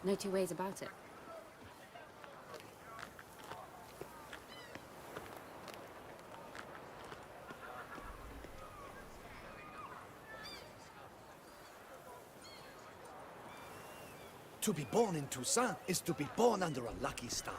No two ways about it. To be born in Toussaint is to be born under a lucky star.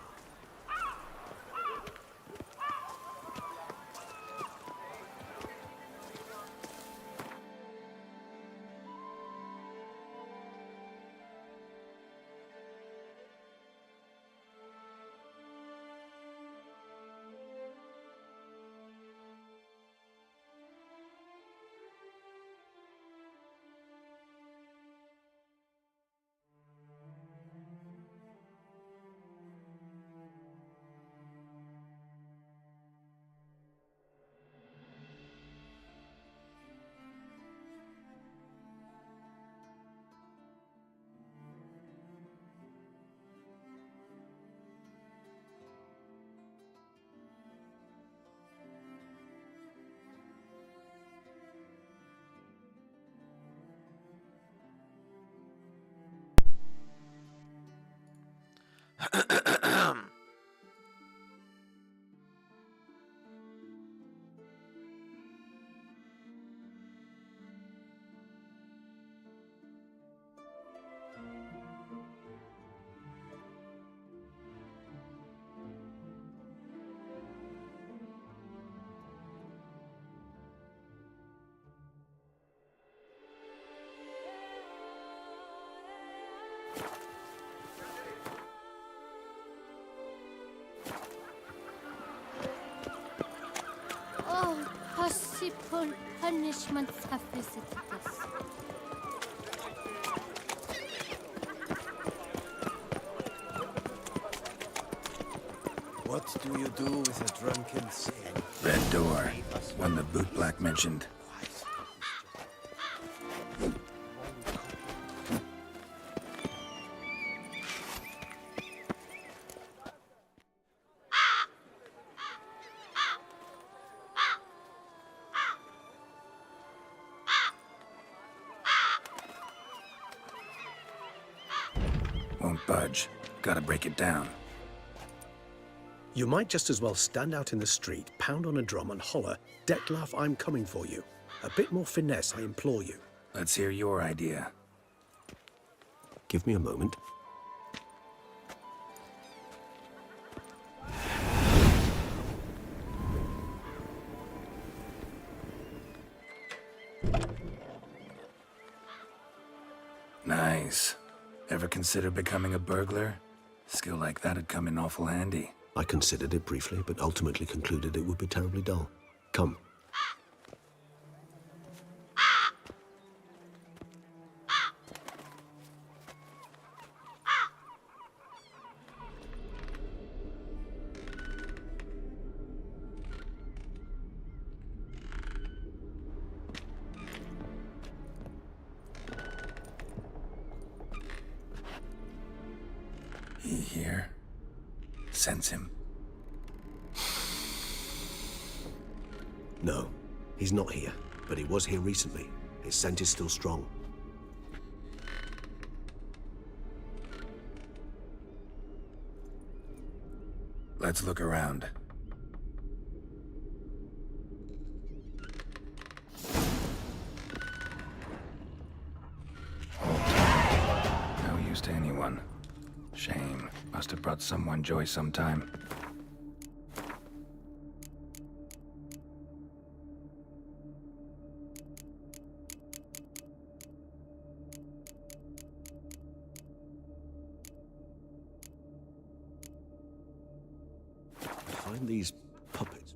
Oh, possible punishments have visited us. What do you do with a drunken sailor? Red door. One the bootblack mentioned. Won't budge. Gotta break it down. You might just as well stand out in the street, pound on a drum and holler, "Dettlaff, I'm coming for you." A bit more finesse, I implore you. Let's hear your idea. Give me a moment. Nice. Ever consider becoming a burglar? Skill like that'd come in awful handy. I considered it briefly, but ultimately concluded it would be terribly dull. Come. He here? Sense him. No, he's not here, but he was here recently. His scent is still strong. Let's look around. No use to anyone. Shame. Must have brought someone joy sometime. Behind these puppets.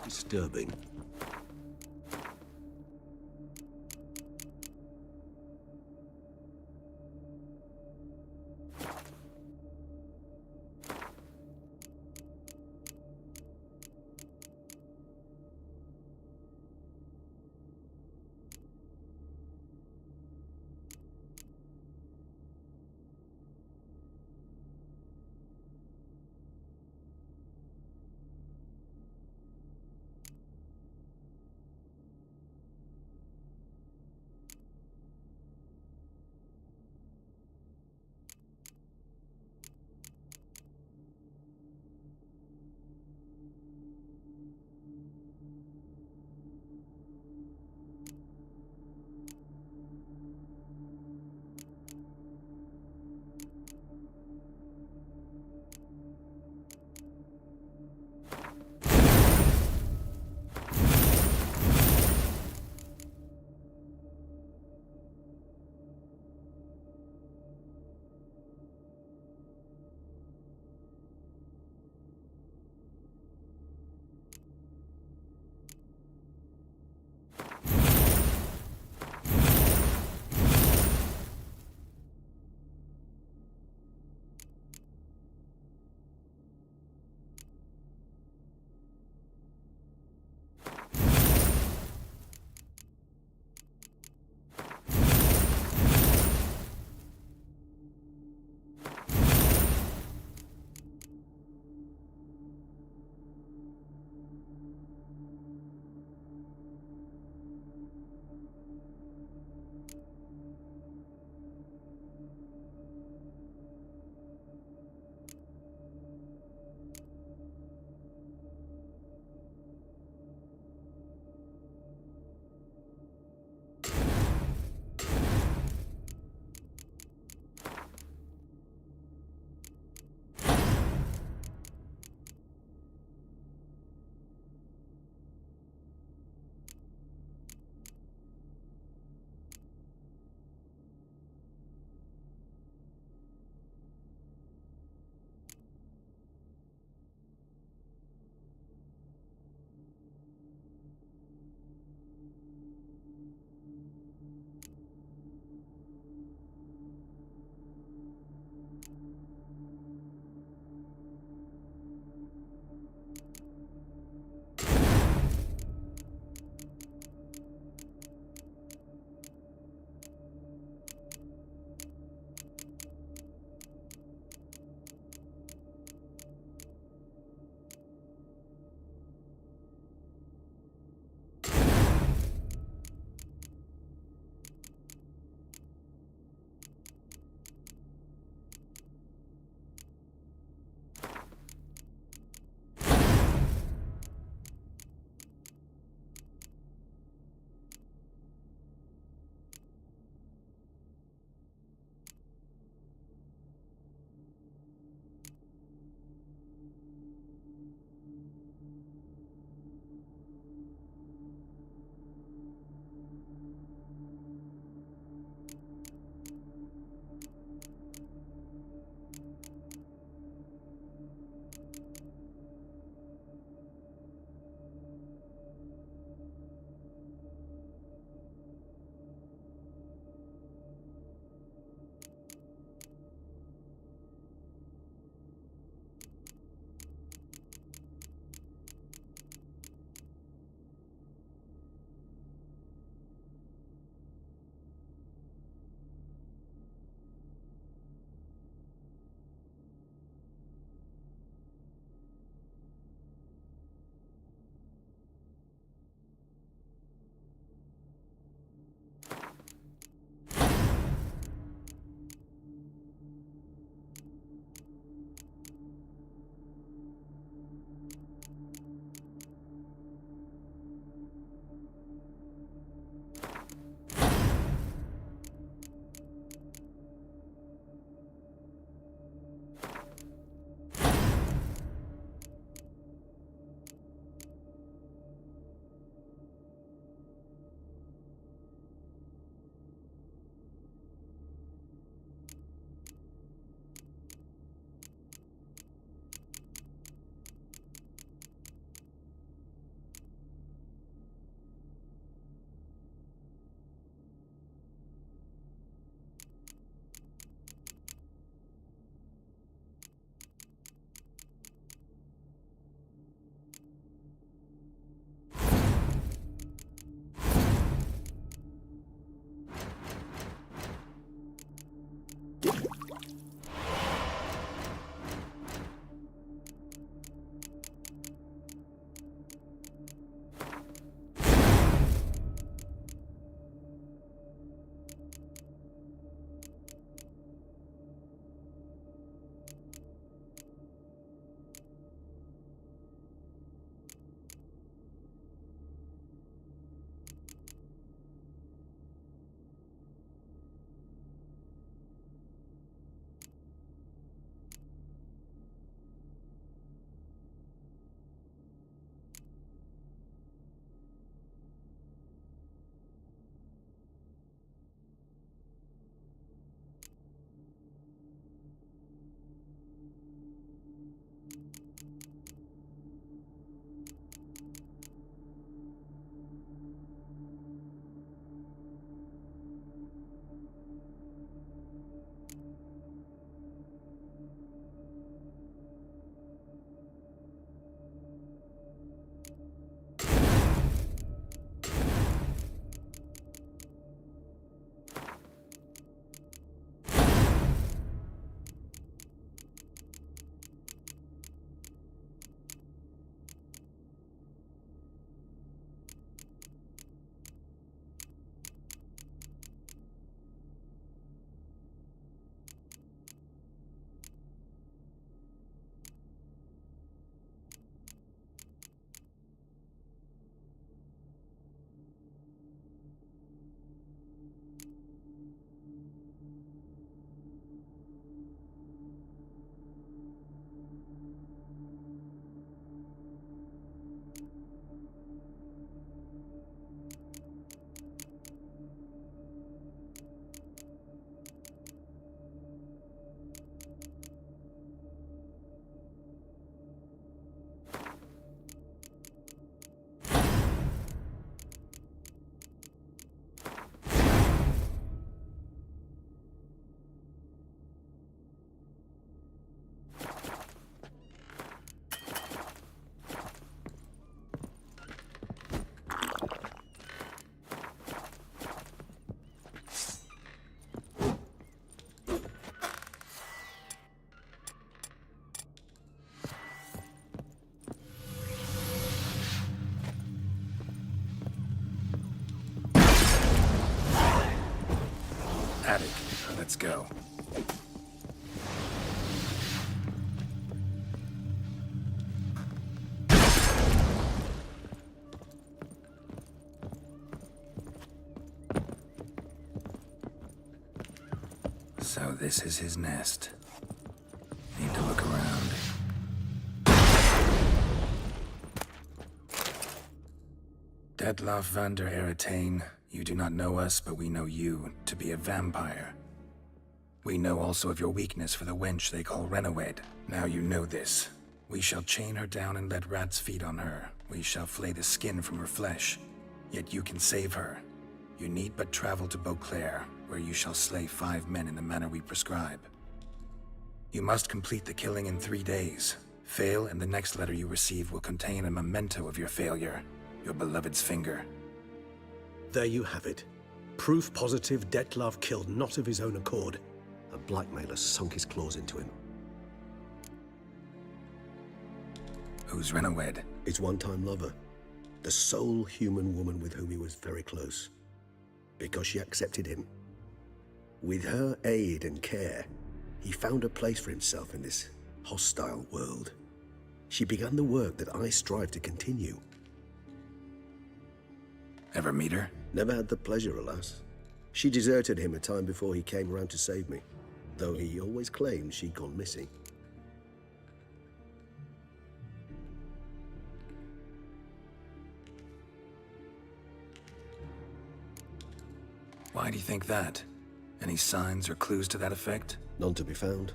disturbing. attic. Let's go. So this is his nest. Need to look around. Detloff van der Eretain, you do not know us, but we know you to be a vampire. We know also of your weakness for the wench they call Renawed. Now you know this. We shall chain her down and let rats feed on her. We shall flay the skin from her flesh. Yet you can save her. You need but travel to Beauclair, where you shall slay 5 men in the manner we prescribe. You must complete the killing in 3 days. Fail, and the next letter you receive will contain a memento of your failure. Your beloved's finger. There you have it. Proof positive Detlav killed not of his own accord. A blackmailer sunk his claws into him. Who's Renawed? His one-time lover. The sole human woman with whom he was very close. Because she accepted him. With her aid and care, he found a place for himself in this hostile world. She began the work that I strive to continue. Ever meet her? Never had the pleasure, alas. She deserted him a time before he came round to save me, though he always claimed she'd gone missing. Why do you think that? Any signs or clues to that effect? None to be found.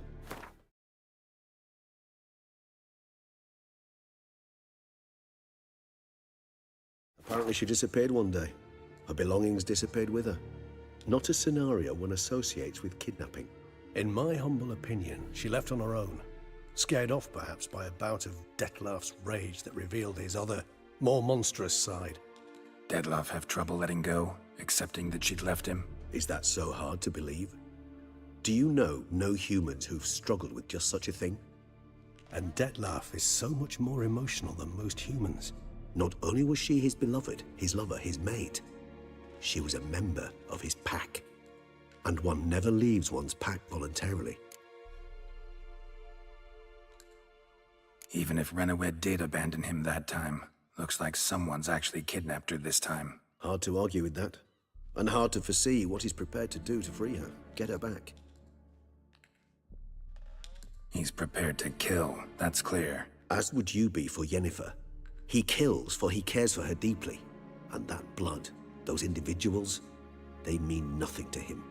Apparently she disappeared one day. Her belongings disappeared with her. Not a scenario one associates with kidnapping. In my humble opinion, she left on her own. Scared off perhaps by a bout of Detlav's rage that revealed his other, more monstrous side. Detlav have trouble letting go, accepting that she'd left him? Is that so hard to believe? Do you know no humans who've struggled with just such a thing? And Detlav is so much more emotional than most humans. Not only was she his beloved, his lover, his mate, she was a member of his pack. And one never leaves one's pack voluntarily. Even if Renawed did abandon him that time, looks like someone's actually kidnapped her this time. Hard to argue with that. And hard to foresee what he's prepared to do to free her, get her back. He's prepared to kill, that's clear. As would you be for Yennefer. He kills for he cares for her deeply. And that blood, those individuals, they mean nothing to him.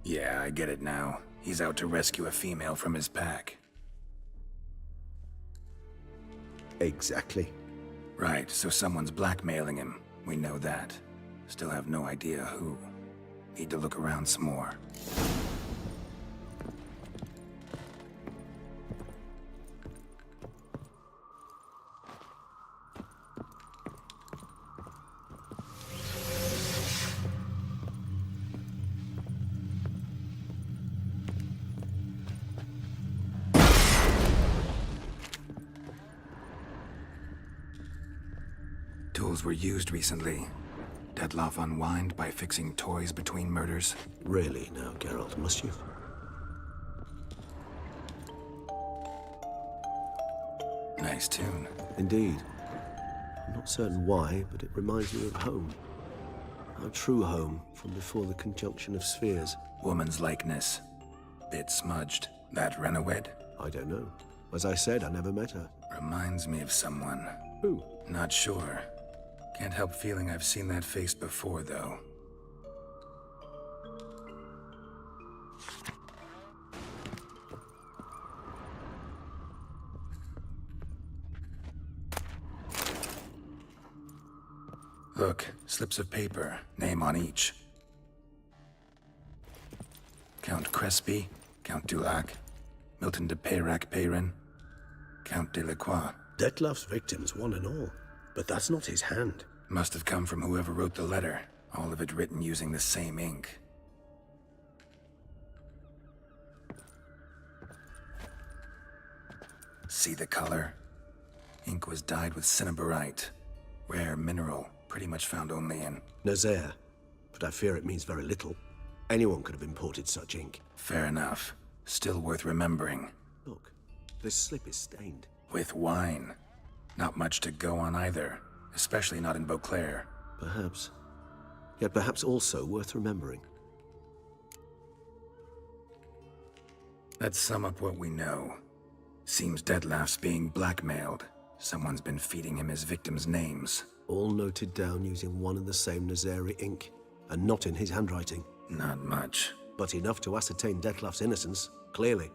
Yeah, I get it now. He's out to rescue a female from his pack. Exactly. Right, so someone's blackmailing him. We know that. Still have no idea who. Need to look around some more. Tools were used recently. Detlav unwind by fixing toys between murders. Really now, Geralt, must you? Nice tune. Indeed. I'm not certain why, but it reminds me of home. Our true home from before the conjunction of spheres. Woman's likeness. Bit smudged. That Renawed? I don't know. As I said, I never met her. Reminds me of someone. Who? Not sure. Can't help feeling I've seen that face before, though. Look, slips of paper, name on each. Count Crespi, Count Dulac, Milton de Peyrac-Peyrin, Count Delacroix. Detlav's victims, one and all. But that's not his hand. Must have come from whoever wrote the letter. All of it written using the same ink. See the color? Ink was dyed with cinnabarite. Rare mineral, pretty much found only in... Nazaire. but I fear it means very little. Anyone could have imported such ink. Fair enough. Still worth remembering. Look, this slip is stained. With wine. Not much to go on either. Especially not in Beauclair. Perhaps. Yet perhaps also worth remembering. Let's sum up what we know. Seems Detlef's being blackmailed. Someone's been feeding him his victims' names. All noted down using one and the same Nazari ink, and not in his handwriting. Not much. But enough to ascertain Detlef's innocence, clearly.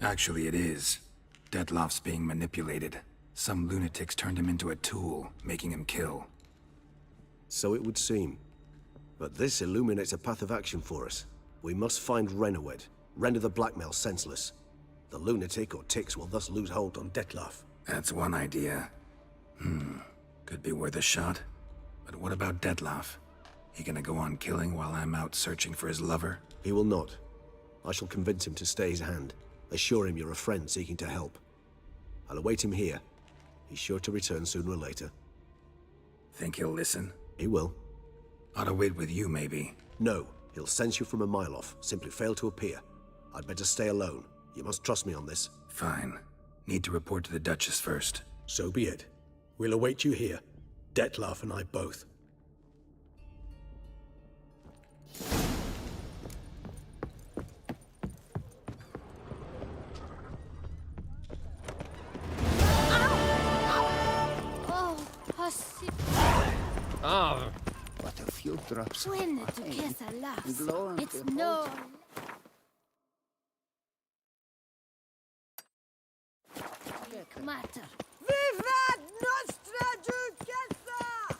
Actually, it is. Detlef's being manipulated. Some lunatics turned him into a tool, making him kill. So it would seem. But this illuminates a path of action for us. We must find Renowed, render the blackmail senseless. The lunatic or ticks will thus lose hold on Detlef. That's one idea. Could be worth a shot. But what about Detlef? He gonna go on killing while I'm out searching for his lover? He will not. I shall convince him to stay his hand. Assure him you're a friend seeking to help. I'll await him here. He's sure to return sooner or later. Think he'll listen? He will. Ought to wait with you, maybe. No, he'll sense you from a mile off. Simply fail to appear. I'd better stay alone. You must trust me on this. Fine. Need to report to the Duchess first. So be it. We'll await you here. Detlef and I both. Oh, possible. Ah, But a few drops When of the wine Duchessa laughs, glow and it's behold. no matter. Vivat Nostra Duchessa!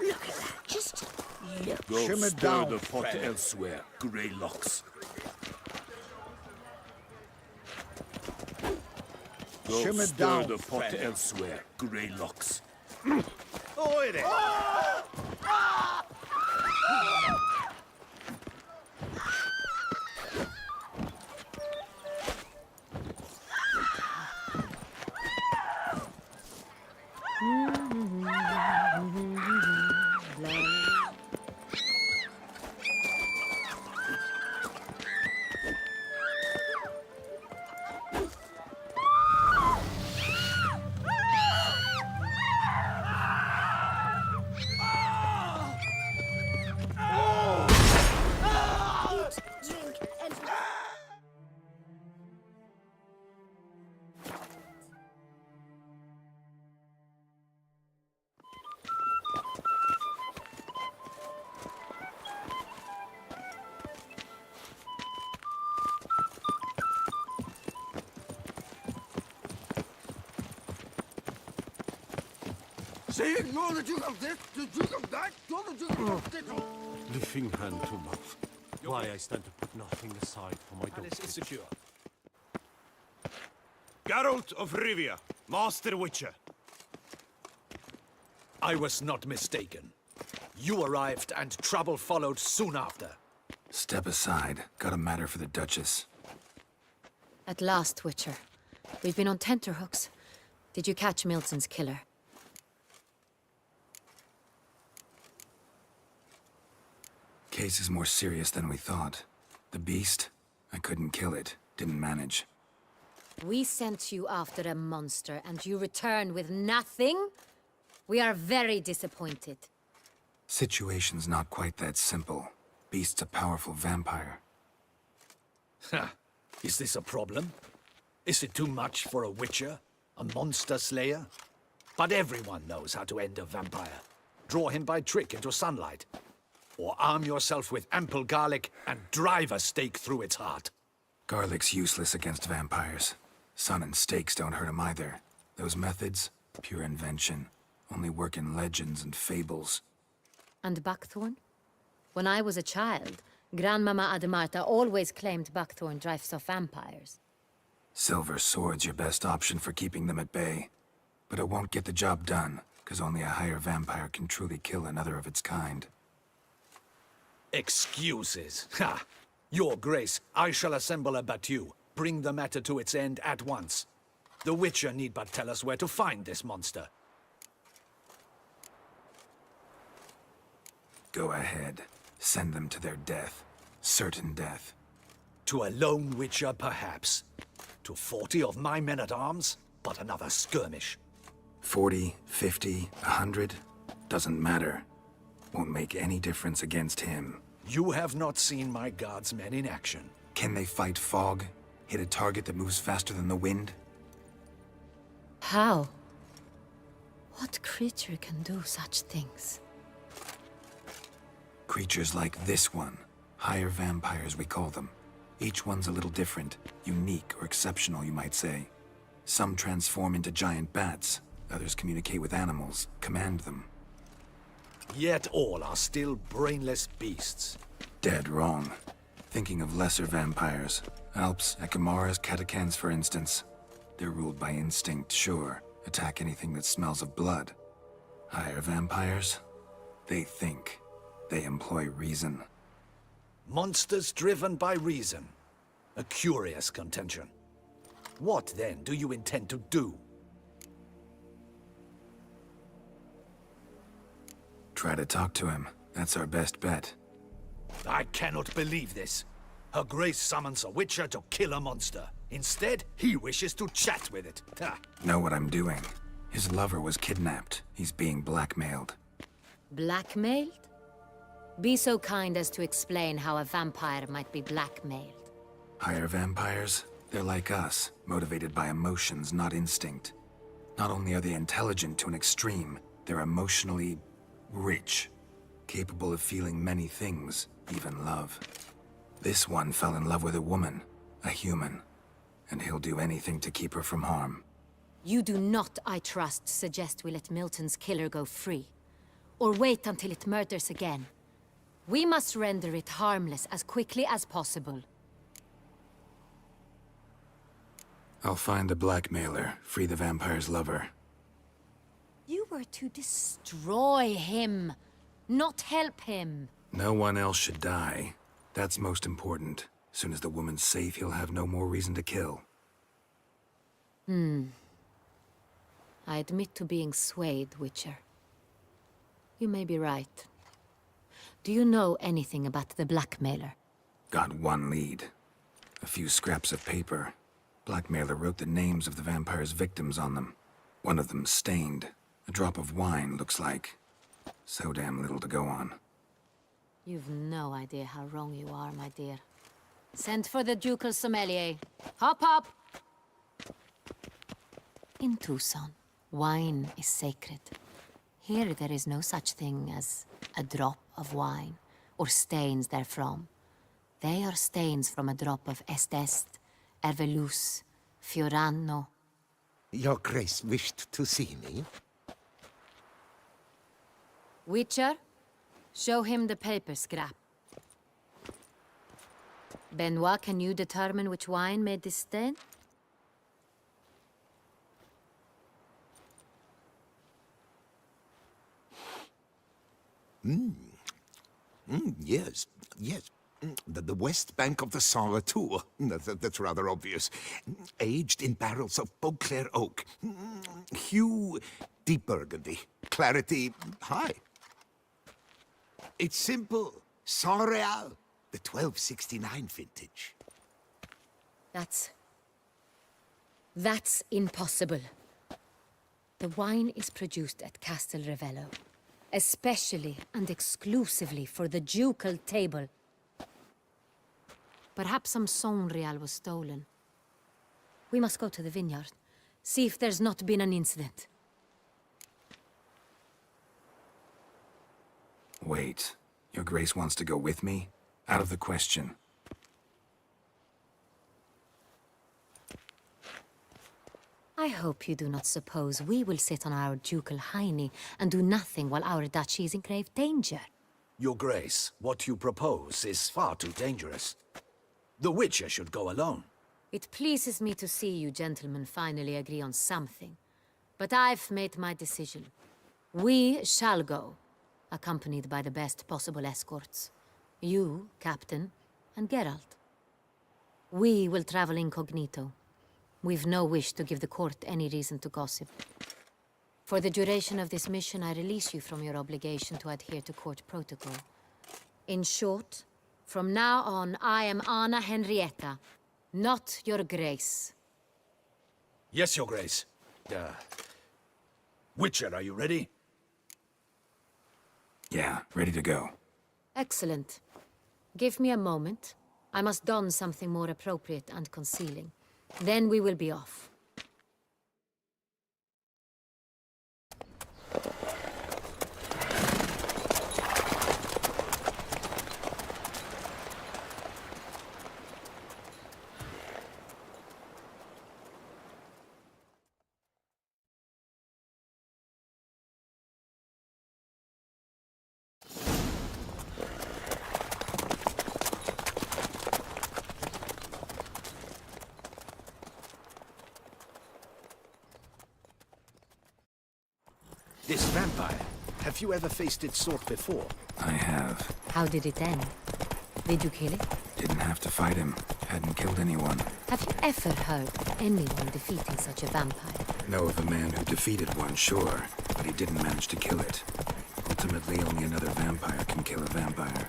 Look at that, just look. Go Simmer stir down, the pot friend. elsewhere, Greylocks. Go Simmer stir down, the pot friend. elsewhere, Greylocks. Oi there! Drink and Saying you're the Duke of this, the Duke of that, you're the Duke of this. Lifting hand to mouth. Why I stand to put nothing aside for my daughter. Palace is secure. Geralt of Rivia, Master Witcher. I was not mistaken. You arrived and trouble followed soon after. Step aside. Got a matter for the Duchess. At last, Witcher. We've been on tenterhooks. Did you catch Milton's killer? Case is more serious than we thought. The beast? I couldn't kill it. Didn't manage. We sent you after a monster, and you return with nothing? We are very disappointed. Situation's not quite that simple. Beast's a powerful vampire. Ha! Is this a problem? Is it too much for a Witcher? A monster slayer? But everyone knows how to end a vampire. Draw him by trick into sunlight. Or arm yourself with ample garlic and drive a stake through its heart. Garlic's useless against vampires. Sun and stakes don't hurt him either. Those methods, pure invention. Only work in legends and fables. And Buckthorn? When I was a child, Grandmama Ademarta always claimed Buckthorn drives off vampires. Silver sword's your best option for keeping them at bay. But it won't get the job done, because only a higher vampire can truly kill another of its kind. Excuses. Ha! Your Grace, I shall assemble a battue. Bring the matter to its end at once. The Witcher need but tell us where to find this monster. Go ahead. Send them to their death. Certain death. To a lone Witcher, perhaps. To 40 of my men-at-arms, but another skirmish. 40, 50, 100? Doesn't matter. Won't make any difference against him. You have not seen my guards' men in action. Can they fight fog? Hit a target that moves faster than the wind? How? What creature can do such things? Creatures like this one. Higher vampires, we call them. Each one's a little different. Unique or exceptional, you might say. Some transform into giant bats. Others communicate with animals, command them. Yet all are still brainless beasts. Dead wrong. Thinking of lesser vampires. Alps, Ekamaras, Catacans, for instance. They're ruled by instinct, sure. Attack anything that smells of blood. Higher vampires? They think. They employ reason. Monsters driven by reason. A curious contention. What, then, do you intend to do? Try to talk to him. That's our best bet. I cannot believe this. Her Grace summons a Witcher to kill a monster. Instead, he wishes to chat with it. Ha. Know what I'm doing. His lover was kidnapped. He's being blackmailed. Blackmailed? Be so kind as to explain how a vampire might be blackmailed. Higher vampires? They're like us, motivated by emotions, not instinct. Not only are they intelligent to an extreme, they're emotionally rich, capable of feeling many things, even love. This one fell in love with a woman, a human, and he'll do anything to keep her from harm. You do not, I trust, suggest we let Milton's killer go free. Or wait until it murders again. We must render it harmless as quickly as possible. I'll find the blackmailer, free the vampire's lover. You were to destroy him, not help him. No one else should die. That's most important. Soon as the woman's safe, he'll have no more reason to kill. I admit to being swayed, Witcher. You may be right. Do you know anything about the blackmailer? Got one lead. A few scraps of paper. Blackmailer wrote the names of the vampire's victims on them. One of them stained. A drop of wine, looks like. So damn little to go on. You've no idea how wrong you are, my dear. Send for the ducal sommelier. Hop, hop! In Tucson, wine is sacred. Here there is no such thing as a drop of wine, or stains therefrom. They are stains from a drop of Est, Ervelus, Fiorano. Your Grace wished to see me? Witcher, show him the paper scrap. Benoit, can you determine which wine made this stain? Yes, yes. The west bank of the Saint Retour. That's rather obvious. Aged in barrels of Beauclair oak. Hue, deep burgundy. Clarity, high. It's simple. Saint Real, the 1269 vintage. That's impossible. The wine is produced at Castel Ravello, especially and exclusively for the ducal table. Perhaps some Saint Real was stolen. We must go to the vineyard, see if there's not been an incident. Wait. Your Grace wants to go with me? Out of the question. I hope you do not suppose we will sit on our ducal hiney and do nothing while our duchy is in grave danger. Your Grace, what you propose is far too dangerous. The Witcher should go alone. It pleases me to see you gentlemen finally agree on something. But I've made my decision. We shall go, accompanied by the best possible escorts. You, Captain, and Geralt. We will travel incognito. We've no wish to give the court any reason to gossip. For the duration of this mission, I release you from your obligation to adhere to court protocol. In short, from now on, I am Anna Henrietta, not your grace. Yes, Your Grace. Witcher, are you ready? Yeah, ready to go. Excellent. Give me a moment. I must don something more appropriate and concealing. Then we will be off. This vampire, have you ever faced its sort before? I have. How did it end? Did you kill it? Didn't have to fight him. Hadn't killed anyone. Have you ever heard of anyone defeating such a vampire? Know of a man who defeated one, sure, but he didn't manage to kill it. Ultimately, only another vampire can kill a vampire.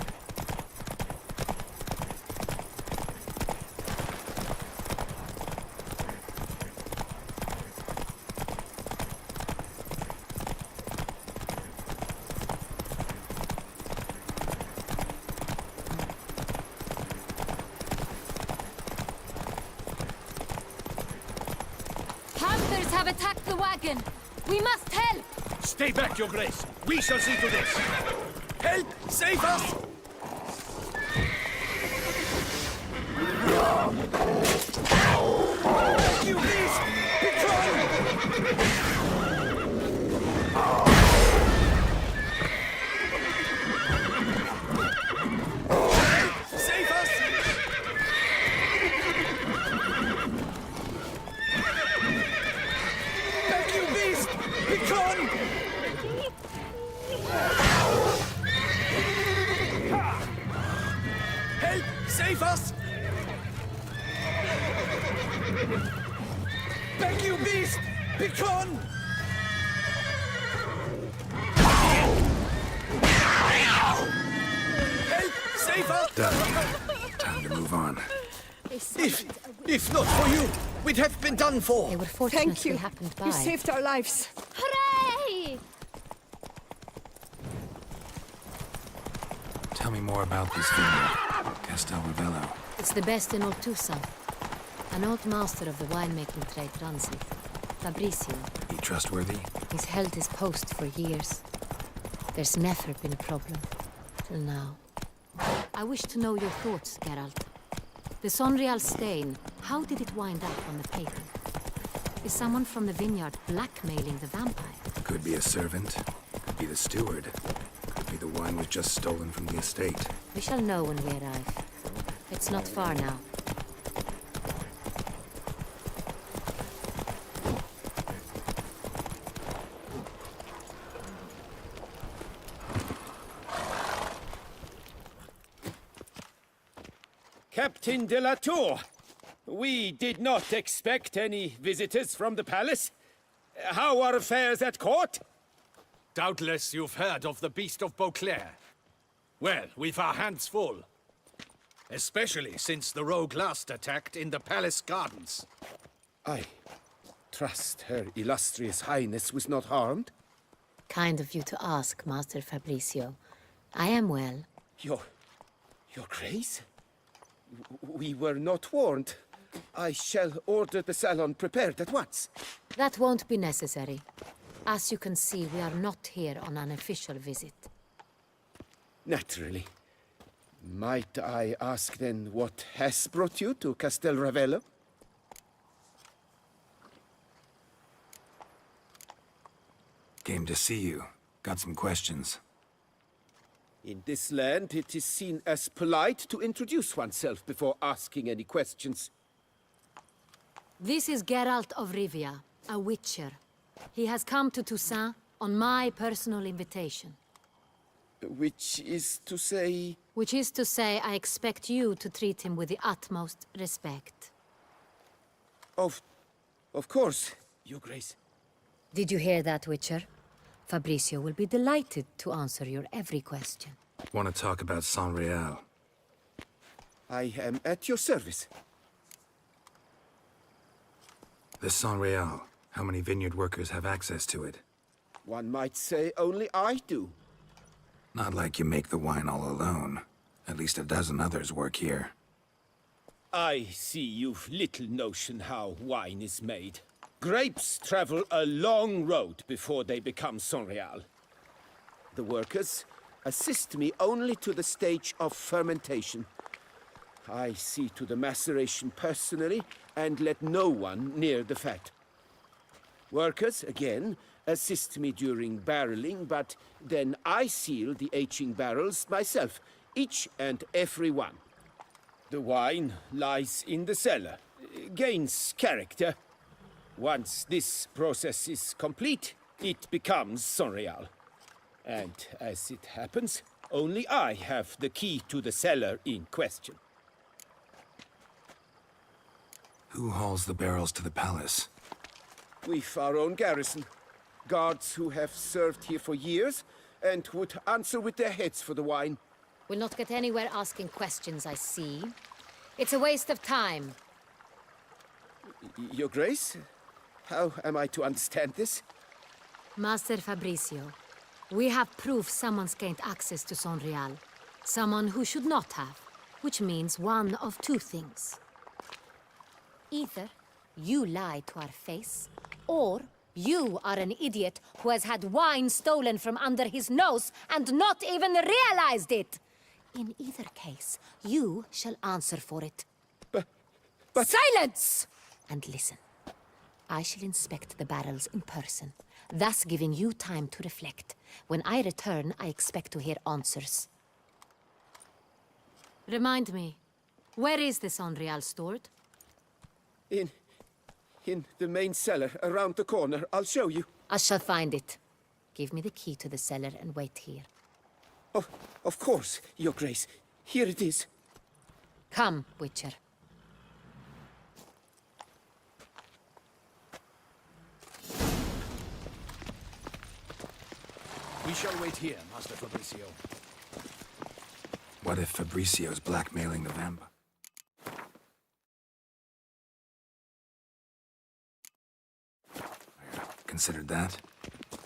Hunters have attacked the wagon. We must help. Stay back, Your Grace. We shall see to this. Help! Save us! You beast! Save us! Back, you beast! Begone! Help! Save us! Back, you beast! Begone! Help! Save us! Done. Time to move on. If not for you, we'd have been done for. They were fortunate we happened by. You saved our lives. Hooray! Tell me more about this vineyard, Castel Ravello. It's the best in Oltusa. An old master of the winemaking trade runs it. Fabricio. He trustworthy? He's held his post for years. There's never been a problem. Till now. I wish to know your thoughts, Geralt. The Sonreal stain, how did it wind up on the paper? Is someone from the vineyard blackmailing the vampire? Could be a servant. Could be the steward. Could be the wine was just stolen from the estate. We shall know when we arrive. It's not far now. Captain de la Tour, we did not expect any visitors from the palace. How are affairs at court? Doubtless you've heard of the Beast of Beauclair. Well, we've our hands full. Especially since the rogue last attacked in the palace gardens. I trust Her Illustrious Highness was not harmed. Kind of you to ask, Master Fabricio. I am well. Your Grace? We were not warned. I shall order the salon prepared at once. That won't be necessary. As you can see, we are not here on an official visit. Naturally. Might I ask then what has brought you to Castel Ravello? Came to see you. Got some questions. In this land, it is seen as polite to introduce oneself before asking any questions. This is Geralt of Rivia, a witcher. He has come to Toussaint on my personal invitation. Which is to say... Which is to say, I expect you to treat him with the utmost respect. Of course, Your Grace. Did you hear that, Witcher? Fabricio will be delighted to answer your every question. Want to talk about San Real? I am at your service. The San Real. How many vineyard workers have access to it? One might say only I do. Not like you make the wine all alone. At least a dozen others work here. I see you've little notion how wine is made. Grapes travel a long road before they become San Real. The workers assist me only to the stage of fermentation. I see to the maceration personally and let no one near the fat. Workers, again, assist me during barreling, but then I seal the aging barrels myself, each and every one. The wine lies in the cellar, gains character. Once this process is complete, it becomes San Real. And as it happens, only I have the key to the cellar in question. Who hauls the barrels to the palace? We've our own garrison. Guards who have served here for years and would answer with their heads for the wine. We'll not get anywhere asking questions, I see. It's a waste of time. Your Grace? How am I to understand this? Master Fabricio, we have proof someone's gained access to San Real. Someone who should not have, which means one of two things. Either you lie to our face, or you are an idiot who has had wine stolen from under his nose and not even realized it. In either case, you shall answer for it. But... Silence! And listen. I shall inspect the barrels in person, thus giving you time to reflect. When I return, I expect to hear answers. Remind me, where is the San Real stored? In the main cellar, around the corner. I'll show you. I shall find it. Give me the key to the cellar and wait here. Oh, of course, Your Grace. Here it is. Come, Witcher. We shall wait here, Master Fabricio. What if Fabricio's blackmailing the vampire? Considered that?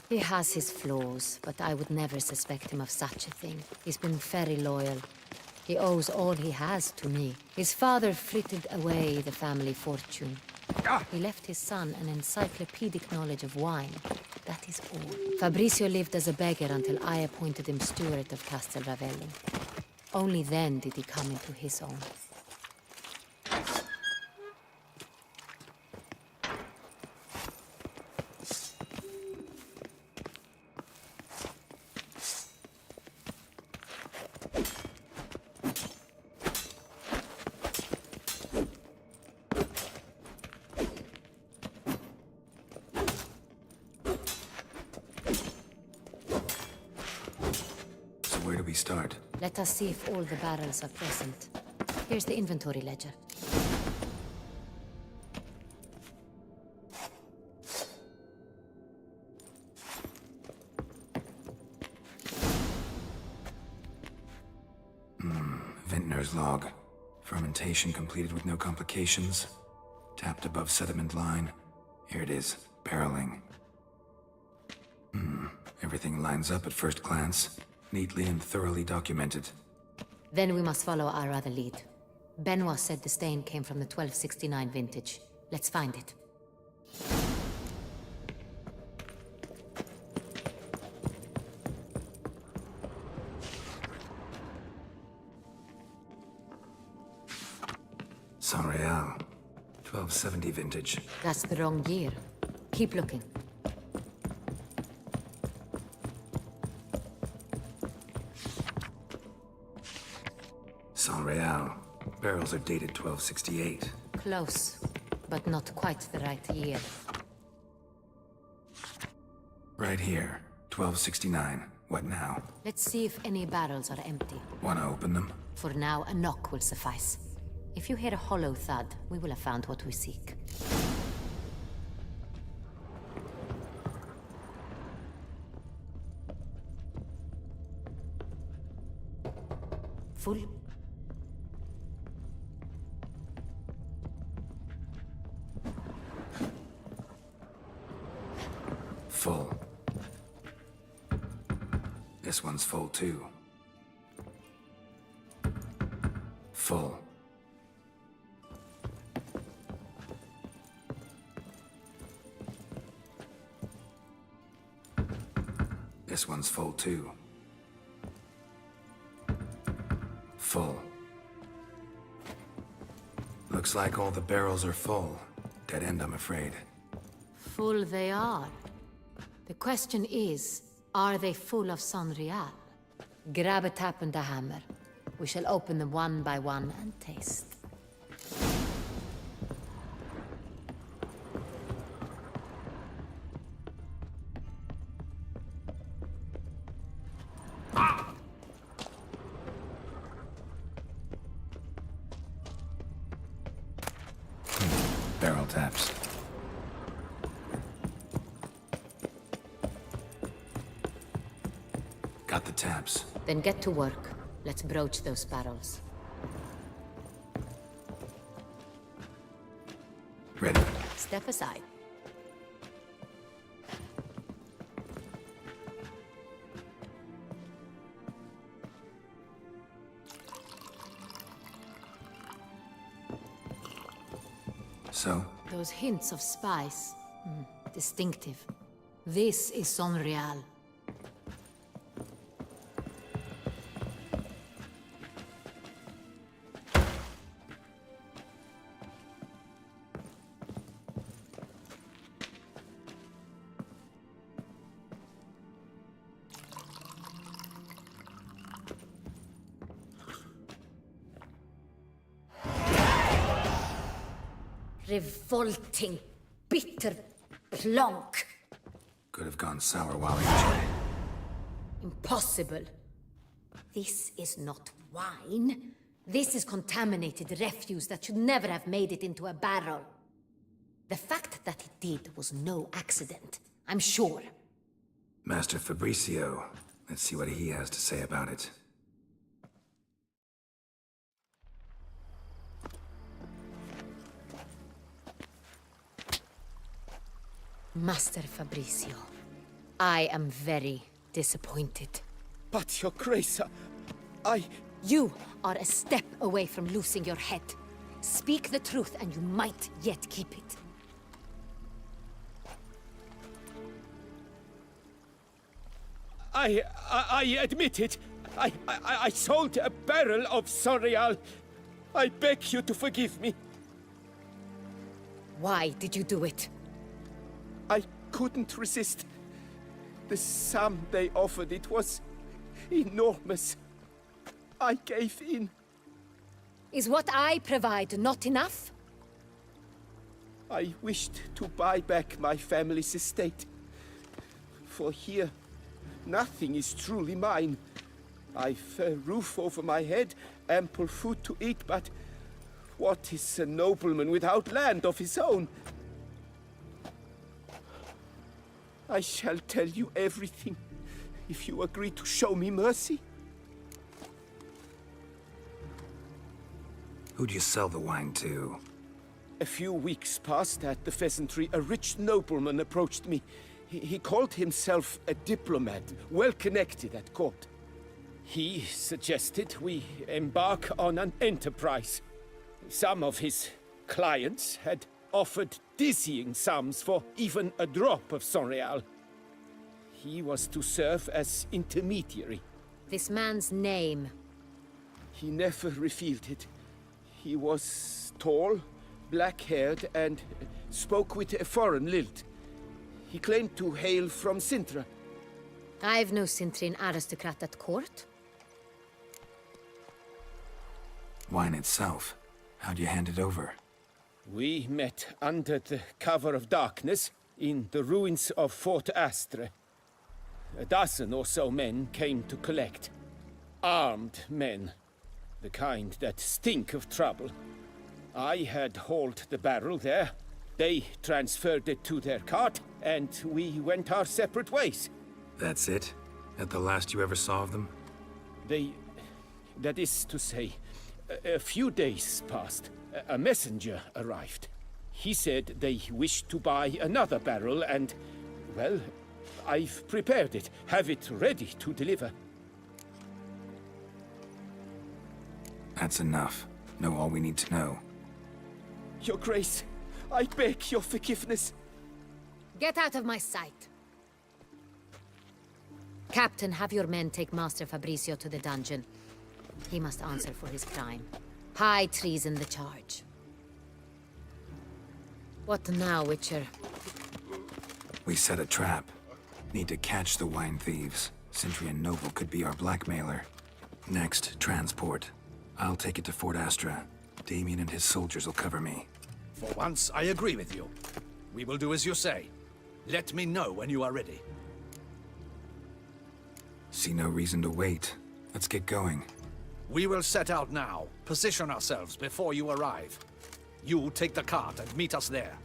He has his flaws, but I would never suspect him of such a thing. He's been very loyal. He owes all he has to me. His father frittered away the family fortune. He left his son an encyclopedic knowledge of wine. That is all. Fabricio lived as a beggar until I appointed him steward of Castel Ravelli. Only then did he come into his own. Where do we start? Let us see if all the barrels are present. Here's the inventory ledger. Vintner's log. Fermentation completed with no complications. Tapped above sediment line. Here it is. Barreling. Everything lines up at first glance. Neatly and thoroughly documented. Then we must follow our other lead. Benoit said the stain came from the 1269 vintage. Let's find it. San Real. 1270 vintage. That's the wrong year. Keep looking. San Real. Barrels are dated 1268. Close, but not quite the right year. Right here, 1269. What now? Let's see if any barrels are empty. Wanna open them? For now, a knock will suffice. If you hear a hollow thud, we will have found what we seek. Full. Full. This one's full too. Full. This one's full too. Full. Looks like all the barrels are full. Dead end, I'm afraid. Full they are. The question is, are they full of Sonreal? Grab a tap and a hammer. We shall open them one by one and taste. Barrel taps. Got the taps. Then get to work. Let's broach those barrels. Ready. Step aside. So? Those hints of spice. Distinctive. This is Sonreal. Revolting, bitter plonk. Could have gone sour while aging. Impossible. This is not wine. This is contaminated refuse that should never have made it into a barrel. The fact that it did was no accident, I'm sure. Master Fabricio. Let's see what he has to say about it. Master Fabricio, I am very disappointed. But, Your Grace, I... You are a step away from losing your head. Speak the truth and you might yet keep it. I admit it. I sold a barrel of Sonreal. I beg you to forgive me. Why did you do it? I couldn't resist. The sum they offered, it was enormous. I gave in. Is what I provide not enough? I wished to buy back my family's estate. For here, nothing is truly mine. I've a roof over my head, ample food to eat, but what is a nobleman without land of his own? I shall tell you everything, if you agree to show me mercy. Who'd you sell the wine to? A few weeks past at the Pheasantry, a rich nobleman approached me. He called himself a diplomat, well connected at court. He suggested we embark on an enterprise. Some of his clients had offered dizzying sums for even a drop of Sonreal. He was to serve as intermediary. This man's name. He never revealed it. He was tall, black-haired, and spoke with a foreign lilt. He claimed to hail from Sintra. I've no Sintrian aristocrat at court. Wine itself. How'd you hand it over? We met under the cover of darkness in the ruins of Fort Astre. a dozen or so men came to collect. Armed men. The kind that stink of trouble. I had hauled the barrel there. They transferred it to their cart, and we went our separate ways. That's it? At the last you ever saw of them? That is to say, a few days passed. A messenger arrived. He said they wished to buy another barrel and, well, I've prepared it. Have it ready to deliver. That's enough. Know all we need to know. Your Grace, I beg your forgiveness. Get out of my sight. Captain, have your men take Master Fabrizio to the dungeon. He must answer for his crime. High treason the charge. What now, Witcher? We set a trap. Need to catch the wine thieves. Sentry and Noble could be our blackmailer. Next, transport. I'll take it to Fort Astra. Damien and his soldiers will cover me. For once, I agree with you. We will do as you say. Let me know when you are ready. See no reason to wait. Let's get going. We will set out now. Position ourselves before you arrive. You take the cart and meet us there.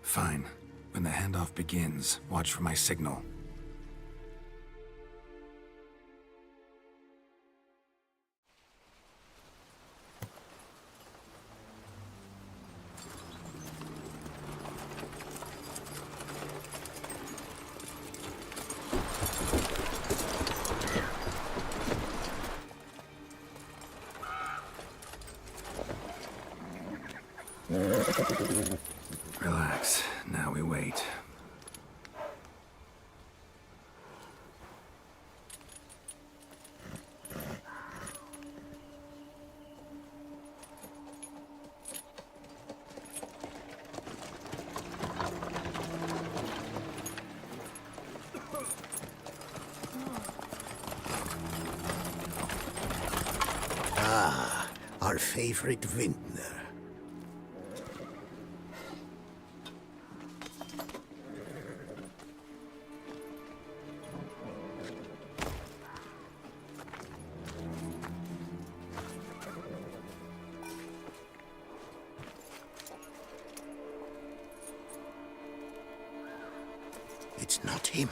Fine. When the handoff begins, watch for my signal. Relax. Now we wait. Our favorite vintner. It's not him.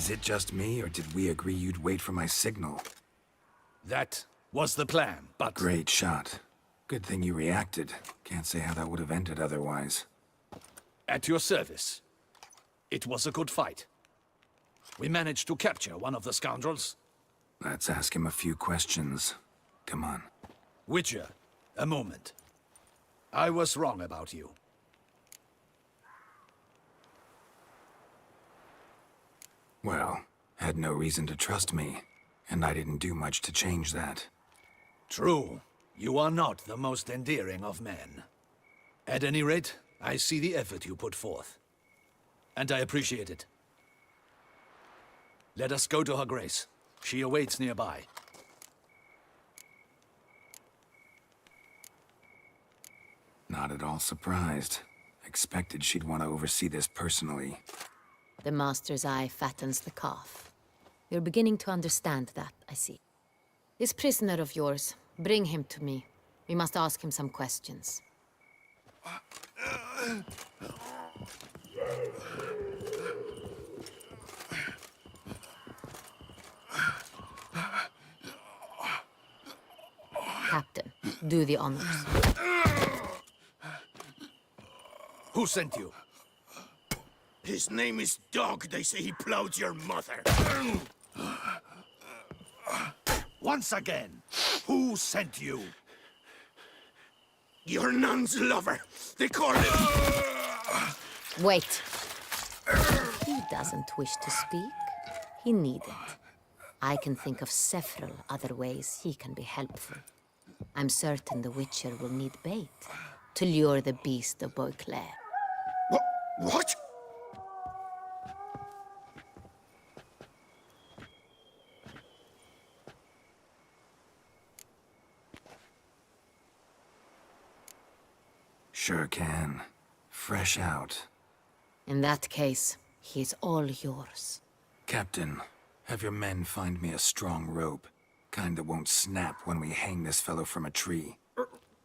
Is it just me, or did we agree you'd wait for my signal? That was the plan, but... Great shot. Good thing you reacted. Can't say how that would have ended otherwise. At your service. It was a good fight. We managed to capture one of the scoundrels. Let's ask him a few questions. Come on. Witcher, a moment. I was wrong about you. Well, had no reason to trust me, and I didn't do much to change that. True. You are not the most endearing of men. At any rate, I see the effort you put forth. And I appreciate it. Let us go to Her Grace. She awaits nearby. Not at all surprised. Expected she'd want to oversee this personally. The Master's eye fattens the calf. You're beginning to understand that, I see. This prisoner of yours, bring him to me. We must ask him some questions. Captain, do the honors. Who sent you? His name is Dog. They say he plowed your mother. Once again, who sent you? Your nun's lover. They call him... Wait. He doesn't wish to speak. He needn't. I can think of several other ways he can be helpful. I'm certain the Witcher will need bait to lure the beast of Beauclair. What? Sure can. Fresh out. In that case, he's all yours. Captain, have your men find me a strong rope. Kind that won't snap when we hang this fellow from a tree.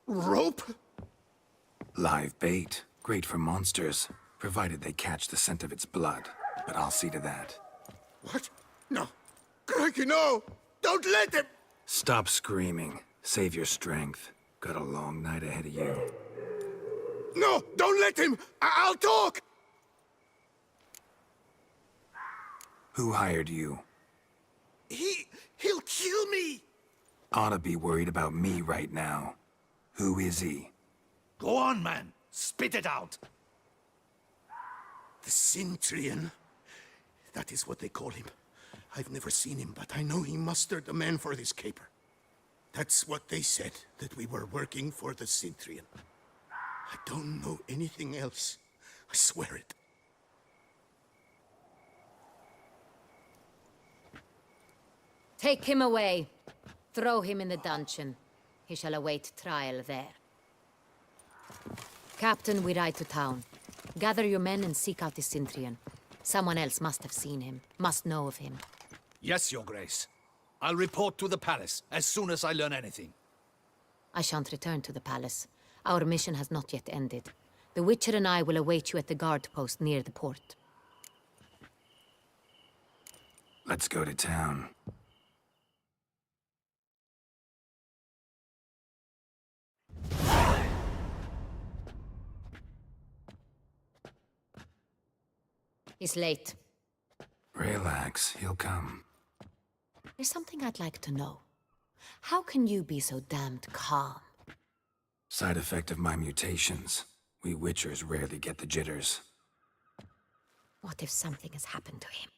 Rope? Live bait. Great for monsters, provided they catch the scent of its blood. But I'll see to that. What? No. Crikey, no! Don't let him! Stop screaming. Save your strength. Got a long night ahead of you. No! Don't let him! I'll talk! Who hired you? He'll kill me! Ought to be worried about me right now. Who is he? Go on, man. Spit it out. The Cintrian. That is what they call him. I've never seen him, but I know he mustered the men for this caper. That's what they said, that we were working for the Cintrian. I don't know anything else. I swear it. Take him away. Throw him in the dungeon. He shall await trial there. Captain, we ride to town. Gather your men and seek out the Cintrian. Someone else must have seen him, must know of him. Yes, Your Grace. I'll report to the palace as soon as I learn anything. I shan't return to the palace. Our mission has not yet ended. The Witcher and I will await you at the guard post near the port. Let's go to town. He's late. Relax, he'll come. There's something I'd like to know. How can you be so damned calm? Side effect of my mutations. We Witchers rarely get the jitters. What if something has happened to him?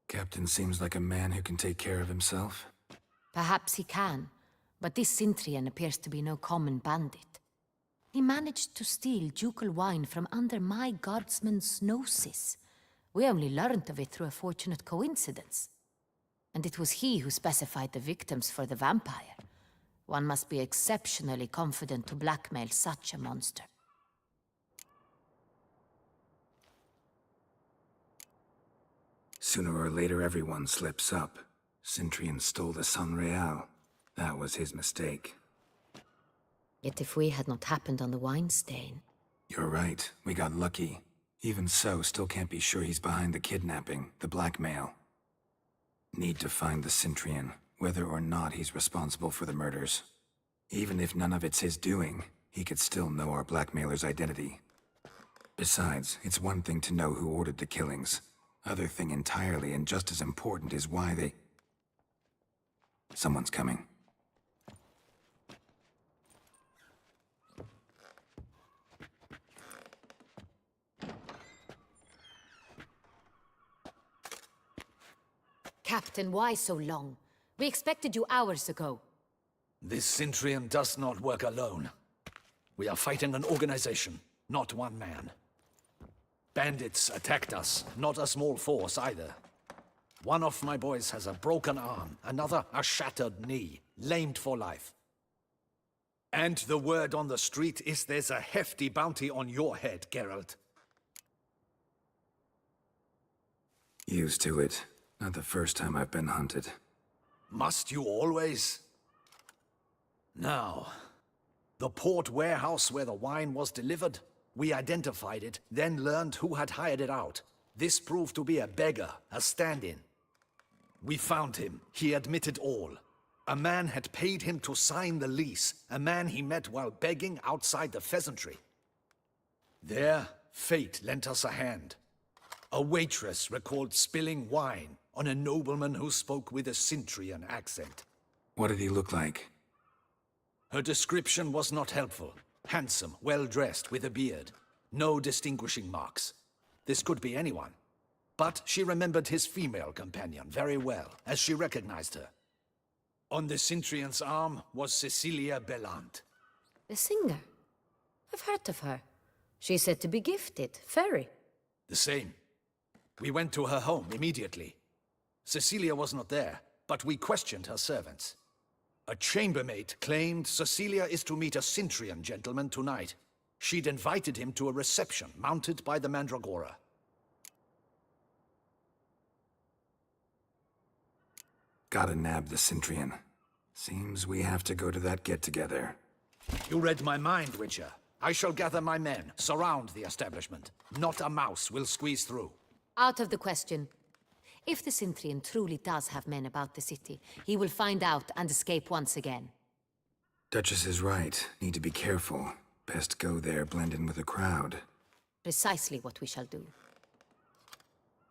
Captain seems like a man who can take care of himself. Perhaps he can, but this Cintrian appears to be no common bandit. He managed to steal ducal wine from under my guardsman's noses. We only learned of it through a fortunate coincidence. And it was he who specified the victims for the vampire. One must be exceptionally confident to blackmail such a monster. Sooner or later, everyone slips up. Cintrian stole the San Real. That was his mistake. Yet if we had not happened on the wine stain... You're right. We got lucky. Even so, still can't be sure he's behind the kidnapping, the blackmail. Need to find the Cintrian, whether or not he's responsible for the murders. Even if none of it's his doing, he could still know our blackmailer's identity. Besides, it's one thing to know who ordered the killings. Other thing entirely, and just as important, is why they... Someone's coming. Captain, why so long? We expected you hours ago. This Cintrian does not work alone. We are fighting an organization, not one man. Bandits attacked us, not a small force either. One of my boys has a broken arm, another a shattered knee, lamed for life. And the word on the street is there's a hefty bounty on your head, Geralt. Used to it. Not the first time I've been hunted. Must you always? Now, the port warehouse where the wine was delivered, we identified it, then learned who had hired it out. This proved to be a beggar, a stand-in. We found him. He admitted all. A man had paid him to sign the lease, a man he met while begging outside the pheasantry. There, fate lent us a hand. A waitress recalled spilling wine on a nobleman who spoke with a Cintrian accent. What did he look like? Her description was not helpful. Handsome, well-dressed, with a beard. No distinguishing marks. This could be anyone. But she remembered his female companion very well, as she recognized her. On the Cintrian's arm was Cecilia Bellant. The singer? I've heard of her. She's said to be gifted, fairy. The same. We went to her home immediately. Cecilia was not there, but we questioned her servants. A chambermaid claimed Cecilia is to meet a Cintrian gentleman tonight. She'd invited him to a reception mounted by the Mandragora. Gotta nab the Cintrian. Seems we have to go to that get-together. You read my mind, Witcher. I shall gather my men, surround the establishment. Not a mouse will squeeze through. Out of the question. If the Cintrian truly does have men about the city, he will find out and escape once again. Duchess is right. Need to be careful. Best go there, blend in with the crowd. Precisely what we shall do.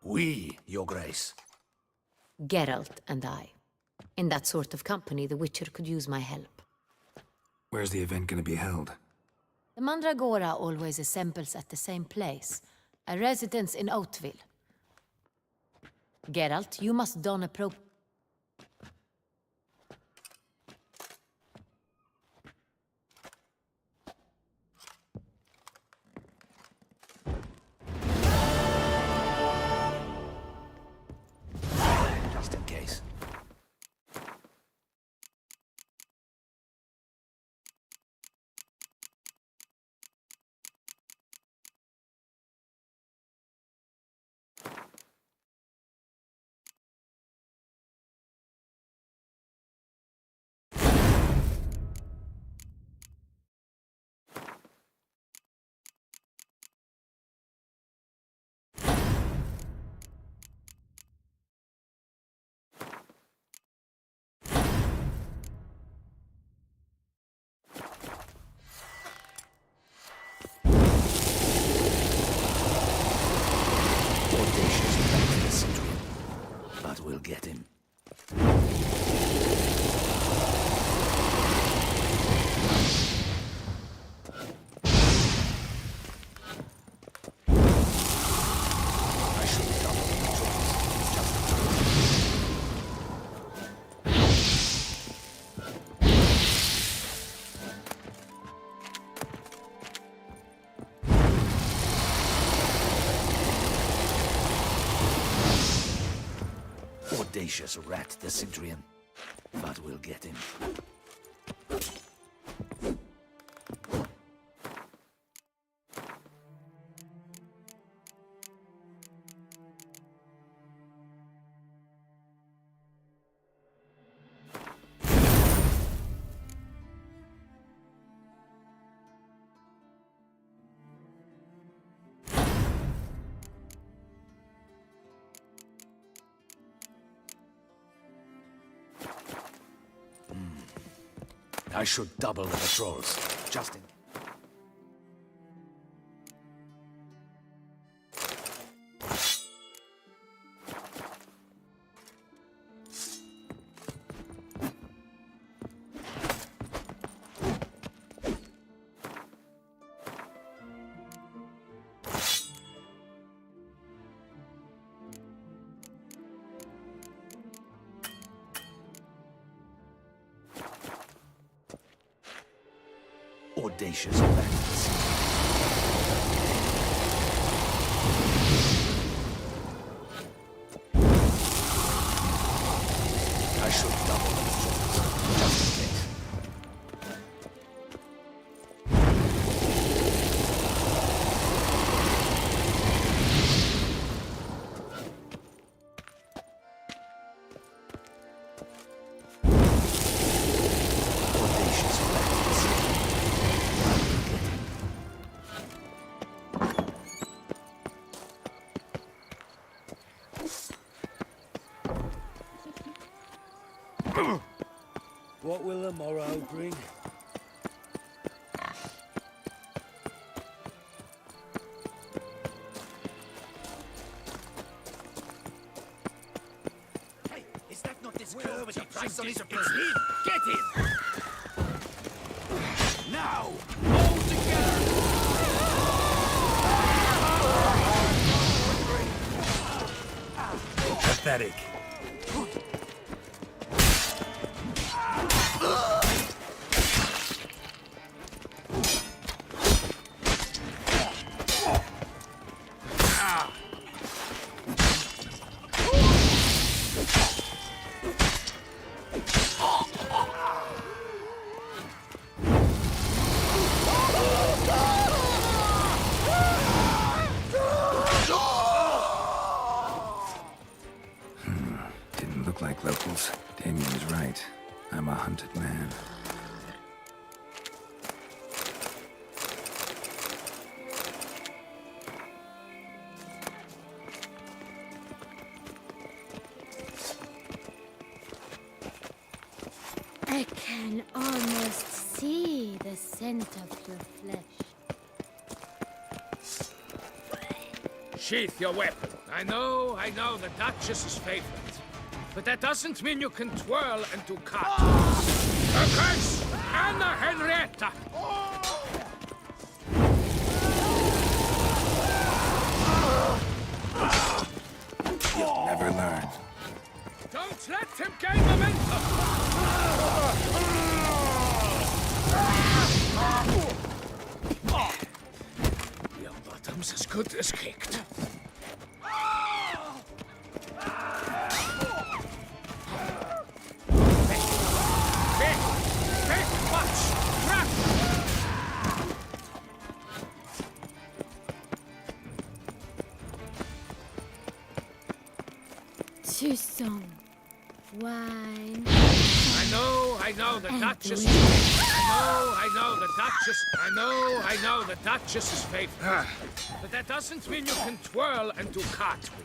We, Your Grace. Geralt and I. In that sort of company, the Witcher could use my help. Where's the event gonna be held? The Mandragora always assembles at the same place, a residence in Oatville. Geralt, you must don a Just in case. But we'll get him. I should double the patrols. Just audacious rat, the Cintrian. But we'll get him. I should double the patrols, just in... audacious plans. I should double the force, just in case. Audacious plans. What will the morrow bring? Hey, is that not this girl with the price on his apron? Get him! Now! All together! Pathetic. Didn't look like locals. Damien's right. I'm a hunted man. I can almost see the scent of your flesh. Sheath your weapon. I know the Duchess's favorite. But that doesn't mean you can twirl and do cartwheels. A curse! Anna Henrietta! You'll never learn. Don't let him gain momentum! Your bottom's as good as kicked. Tu sens wine. I know the And Duchess. bleed. I know the Duchess's favorite. But that doesn't mean you can twirl and do cartwheels.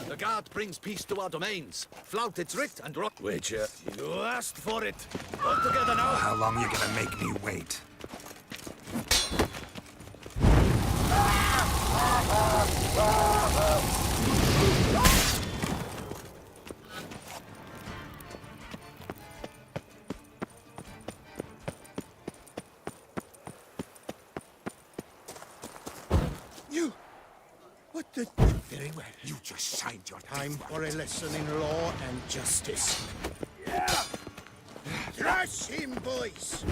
The guard brings peace to our domains. Flout its writ and rock. Witcher, you asked for it. All together now. How long are you gonna make me wait? You! What the... Very well. You just signed your Time for a lesson in law and justice. Thrash him, boys!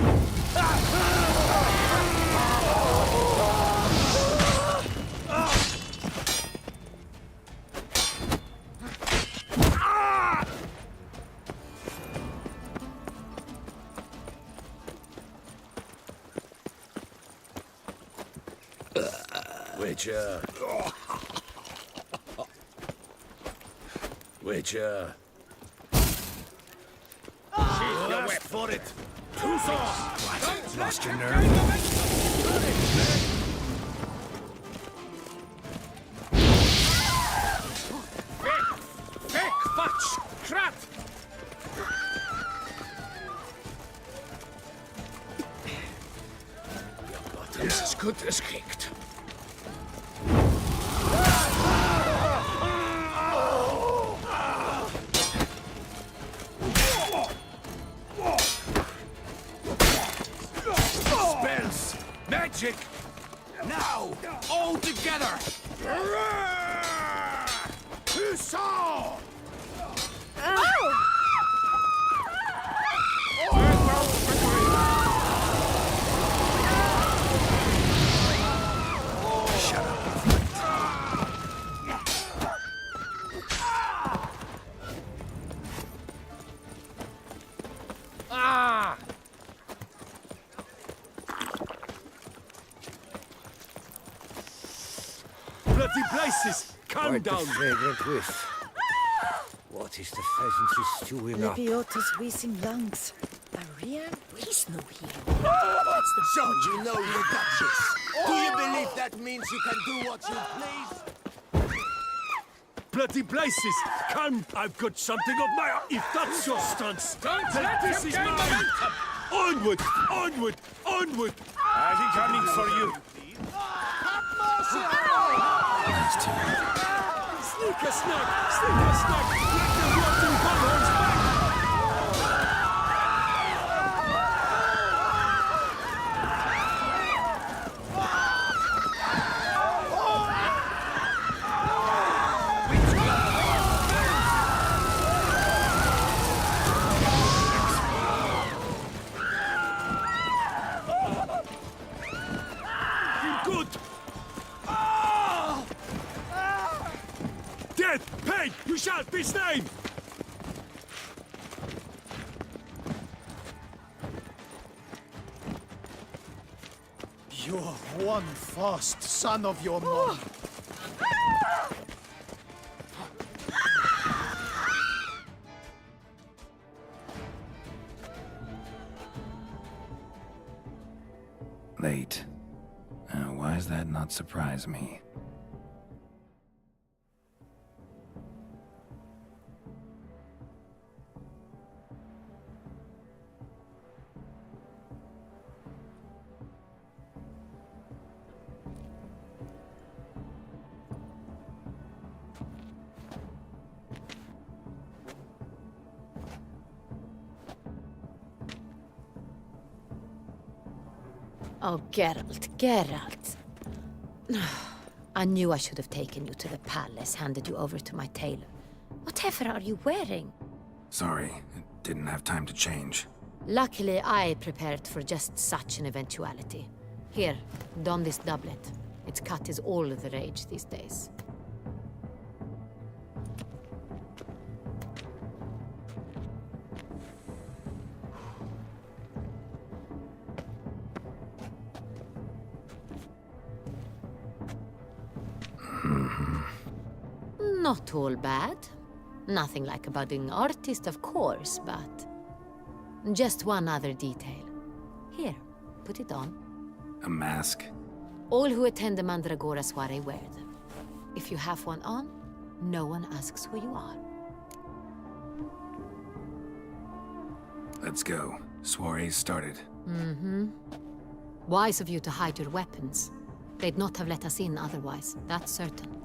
Witcher. Witcher. Sheath your Asked weapon. for it. Two swords. Don't Lost your let him nerve? gain momentum. Das ist gut gekriegt. Spells! Magic! Now! All together! Hussar! Shut up. Bloody places! Calm down! fragrant whiff. What is the pheasantry stewing up? Lebiota's wheezing lungs. Arian, he's no hero. So you know you got this. Do you believe that means you can do what you please? Bloody places! Calm! I've got something of my... If that's your stance, then this is mine! Onward! Onward! Onward! I'm coming for you. Nice team. Sneak a snack! Sneak a snack! Let them walk in Gunhorn's back! Good! Death! Pain! You shall be slain! You're one fast son of your mom. Late. Why does that not surprise me? Oh, Geralt, Geralt. I knew I should have taken you to the palace, handed you over to my tailor. Whatever are you wearing? Sorry, it didn't have time to change. Luckily, I prepared for just such an eventuality. Here, don this doublet. Its cut is all the rage these days. Not all bad. Nothing like a budding artist, of course, but... just one other detail. Here, put it on. A mask? All who attend the Mandragora soiree wear them. If you have one on, no one asks who you are. Let's go. Soiree's started. Wise of you to hide your weapons. They'd not have let us in otherwise, that's certain.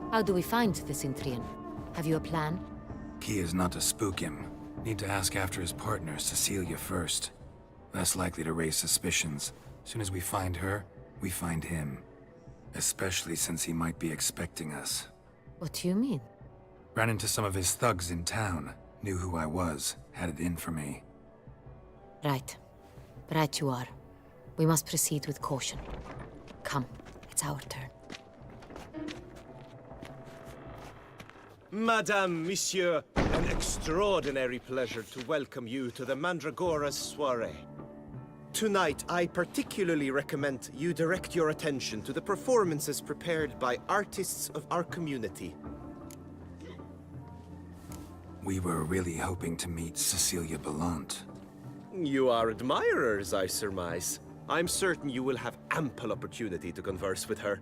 How do we find the Cintrian? Have you a plan? Key is not to spook him. Need to ask after his partner, Cecilia, first. Less likely to raise suspicions. Soon as we find her, we find him. Especially since he might be expecting us. What do you mean? Ran into some of his thugs in town. Knew who I was. Had it in for me. Right. Right you are. We must proceed with caution. Come, it's our turn. Madame, Monsieur, an extraordinary pleasure to welcome you to the Mandragora's soiree. Tonight, I particularly recommend you direct your attention to the performances prepared by artists of our community. We were really hoping to meet Cecilia Belant. You are admirers, I surmise. I'm certain you will have ample opportunity to converse with her.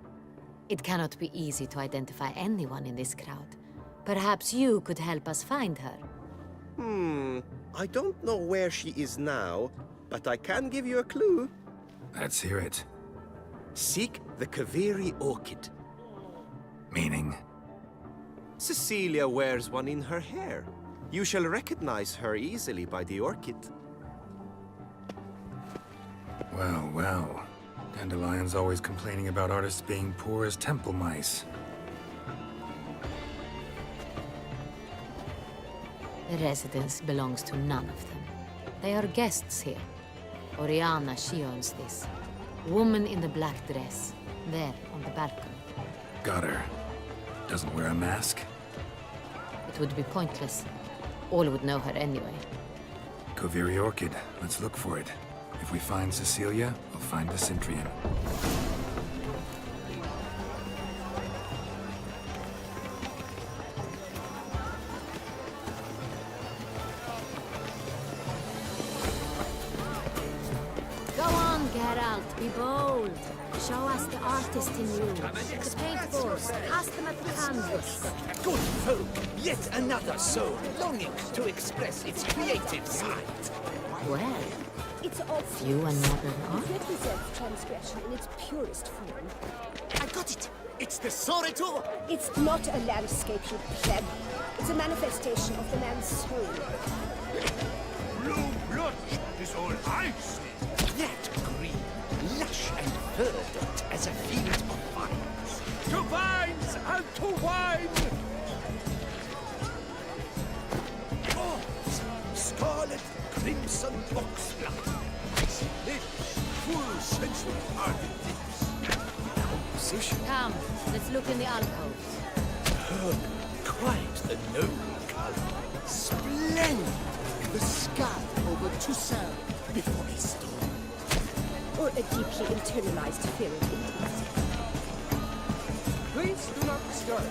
It cannot be easy to identify anyone in this crowd. Perhaps you could help us find her. I don't know where she is now, but I can give you a clue. Let's hear it. Seek the Kaviri orchid. Meaning? Cecilia wears one in her hair. You shall recognize her easily by the orchid. Well, well. Dandelion's always complaining about artists being poor as temple mice. The residence belongs to none of them. They are guests here. Oriana, she owns this. Woman in the black dress, there on the balcony. Got her. Doesn't wear a mask? It would be pointless. All would know her anyway. Koviri Orchid. Let's look for it. If we find Cecilia, we'll find the Cintrian. Go on, Geralt, be bold. Show us the artist in you. The paintballs, cast them at the canvas. Good folk, yet another soul longing to express its creative side. Well, It's awful. you and modern art? It represents transgression in its purest form. I got it! It's the Soretur! It's not a landscape, you pleb. It's a manifestation of the man's soul. Blue blood is all I see. That green, lush and verdant as a field of vines. To vines and to wine! Oh, scarlet, crimson boxblood. Lips, full sensual ardent lips. Composition, Come, let's look in the alcoves. quite a noble color. Splendid! The sky over Toussaint before a storm. Or a deeply internalized fear of intimacy. Please do not stir.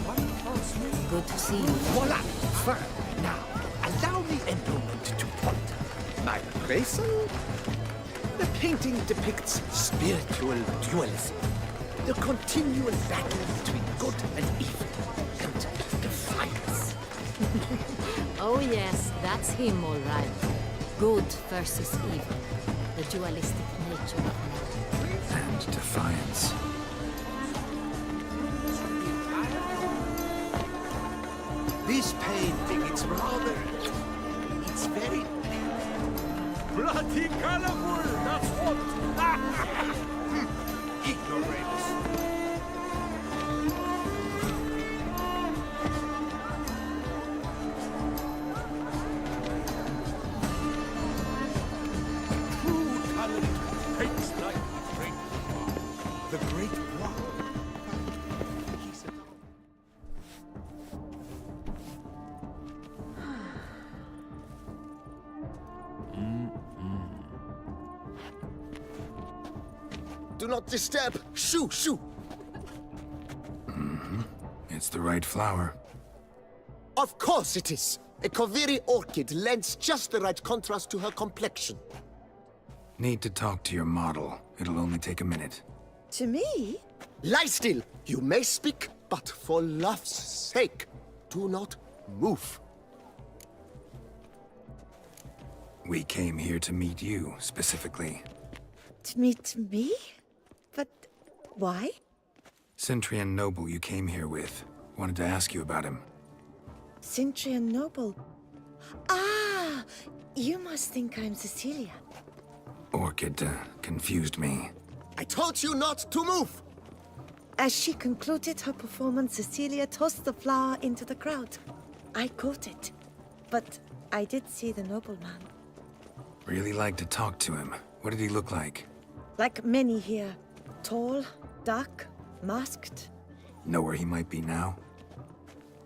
One false move. Good to see you. Voila! Firm. Now, allow me a moment to ponder. My appraisal? The painting depicts spiritual dualism. The continual battle between good and evil. And defiance. Oh yes, that's him all right. Good versus evil. The dualistic nature of man. And defiance. This painting, it's rather... It's very... Bloody colorful, that's what! ignorant. True talent takes like great The Great Wall. Do not disturb! Shoo, shoo! It's the right flower. Of course it is! A Koviri orchid lends just the right contrast to her complexion. Need to talk to your model. It'll only take a minute. To me? Lie still! You may speak, but for love's sake, do not move. We came here to meet you, specifically. To meet me? But why? Cintrian Noble you came here with. Wanted to ask you about him. Cintrian Noble. Ah! You must think I'm Cecilia. Orchid confused me. I told you not to move! As she concluded her performance, Cecilia tossed the flower into the crowd. I caught it. But I did see the nobleman. Really like to talk to him. What did he look like? Like many here. Tall, dark, masked. Know where he might be now?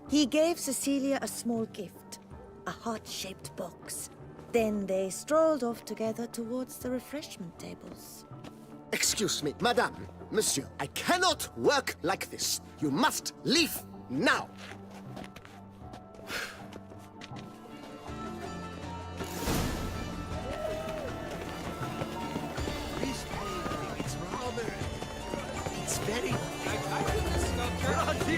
He gave Cecilia a small gift. A heart-shaped box. Then they strolled off together towards the refreshment tables. Excuse me, madame, monsieur, I cannot work like this. You must leave now. This painting, it's rather... It's very... Let's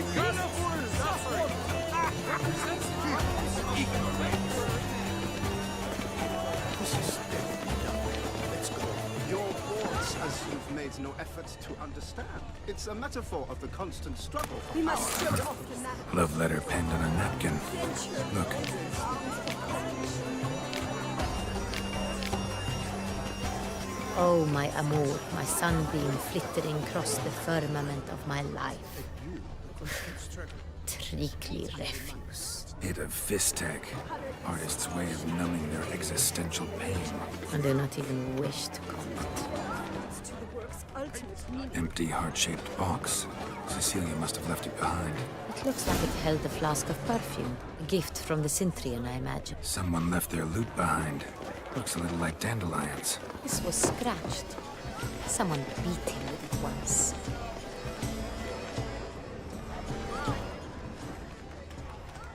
go. Your boards, as you've made no effort to understand. It's a metaphor of the constant struggle for power. Love letter penned on a napkin. Look. Oh, my amour, my sunbeam flittering across the firmament of my life. Treacly refuse. Hit of Vistag. Artist's way of numbing their existential pain. And do not even wish to comment. Empty heart-shaped box. Cecilia must have left it behind. It looks like it held a flask of perfume. A gift from the Cintrian, I imagine. Someone left their loot behind. Looks a little like dandelions. This was scratched. Someone beat him with it once.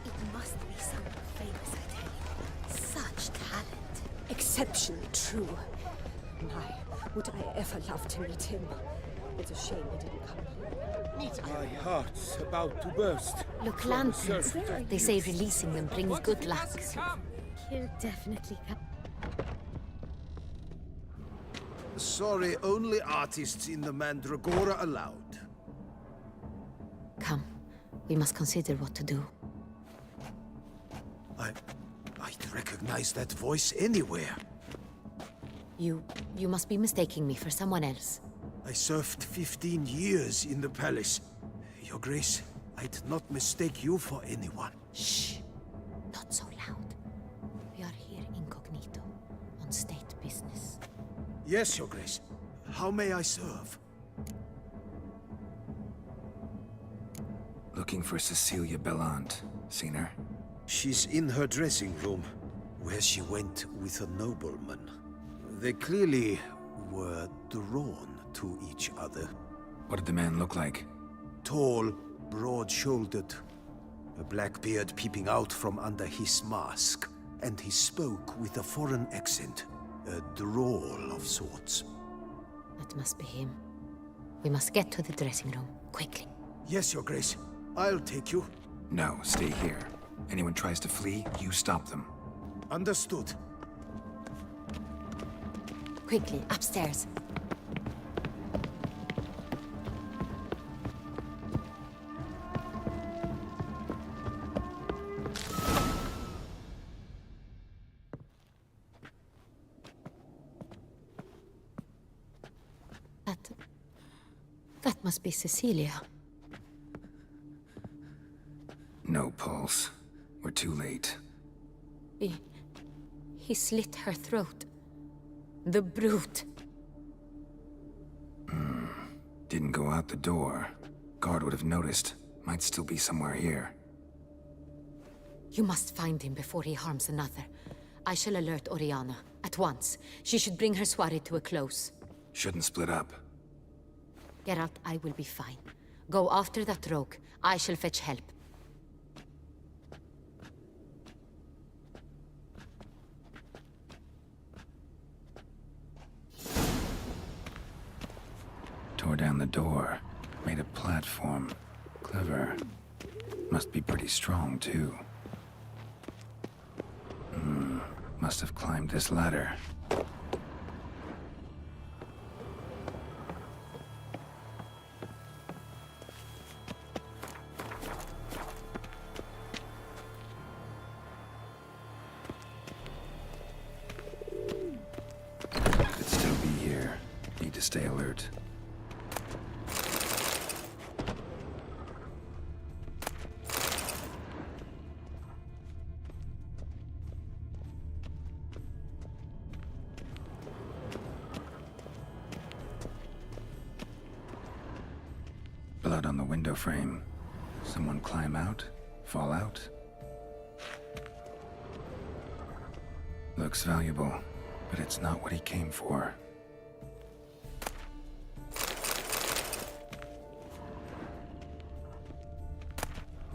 It must be someone famous, I tell you. Such talent. Exceptionally true. My, would I ever love to meet him. It's a shame he didn't come here. My heart's about to burst. Look, lanterns. They say releasing them brings good luck. He'll definitely come. Sorry, only artists in the Mandragora allowed. Come, we must consider what to do. I'd recognize that voice anywhere. You must be mistaking me for someone else. I served 15 years in the palace. Your Grace, I'd not mistake you for anyone. Shh! Not so loud. We are here incognito, on state business. Yes, Your Grace. How may I serve? Looking for Cecilia Bellant. Seen her? She's in her dressing room, where she went with a nobleman. They clearly were drawn to each other. What did the man look like? Tall, broad-shouldered, a black beard peeping out from under his mask, and he spoke with a foreign accent, a drawl of sorts. That must be him. We must get to the dressing room, quickly. Yes, Your Grace. I'll take you. No, stay here. Anyone tries to flee, you stop them. Understood. Quickly, upstairs. That must be Cecilia. No pulse. We're too late. He slit her throat. The brute. Didn't go out the door. Guard would have noticed. Might still be somewhere here. You must find him before he harms another. I shall alert Oriana. At once. She should bring her soiree to a close. Shouldn't split up. Geralt, I will be fine. Go after that rogue. I shall fetch help. Tore down the door. Made a platform. Clever. Must be pretty strong, too. Must have climbed this ladder. Could still be here. Need to stay alert. Blood on the window frame. Someone climb out? Fall out? Looks valuable, but it's not what he came for.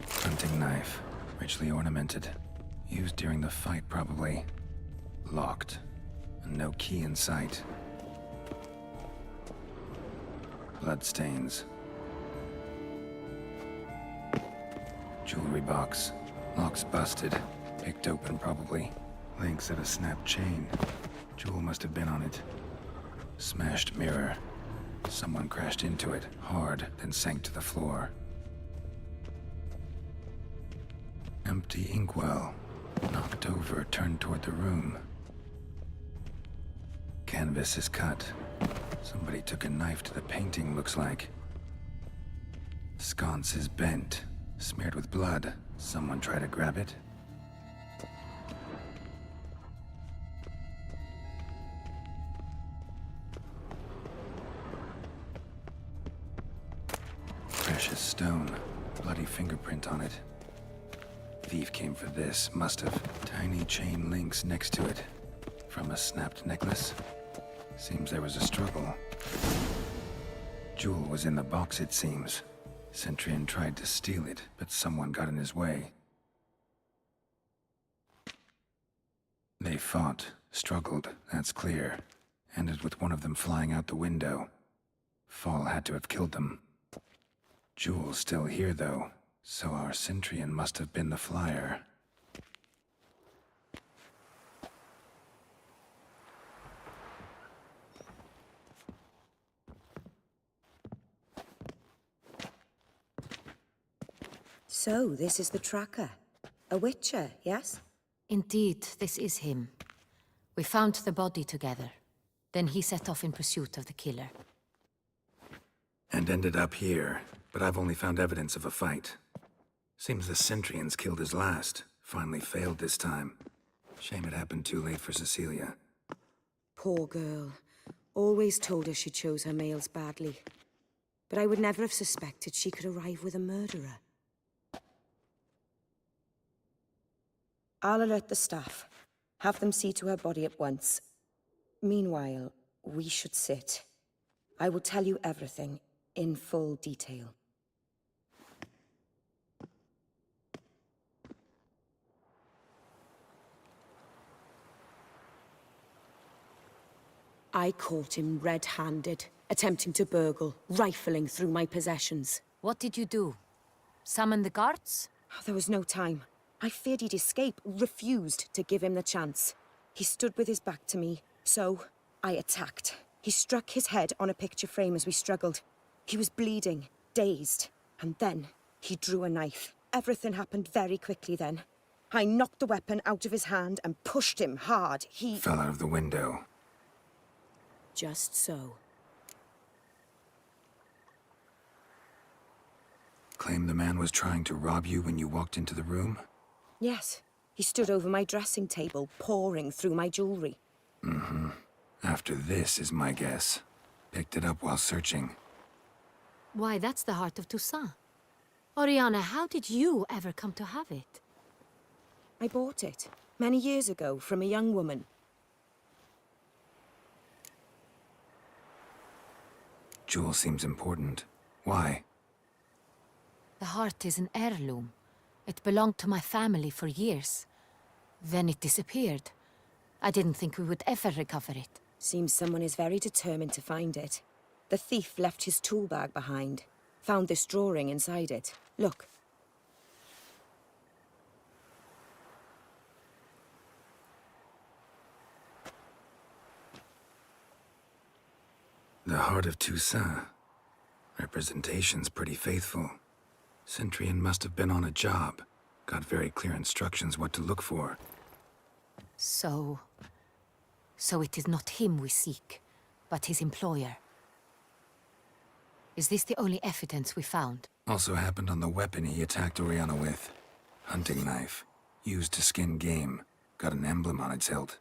Hunting knife, richly ornamented. Used during the fight, probably. Locked. And no key in sight. Bloodstains. Jewelry box. Lock's busted. Picked open, probably. Links at a snapped chain. Jewel must have been on it. Smashed mirror. Someone crashed into it, hard, then sank to the floor. Empty inkwell. Knocked over, turned toward the room. Canvas is cut. Somebody took a knife to the painting, looks like. Sconce is bent, smeared with blood. Someone try to grab it? Precious stone. Bloody fingerprint on it. Thief came for this, must have. Tiny chain links next to it. From a snapped necklace. Seems there was a struggle. Jewel was in the box, it seems. Centurion tried to steal it, but someone got in his way. They fought, struggled, that's clear. Ended with one of them flying out the window. Fall had to have killed them. Jewel's still here, though, so our Centurion must have been the flyer. So, this is the tracker. A witcher, yes? Indeed, this is him. We found the body together. Then he set off in pursuit of the killer. And ended up here, but I've only found evidence of a fight. Seems the Centurions killed his last. Finally failed this time. Shame it happened too late for Cecilia. Poor girl. Always told her she chose her males badly. But I would never have suspected she could arrive with a murderer. I'll alert the staff. Have them see to her body at once. Meanwhile, we should sit. I will tell you everything, in full detail. I caught him red-handed, attempting to burgle, rifling through my possessions. What did you do? Summon the guards? There was no time. I feared he'd escape, refused to give him the chance. He stood with his back to me, so I attacked. He struck his head on a picture frame as we struggled. He was bleeding, dazed, and then he drew a knife. Everything happened very quickly then. I knocked the weapon out of his hand and pushed him hard. He Fell out of the window. Just so. Claim the man was trying to rob you when you walked into the room? Yes. He stood over my dressing table, pouring through my jewelry. Mm-hmm. After this is my guess. Picked it up while searching. Why, that's the heart of Toussaint. Oriana, how did you ever come to have it? I bought it, many years ago, from a young woman. Jewel seems important. Why? The heart is an heirloom. It belonged to my family for years. Then it disappeared. I didn't think we would ever recover it. Seems someone is very determined to find it. The thief left his tool bag behind. Found this drawing inside it. Look. The heart of Toussaint. Representation's pretty faithful. Centurion must have been on a job. Got very clear instructions what to look for. So it is not him we seek, but his employer. Is this the only evidence we found? Also happened on the weapon he attacked Oriana with. Hunting knife. Used to skin game. Got an emblem on its hilt.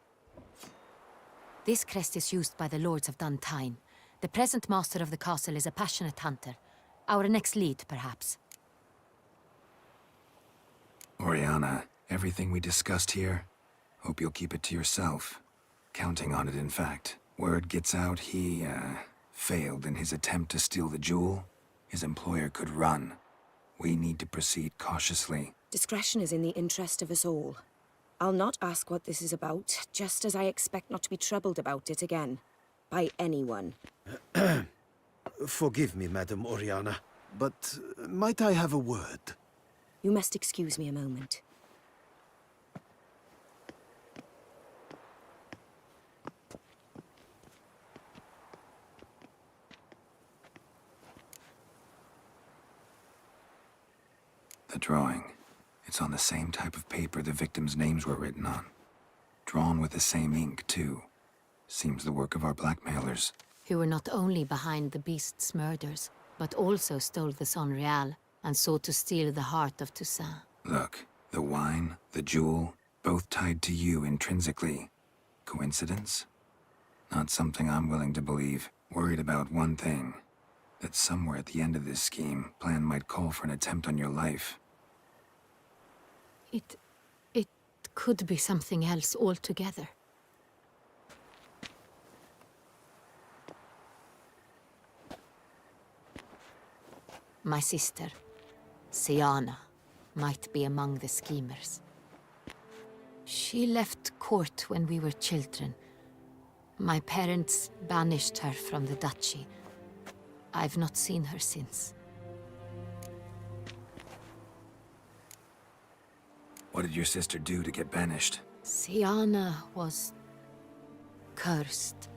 This crest is used by the Lords of Duntine. The present master of the castle is a passionate hunter. Our next lead, perhaps. Oriana, everything we discussed here, hope you'll keep it to yourself. Counting on it, in fact. Word gets out he, failed in his attempt to steal the jewel. His employer could run. We need to proceed cautiously. Discretion is in the interest of us all. I'll not ask what this is about, just as I expect not to be troubled about it again. By anyone. Forgive me, Madam Oriana, but might I have a word? You must excuse me a moment. The drawing. It's on the same type of paper the victims' names were written on. Drawn with the same ink, too. Seems the work of our blackmailers. Who were not only behind the beast's murders, but also stole the Sonreal and sought to steal the heart of Toussaint. Look, the wine, the jewel, both tied to you intrinsically. Coincidence? Not something I'm willing to believe. Worried about one thing. That somewhere at the end of this scheme, plan might call for an attempt on your life. It could be something else altogether. My sister, Siana, might be among the schemers. She left court when we were children. My parents banished her from the duchy. I've not seen her since. What did your sister do to get banished? Siana was cursed.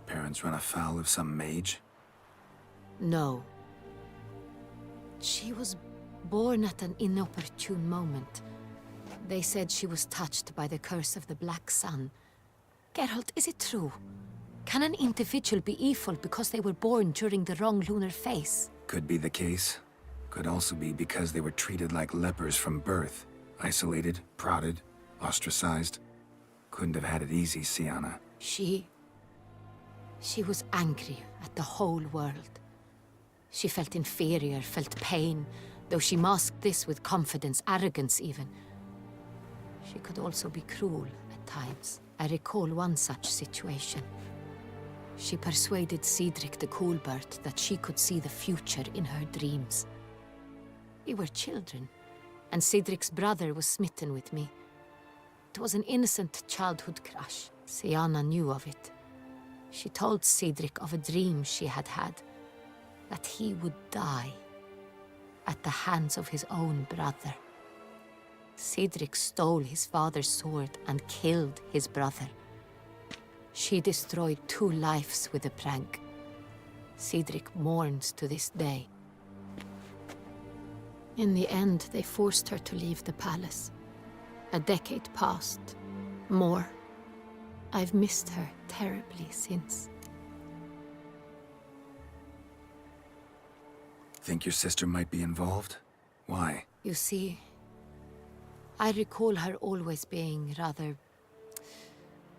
Parents run afoul of some mage? No. She was born at an inopportune moment. They said she was touched by the curse of the Black Sun. Geralt, is it true? Can an individual be evil because they were born during the wrong lunar phase? Could be the case. Could also be because they were treated like lepers from birth. Isolated, prodded, ostracized. Couldn't have had it easy, Siana. She was angry at the whole world. She felt inferior, felt pain, though she masked this with confidence, arrogance even. She could also be cruel at times. I recall one such situation. She persuaded Cedric the Coolbert that she could see the future in her dreams. We were children, and Cedric's brother was smitten with me. It was an innocent childhood crush. Siana knew of it. She told Cedric of a dream she had had, that he would die at the hands of his own brother. Cedric stole his father's sword and killed his brother. She destroyed 2 lives with a prank. Cedric mourns to this day. In the end, they forced her to leave the palace. A decade passed. More. I've missed her terribly since. Think your sister might be involved? Why? You see, I recall her always being rather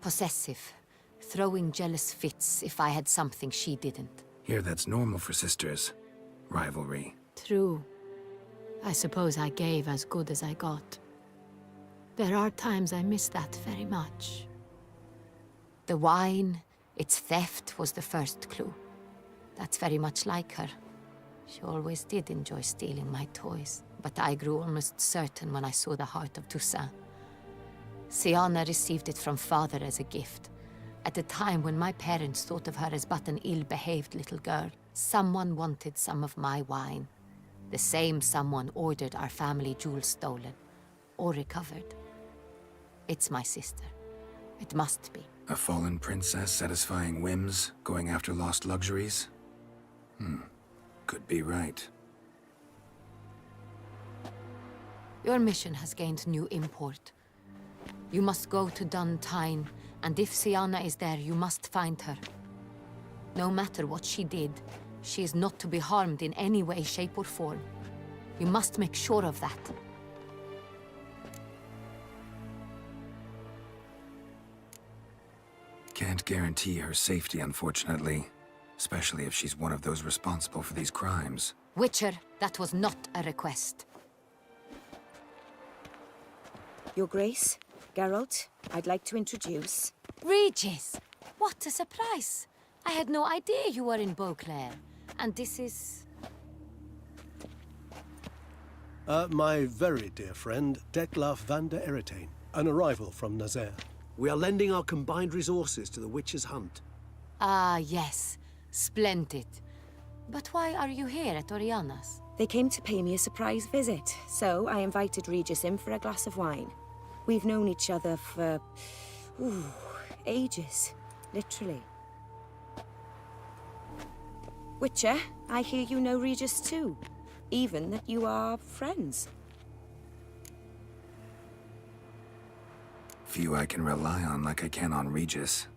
possessive, throwing jealous fits if I had something she didn't. Here, that's normal for sisters. Rivalry. True. I suppose I gave as good as I got. There are times I miss that very much. The wine, its theft, was the first clue. That's very much like her. She always did enjoy stealing my toys, but I grew almost certain when I saw the heart of Toussaint. Siana received it from father as a gift. At a time when my parents thought of her as but an ill-behaved little girl, someone wanted some of my wine. The same someone ordered our family jewels stolen, or recovered. It's my sister. It must be. A fallen princess satisfying whims, going after lost luxuries? Could be right. Your mission has gained new import. You must go to Dun Tine, and if Siana is there, you must find her. No matter what she did, she is not to be harmed in any way, shape, or form. You must make sure of that. Can't guarantee her safety, unfortunately. Especially if she's one of those responsible for these crimes. Witcher, that was not a request. Your Grace, Geralt, I'd like to introduce... Regis! What a surprise! I had no idea you were in Beauclair. And this is... My very dear friend, Detlaf van der Eretain, an arrival from Nazaire. We are lending our combined resources to the Witcher's hunt. Ah, yes. Splendid. But why are you here at Oriana's? They came to pay me a surprise visit, so I invited Regis in for a glass of wine. We've known each other for... ages. Literally. Witcher, I hear you know Regis too. Even that you are friends. Few I can rely on like I can on Regis.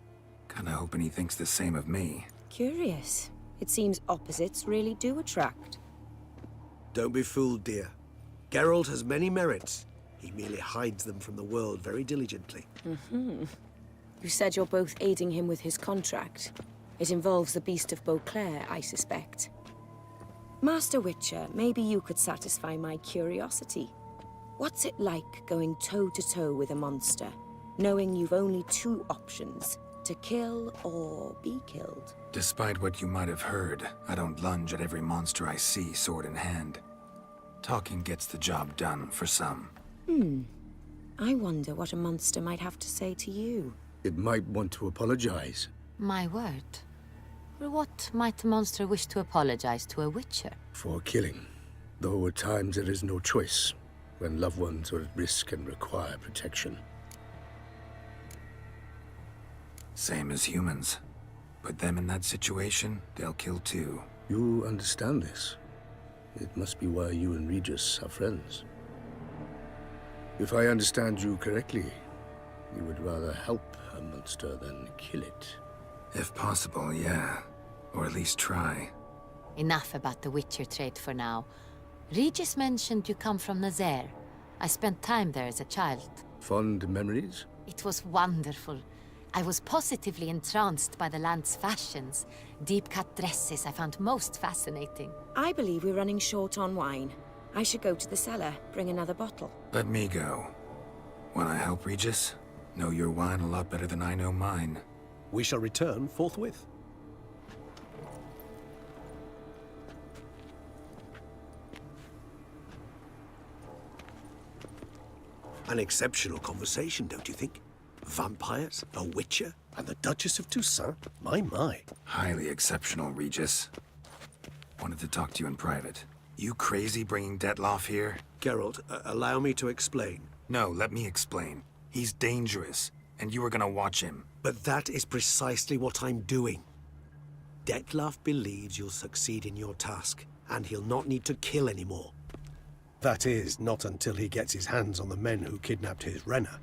Kinda hoping he thinks the same of me. Curious. It seems opposites really do attract. Don't be fooled, dear. Geralt has many merits. He merely hides them from the world very diligently. You said you're both aiding him with his contract. It involves the Beast of Beauclair, I suspect. Master Witcher, maybe you could satisfy my curiosity. What's it like going toe-to-toe with a monster, knowing you've only two options, to kill or be killed? Despite what you might have heard, I don't lunge at every monster I see sword in hand. Talking gets the job done for some. I wonder what a monster might have to say to you. It might want to apologize. My word. For what might a monster wish to apologize to a witcher? For killing. Though at times there is no choice, when loved ones are at risk and require protection. Same as humans. Put them in that situation, they'll kill too. You understand this. It must be why you and Regis are friends. If I understand you correctly, you would rather help a monster than kill it. If possible, yeah. Or at least try. Enough about the witcher trade for now. Regis mentioned you come from Nazaire. I spent time there as a child. Fond memories? It was wonderful. I was positively entranced by the land's fashions. Deep-cut dresses I found most fascinating. I believe we're running short on wine. I should go to the cellar, bring another bottle. Let me go. Wanna help, Regis? Know your wine a lot better than I know mine. We shall return forthwith. An exceptional conversation, don't you think? Vampires, a witcher, And the Duchess of Toussaint? My. Highly exceptional, Regis. Wanted to talk to you in private. You crazy bringing Detloff here? Geralt, allow me to explain. No, let me explain. He's dangerous, and you were gonna watch him. But that is precisely what I'm doing. Detloff believes you'll succeed in your task, and he'll not need to kill anymore. That is, not until he gets his hands on the men who kidnapped his Renna.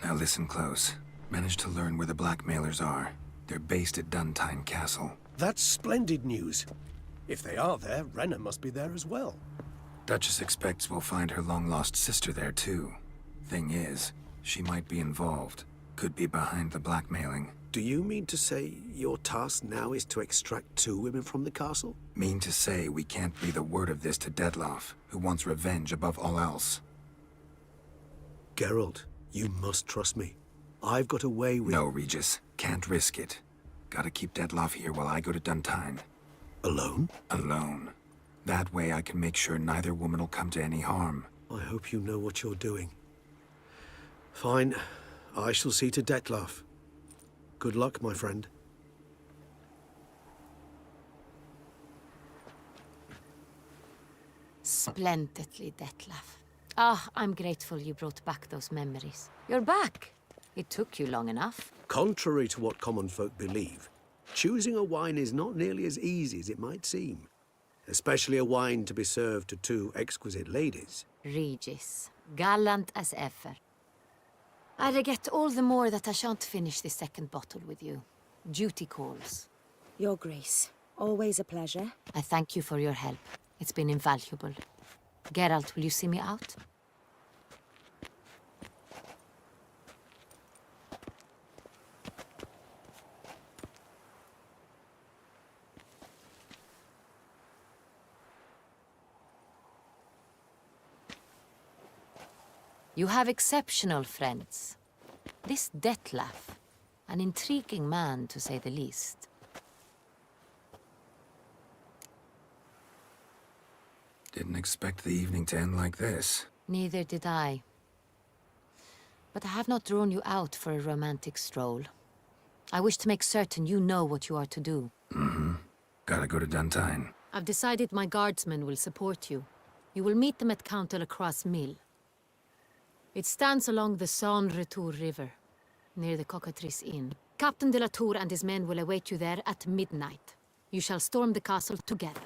Now listen close. Managed to learn where the blackmailers are. They're based at Duntine Castle. That's splendid news. If they are there, Renna must be there as well. Duchess expects we'll find her long-lost sister there, too. Thing is, she might be involved. Could be behind the blackmailing. Do you mean to say your task now is to extract 2 women from the castle? Mean to say we can't breathe a word of this to Detloff, who wants revenge above all else. Geralt, you must trust me. I've got a way with... No, Regis. Can't risk it. Gotta keep Detloff here while I go to Duntine. Alone? Alone. That way I can make sure neither woman will come to any harm. I hope you know what you're doing. Fine. I shall see to Detloff. Good luck, my friend. Splendidly, Detlaff. Ah, I'm grateful you brought back those memories. You're back. It took you long enough. Contrary to what common folk believe, choosing a wine is not nearly as easy as it might seem. Especially a wine to be served to 2 exquisite ladies. Regis, gallant as ever. I regret all the more that I shan't finish this second bottle with you. Duty calls. Your Grace, always a pleasure. I thank you for your help. It's been invaluable. Geralt, will you see me out? You have exceptional friends. This Detlaff, an intriguing man to say the least. Didn't expect the evening to end like this. Neither did I. But I have not drawn you out for a romantic stroll. I wish to make certain you know what you are to do. Gotta go to Duntine. I've decided my guardsmen will support you. You will meet them at Count Delacroix' mill. It stands along the Saône-Retour River, near the Cockatrice Inn. Captain de la Tour and his men will await you there at midnight. You shall storm the castle together.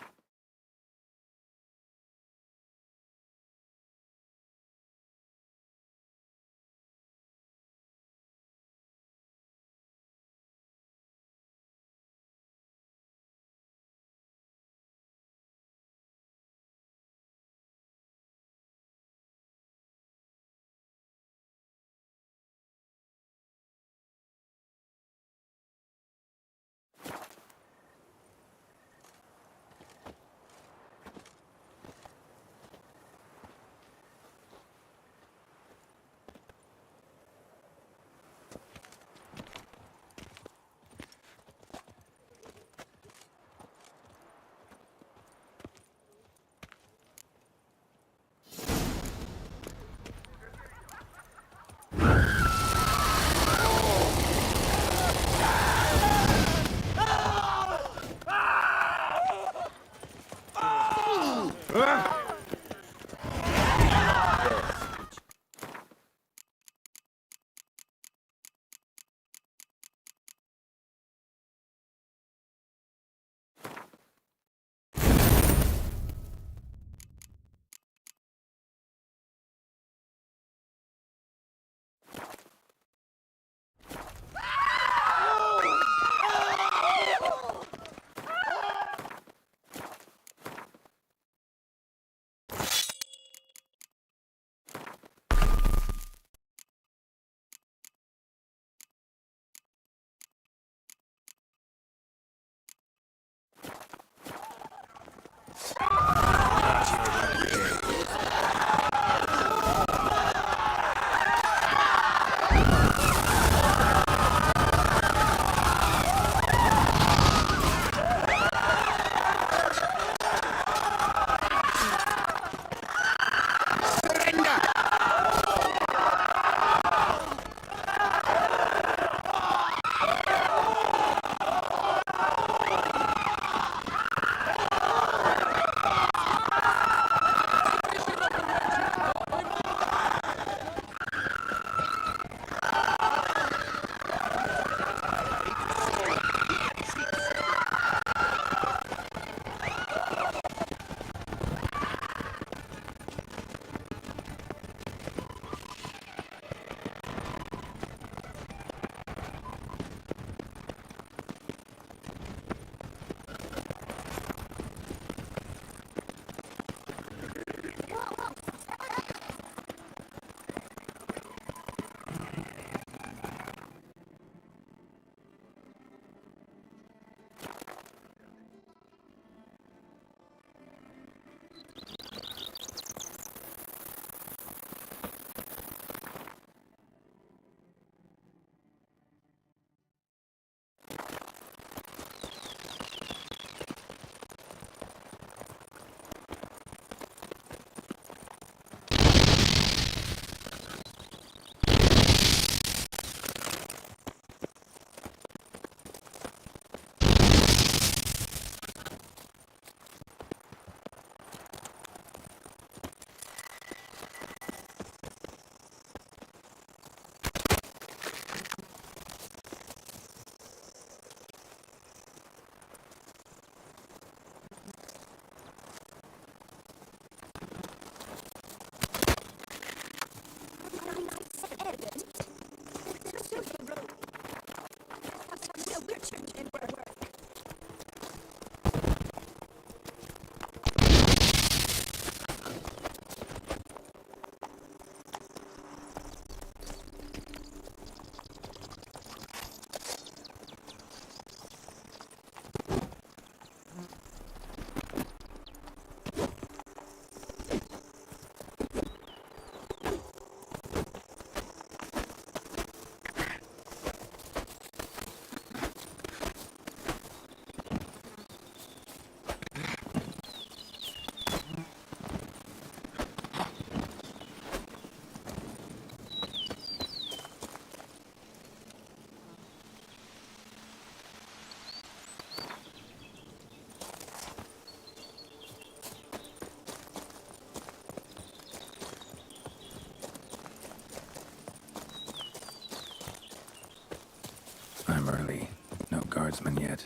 guardsman yet.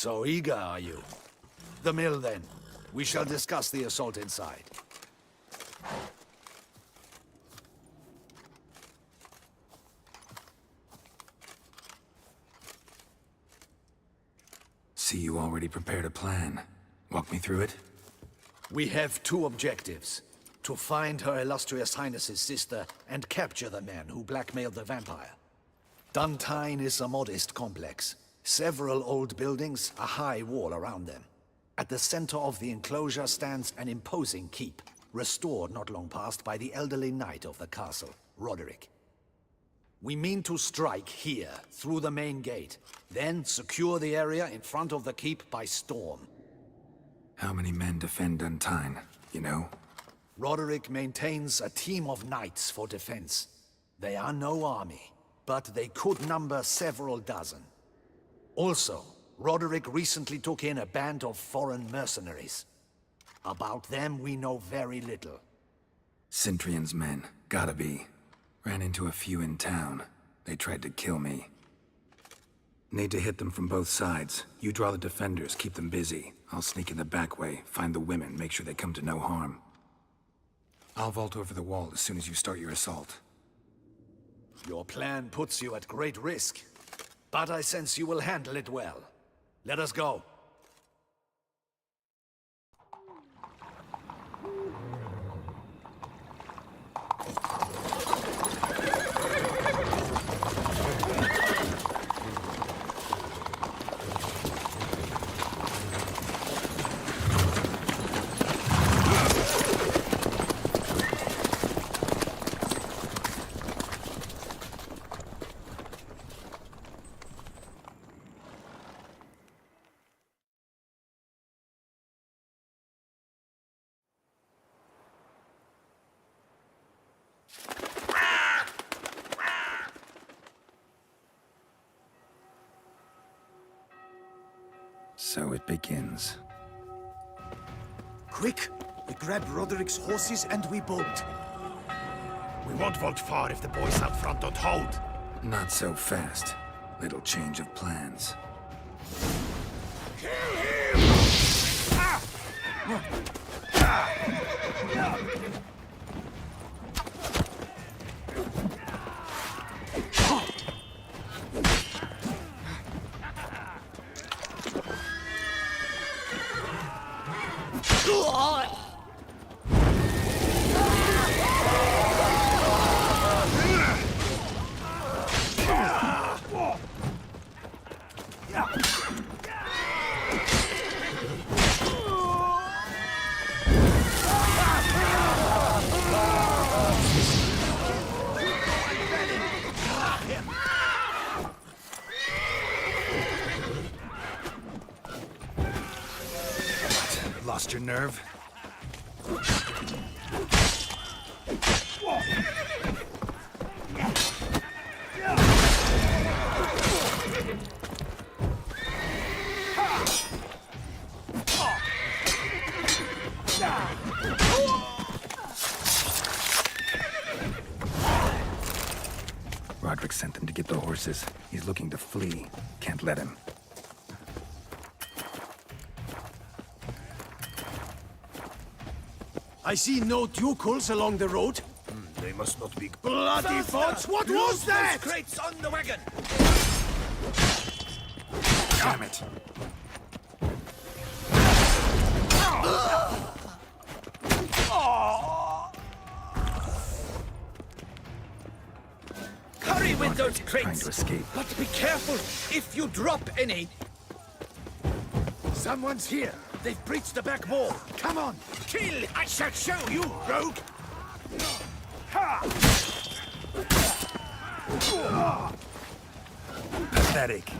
So eager, are you? The mill, then. We shall discuss the assault inside. See, you already prepared a plan. Walk me through it? We have two objectives. To find Her Illustrious Highness's sister and capture the man who blackmailed the vampire. Duntine is a modest complex. Several old buildings, a high wall around them. At the center of the enclosure stands an imposing keep, restored not long past by the elderly knight of the castle, Roderick. We mean to strike here, through the main gate, then secure the area in front of the keep by storm. How many men defend Duntine, you know? Roderick maintains a team of knights for defense. They are no army, but they could number several dozen. Also, Roderick recently took in a band of foreign mercenaries. About them, we know very little. Cintrian's men, gotta be. Ran into a few in town. They tried to kill me. Need to hit them from both sides. You draw the defenders, keep them busy. I'll sneak in the back way, find the women, make sure they come to no harm. I'll vault over the wall as soon as you start your assault. Your plan puts you at great risk. But I sense you will handle it well. Let us go. So it begins. Quick! We grab Roderick's horses and we bolt. We won't vault far if the boys out front don't hold. Not so fast. Little change of plans. Kill him! Lost your nerve? Roderick sent them to get the horses. He's looking to flee. Can't let him. I see no ducals along the road. They must not be bloody forts. What was that? Crates on the wagon! Damn it! Hurry with those Trying crates! to escape. But be careful if you drop any. Someone's here. They've breached the back wall. Come on. Kill! I shall show you, rogue! Ha! Pathetic.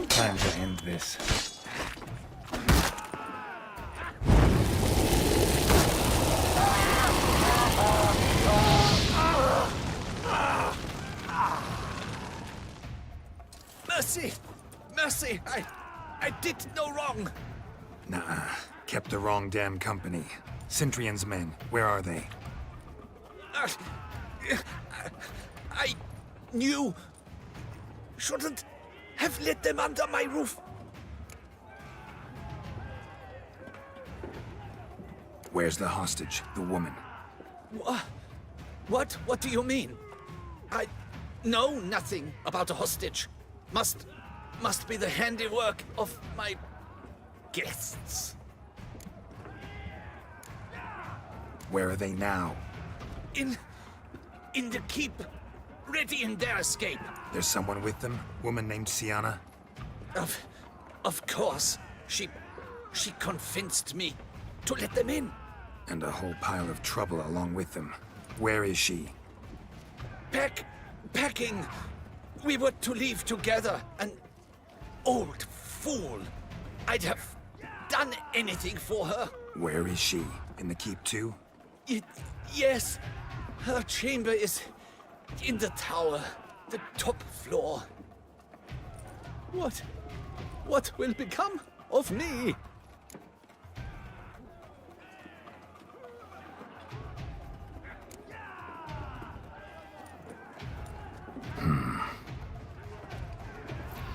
Time to end this. Mercy! Mercy! I did no wrong! Nah, kept the wrong damn company. Centrion's men, where are they? I knew... Shouldn't have let them under my roof. Where's the hostage, the woman? What? What do you mean? I know nothing about a hostage. Must be the handiwork of my guests. Where are they now? In the keep, ready in their escape. There's someone with them? Woman named Sienna? Of course. She convinced me to let them in. And a whole pile of trouble along with them. Where is she? Packing. We were to leave together. An old fool. I'd have done anything for her. Where is she? In the keep too? Yes. Her chamber is in the tower. The top floor. What will become of me?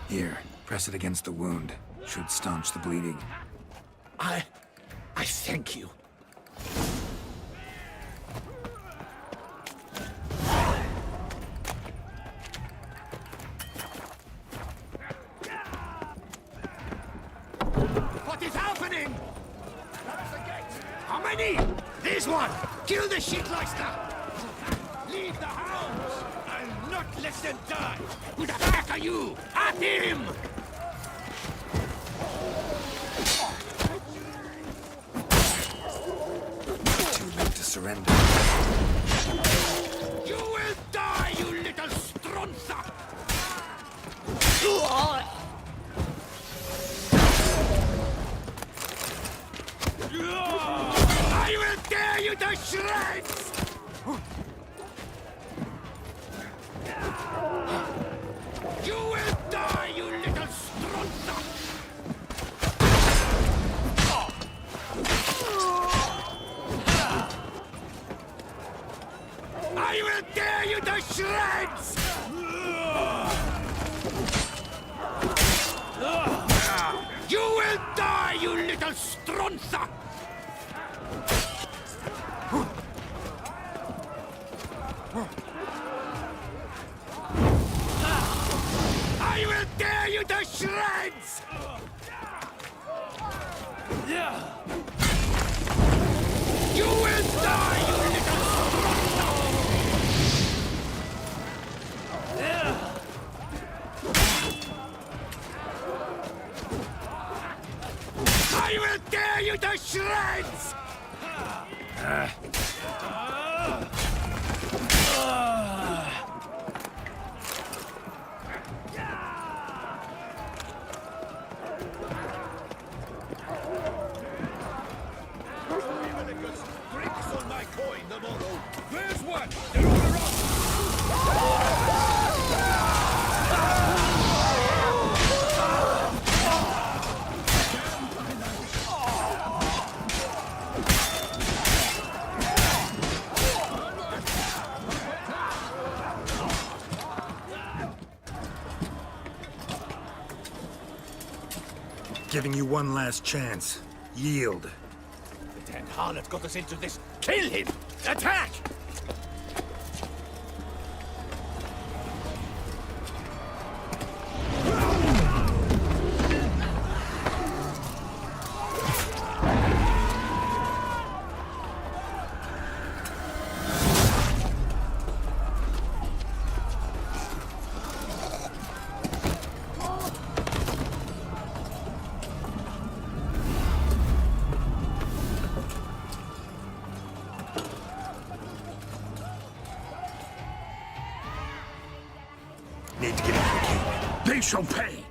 Here, press it against the wound. Should staunch the bleeding. I thank you. What is happening? How many? This one! Kill the shitleister! Leave the hounds! I'll not let them die! Who the heck are you? At him! Too late to surrender. You will die, you little stronza! I will tear you to shreds! You will die, you little stronza! I will tear you to shreds! You will die, you little stronza! I will tear you to shreds! You will die, you little stronza! I will tear you to shreds! Drinks on my coin tomorrow. There's one. Giving you one last chance. Yield. The damned harlot got us into this. Kill him! Attack! Need to get out of the cave. They shall pay!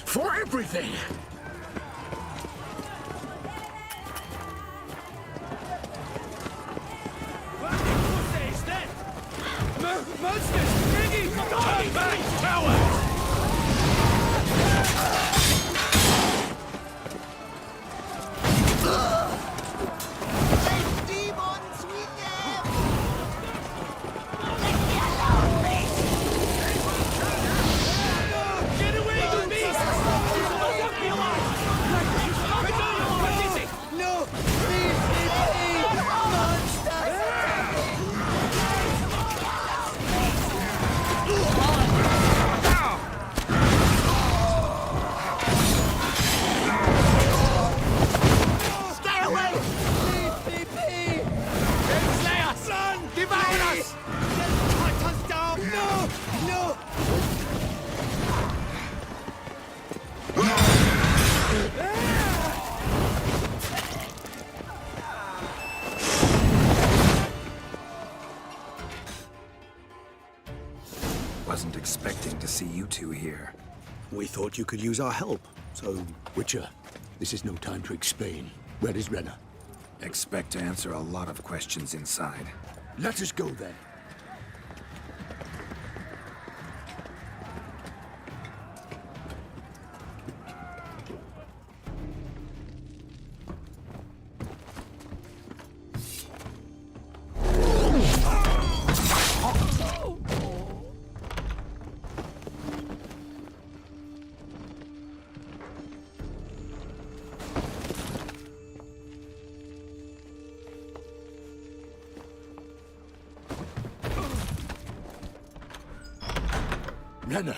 For everything! Monsters! Piggy! Die back, cowards! Get away, you beast! What is it? No! Stay away! Slay us! Run! Devour us! Hunt us down! No! No! Wasn't expecting to see you two here. We thought you could use our help, so... Witcher, this is no time to explain. Where is Renna? Expect to answer a lot of questions inside. Let us go then. Renna!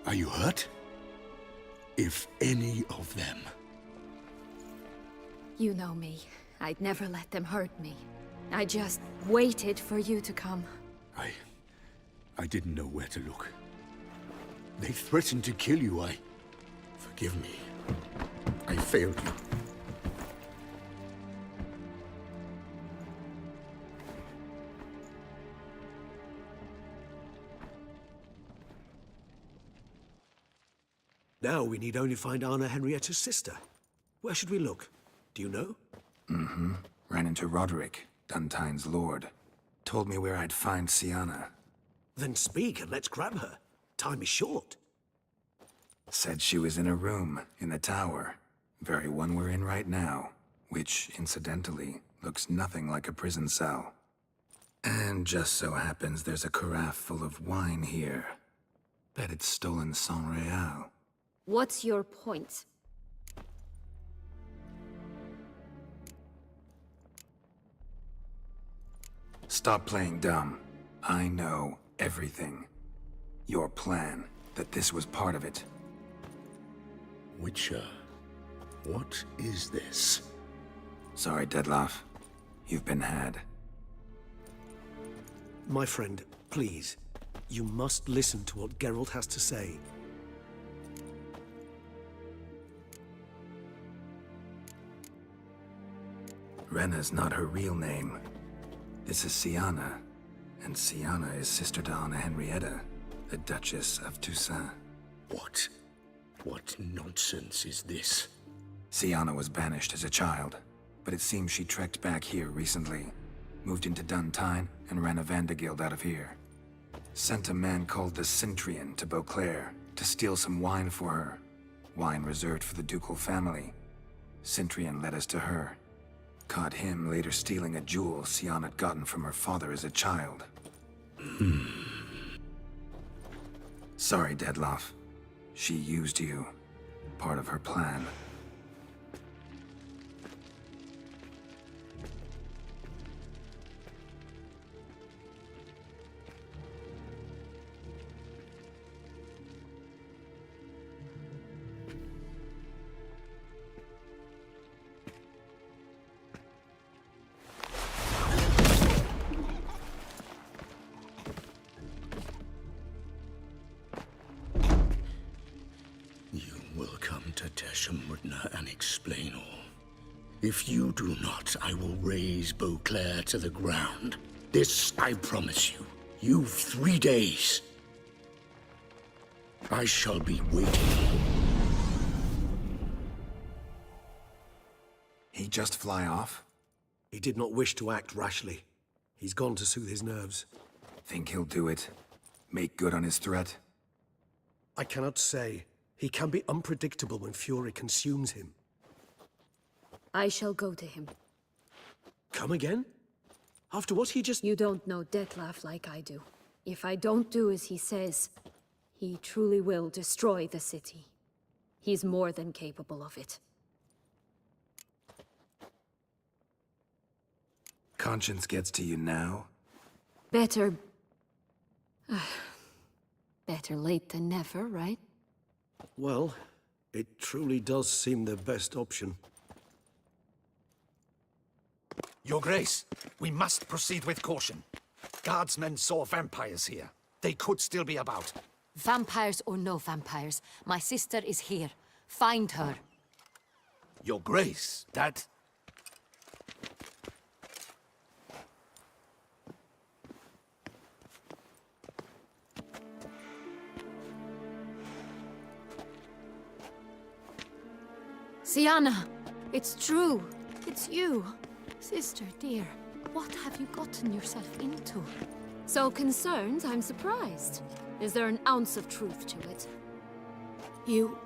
Are you hurt? If any of them. You know me. I'd never let them hurt me. I just waited for you to come. I didn't know where to look. They threatened to kill you. Forgive me. I failed you. Now we need only find Anna Henrietta's sister. Where should we look? Do you know? Mm-hmm. Ran into Roderick, Duntine's lord. Told me where I'd find Sienna. Then speak and let's grab her. Time is short. Said she was in a room in the tower. Very one we're in right now. Which, incidentally, looks nothing like a prison cell. And just so happens there's a carafe full of wine here. Bet it's stolen Saint-Réal. What's your point? Stop playing dumb. I know everything. Your plan, that this was part of it. Witcher, what is this? Sorry, Dettlaff. You've been had. My friend, please. You must listen to what Geralt has to say. Renna's not her real name. This is Sienna, and Sienna is sister to Anna Henrietta. the Duchess of Toussaint. What? What nonsense is this? Sienna was banished as a child, but it seems she trekked back here recently. Moved into Duntine and ran a Vanderguild out of here. Sent a man called the Cintrian to Beauclair to steal some wine for her. Wine reserved for the ducal family. Cintrian led us to her. Caught him later stealing a jewel Sienna had gotten from her father as a child. Sorry, Dettlaff. She used you. Part of her plan. You will come to Teshumurna and explain all. If you do not, I will raze Beauclair to the ground. This I promise you. You've 3 days. I shall be waiting. He just fly off? He did not wish to act rashly. He's gone to soothe his nerves. Think he'll do it? Make good on his threat? I cannot say. He can be unpredictable when fury consumes him. I shall go to him. Come again? After what he just... You don't know Dettlaff like I do. If I don't do as he says, he truly will destroy the city. He's more than capable of it. Conscience gets to you now? Better... better late than never, right? Well, it truly does seem the best option. Your Grace, we must proceed with caution. Guardsmen saw vampires here. They could still be about. Vampires or no vampires, my sister is here. Find her. Your Grace, that... Sienna! It's true! It's you! Sister, dear, what have you gotten yourself into? So concerned, I'm surprised. Is there an ounce of truth to it? You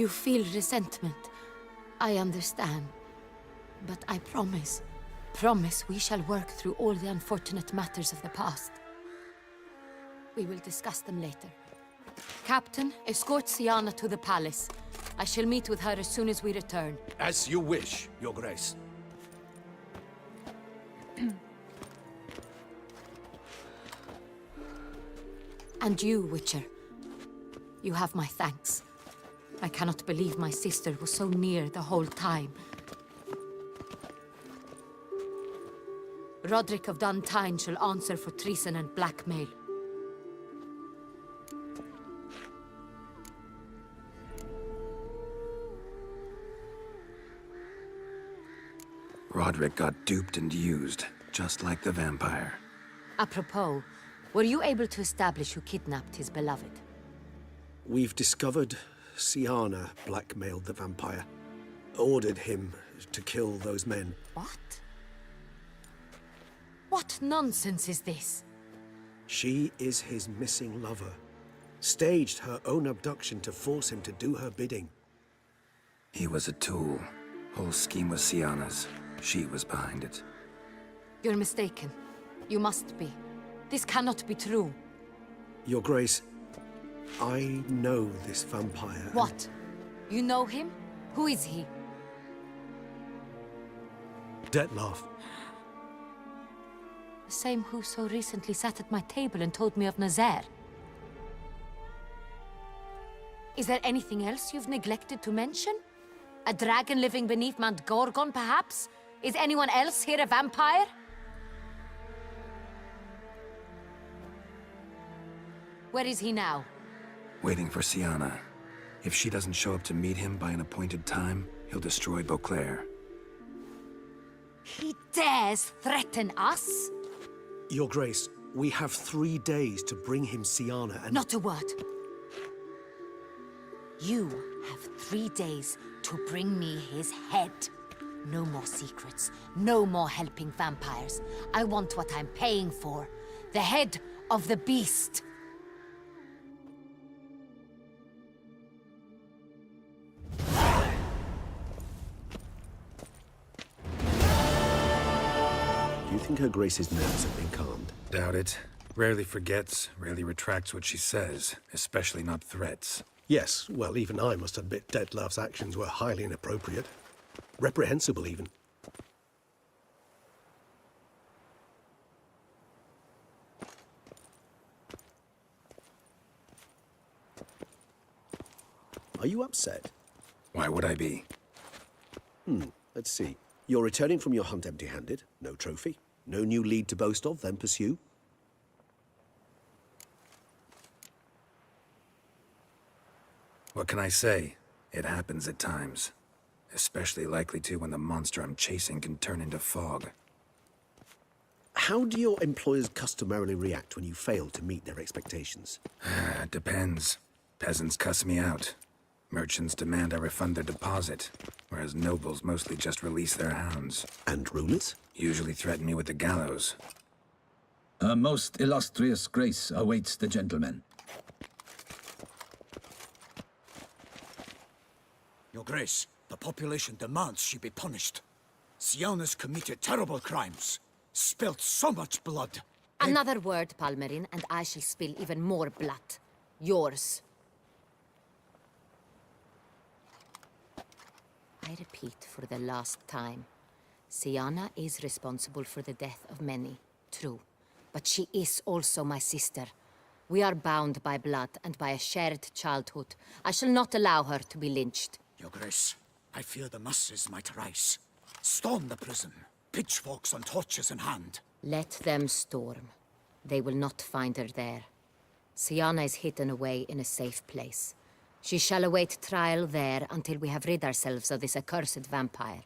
feel resentment. I understand. But I promise we shall work through all the unfortunate matters of the past. We will discuss them later. Captain, escort Sienna to the palace. I shall meet with her as soon as we return. As you wish, Your Grace. And you, Witcher. You have my thanks. I cannot believe my sister was so near the whole time. Roderick of Duntine shall answer for treason and blackmail. Roderick got duped and used, just like the vampire. Apropos, were you able to establish who kidnapped his beloved? We've discovered Sienna blackmailed the vampire. Ordered him to kill those men. What? What nonsense is this? She is his missing lover. Staged her own abduction to force him to do her bidding. He was a tool. Whole scheme was Sienna's. She was behind it. You're mistaken. You must be. This cannot be true. Your Grace, I know this vampire. What? You know him? Who is he? Dettlaff. The same who so recently sat at my table and told me of Nazaire. Is there anything else you've neglected to mention? A dragon living beneath Mount Gorgon, perhaps? Is anyone else here a vampire? Where is he now? Waiting for Sienna. If she doesn't show up to meet him by an appointed time, he'll destroy Beauclair. He dares threaten us? Your Grace, We have 3 days to bring him Siana and... Not a word. You have 3 days to bring me his head. No more secrets. No more helping vampires. I want what I'm paying for. The head of the beast. Do you think Her Grace's nerves have been calmed? Doubt it. Rarely forgets, rarely retracts what she says, especially not threats. Yes, well, even I must admit Dettlaff's actions were highly inappropriate. Reprehensible, even. Are you upset? Why would I be? Let's see. You're returning from your hunt empty-handed. No trophy. No new lead to boast of, then pursue. What can I say? It happens at times. Especially likely to when the monster I'm chasing can turn into fog. How do your employers customarily react when you fail to meet their expectations? Depends. Peasants cuss me out. Merchants demand I refund their deposit, whereas nobles mostly just release their hounds. And rulers? Usually threaten me with the gallows. A most illustrious grace awaits the gentleman. Your Grace, the population demands she be punished. Siana's committed terrible crimes, spilt so much blood. Another word, Palmerin, and I shall spill even more blood. Yours. I repeat for the last time. Siana is responsible for the death of many, true. But she is also my sister. We are bound by blood and by a shared childhood. I shall not allow her to be lynched. Your Grace, I fear the masses might rise. Storm the prison, pitchforks and torches in hand. Let them storm. They will not find her there. Siana is hidden away in a safe place. She shall await trial there until we have rid ourselves of this accursed vampire.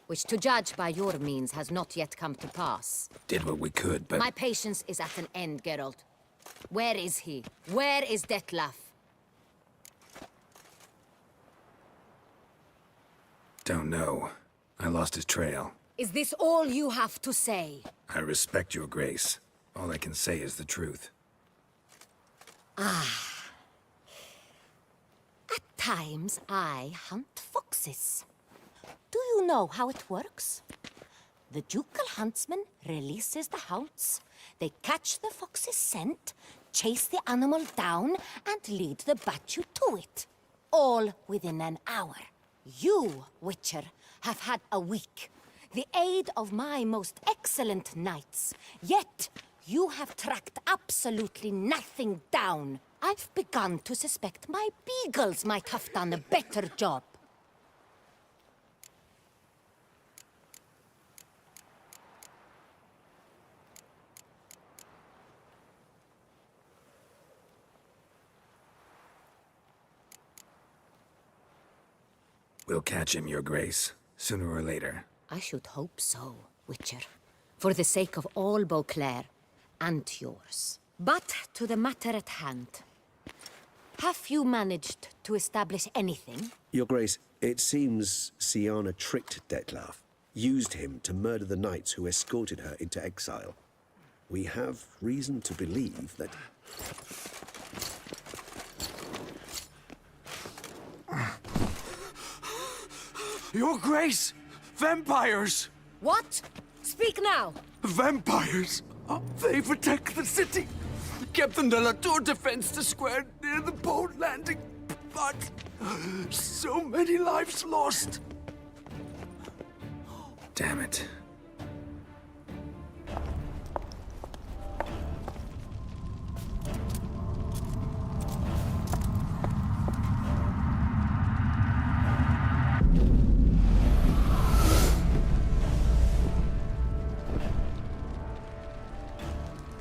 Which, to judge by your means, has not yet come to pass. Did what we could, but... My patience is at an end, Geralt. Where is he? Where is Dettlaff? Don't know. I lost his trail. Is this all you have to say? I respect your grace. All I can say is the truth. At times, I hunt foxes. Do you know how it works? The ducal huntsman releases the hounds. They catch the fox's scent, chase the animal down, and lead the battue to it. All within an hour. You, Witcher, have had a week. The aid of my most excellent knights. Yet, you have tracked absolutely nothing down. I've begun to suspect my beagles might have done a better job. We'll catch him, your grace. Sooner or later. I should hope so, Witcher. For the sake of all Beauclair and yours. But to the matter at hand. Have you managed to establish anything? Your Grace, it seems Siana tricked Dettlaff, used him to murder the knights who escorted her into exile. We have reason to believe that... Your Grace! Vampires! What? Speak now! Vampires! They protect the city! Captain de la Tour defends the square near the boat landing, but so many lives lost! Damn it.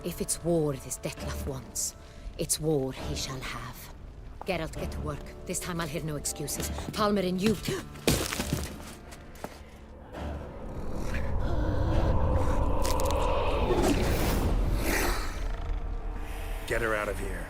If it's war this Dettlaff wants, it's war he shall have. Geralt, get to work. This time I'll hear no excuses. Palmerin, you... Get her out of here.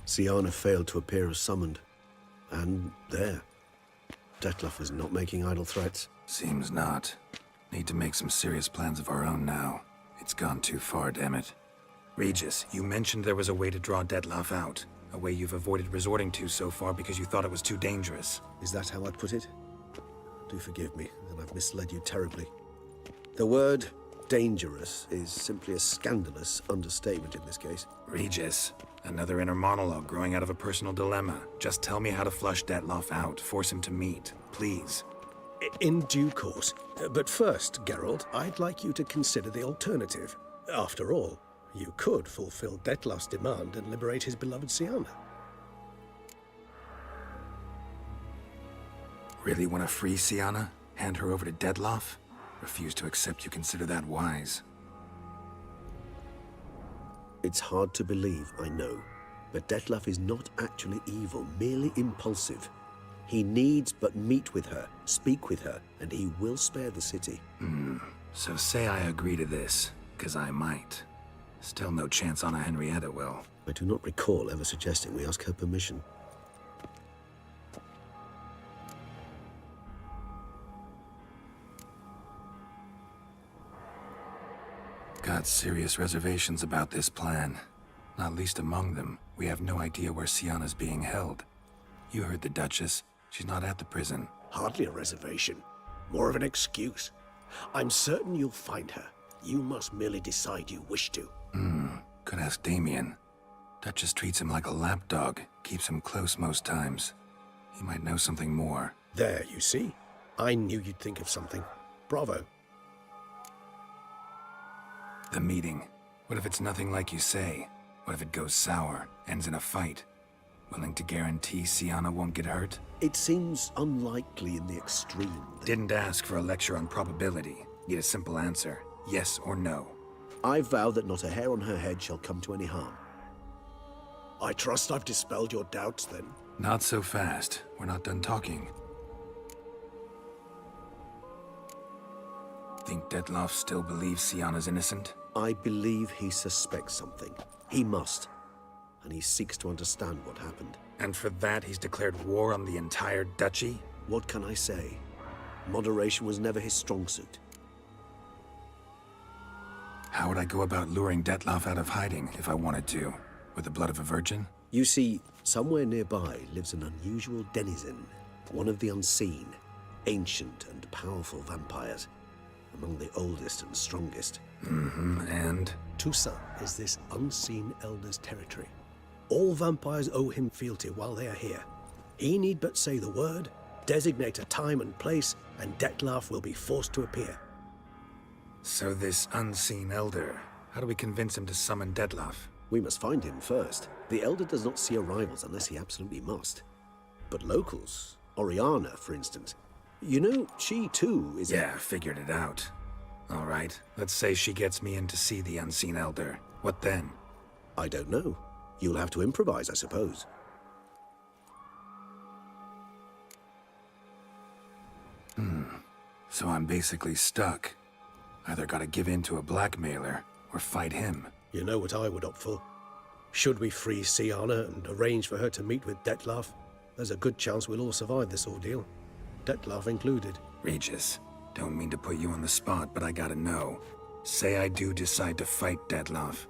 Syanna failed to appear as summoned. And there. Dettlaff is not making idle threats. Seems not. Need to make some serious plans of our own now. It's gone too far, damn it. Regis, you mentioned there was a way to draw Dettlaff out. A way you've avoided resorting to so far because you thought it was too dangerous. Is that how I'd put it? Do forgive me, and I've misled you terribly. The word dangerous is simply a scandalous understatement in this case. Regis, another inner monologue growing out of a personal dilemma. Just tell me how to flush Dettlaff out, force him to meet, please. In due course. But first, Geralt, I'd like you to consider the alternative. After all, you could fulfill Dettlaff's demand and liberate his beloved Syanna. Really want to free Syanna? Hand her over to Dettlaff? Refuse to accept you consider that wise. It's hard to believe, I know, but Dettlaff is not actually evil, merely impulsive. He needs but meet with her, speak with her, and he will spare the city. So say I agree to this, 'cause I might. Still no chance Anna Henrietta will. I do not recall ever suggesting we ask her permission. Got serious reservations about this plan. Not least among them, we have no idea where Syanna's being held. You heard the Duchess. She's not at the prison. Hardly a reservation. More of an excuse. I'm certain you'll find her. You must merely decide you wish to. Could ask Damien. Duchess treats him like a lapdog, keeps him close most times. He might know something more. There, you see? I knew you'd think of something. Bravo. The meeting. What if it's nothing like you say? What if it goes sour, ends in a fight? Willing to guarantee Syanna won't get hurt? It seems unlikely in the extreme. Didn't ask for a lecture on probability. Need a simple answer. Yes or no. I vow that not a hair on her head shall come to any harm. I trust I've dispelled your doubts, then. Not so fast. We're not done talking. Think Dettlaff still believes Syanna's innocent? I believe he suspects something. He must. And he seeks to understand what happened. And for that, he's declared war on the entire duchy? What can I say? Moderation was never his strong suit. How would I go about luring Dettlaff out of hiding if I wanted to? With the blood of a virgin? You see, somewhere nearby lives an unusual denizen. One of the unseen, ancient and powerful vampires. Among the oldest and strongest. And? Toussaint is this unseen elder's territory. All vampires owe him fealty while they are here. He need but say the word, designate a time and place, and Dettlaff will be forced to appear. So this unseen elder, how do we convince him to summon Dettlaff? We must find him first. The Elder does not see arrivals unless he absolutely must. But locals, Oriana, for instance, you know, she too is... Yeah, figured it out. All right, let's say she gets me in to see the unseen elder. What then? I don't know. You'll have to improvise, I suppose. So I'm basically stuck. Either gotta give in to a blackmailer, or fight him. You know what I would opt for? Should we free Siana and arrange for her to meet with Dettlaff, there's a good chance we'll all survive this ordeal. Dettlaff included. Regis, don't mean to put you on the spot, but I gotta know. Say I do decide to fight Dettlaff.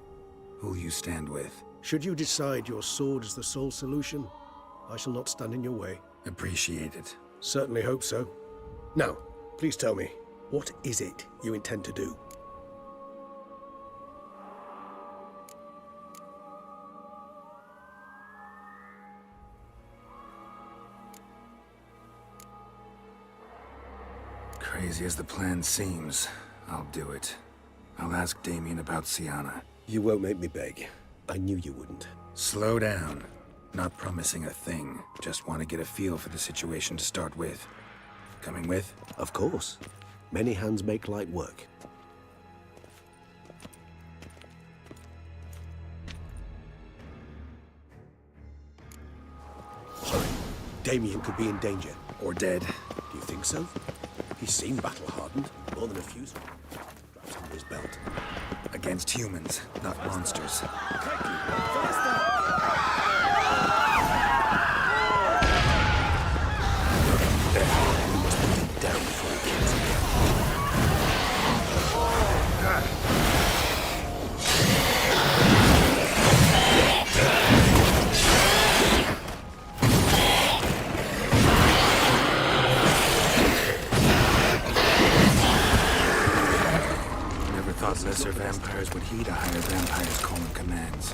Who'll you stand with? Should you decide your sword is the sole solution, I shall not stand in your way. Appreciate it. Certainly hope so. Now, please tell me, what is it you intend to do? Crazy as the plan seems, I'll do it. I'll ask Damien about Siana. You won't make me beg. I knew you wouldn't. Slow down. Not promising a thing. Just want to get a feel for the situation to start with. Coming with? Of course. Many hands make light work. Sorry. Damien could be in danger. Or dead. Do you think so? He seemed battle-hardened. More than a few straps under his belt. Against humans, not monsters. Down before he kills him. Never thought lesser vampires would heed a higher vampire's calling commands.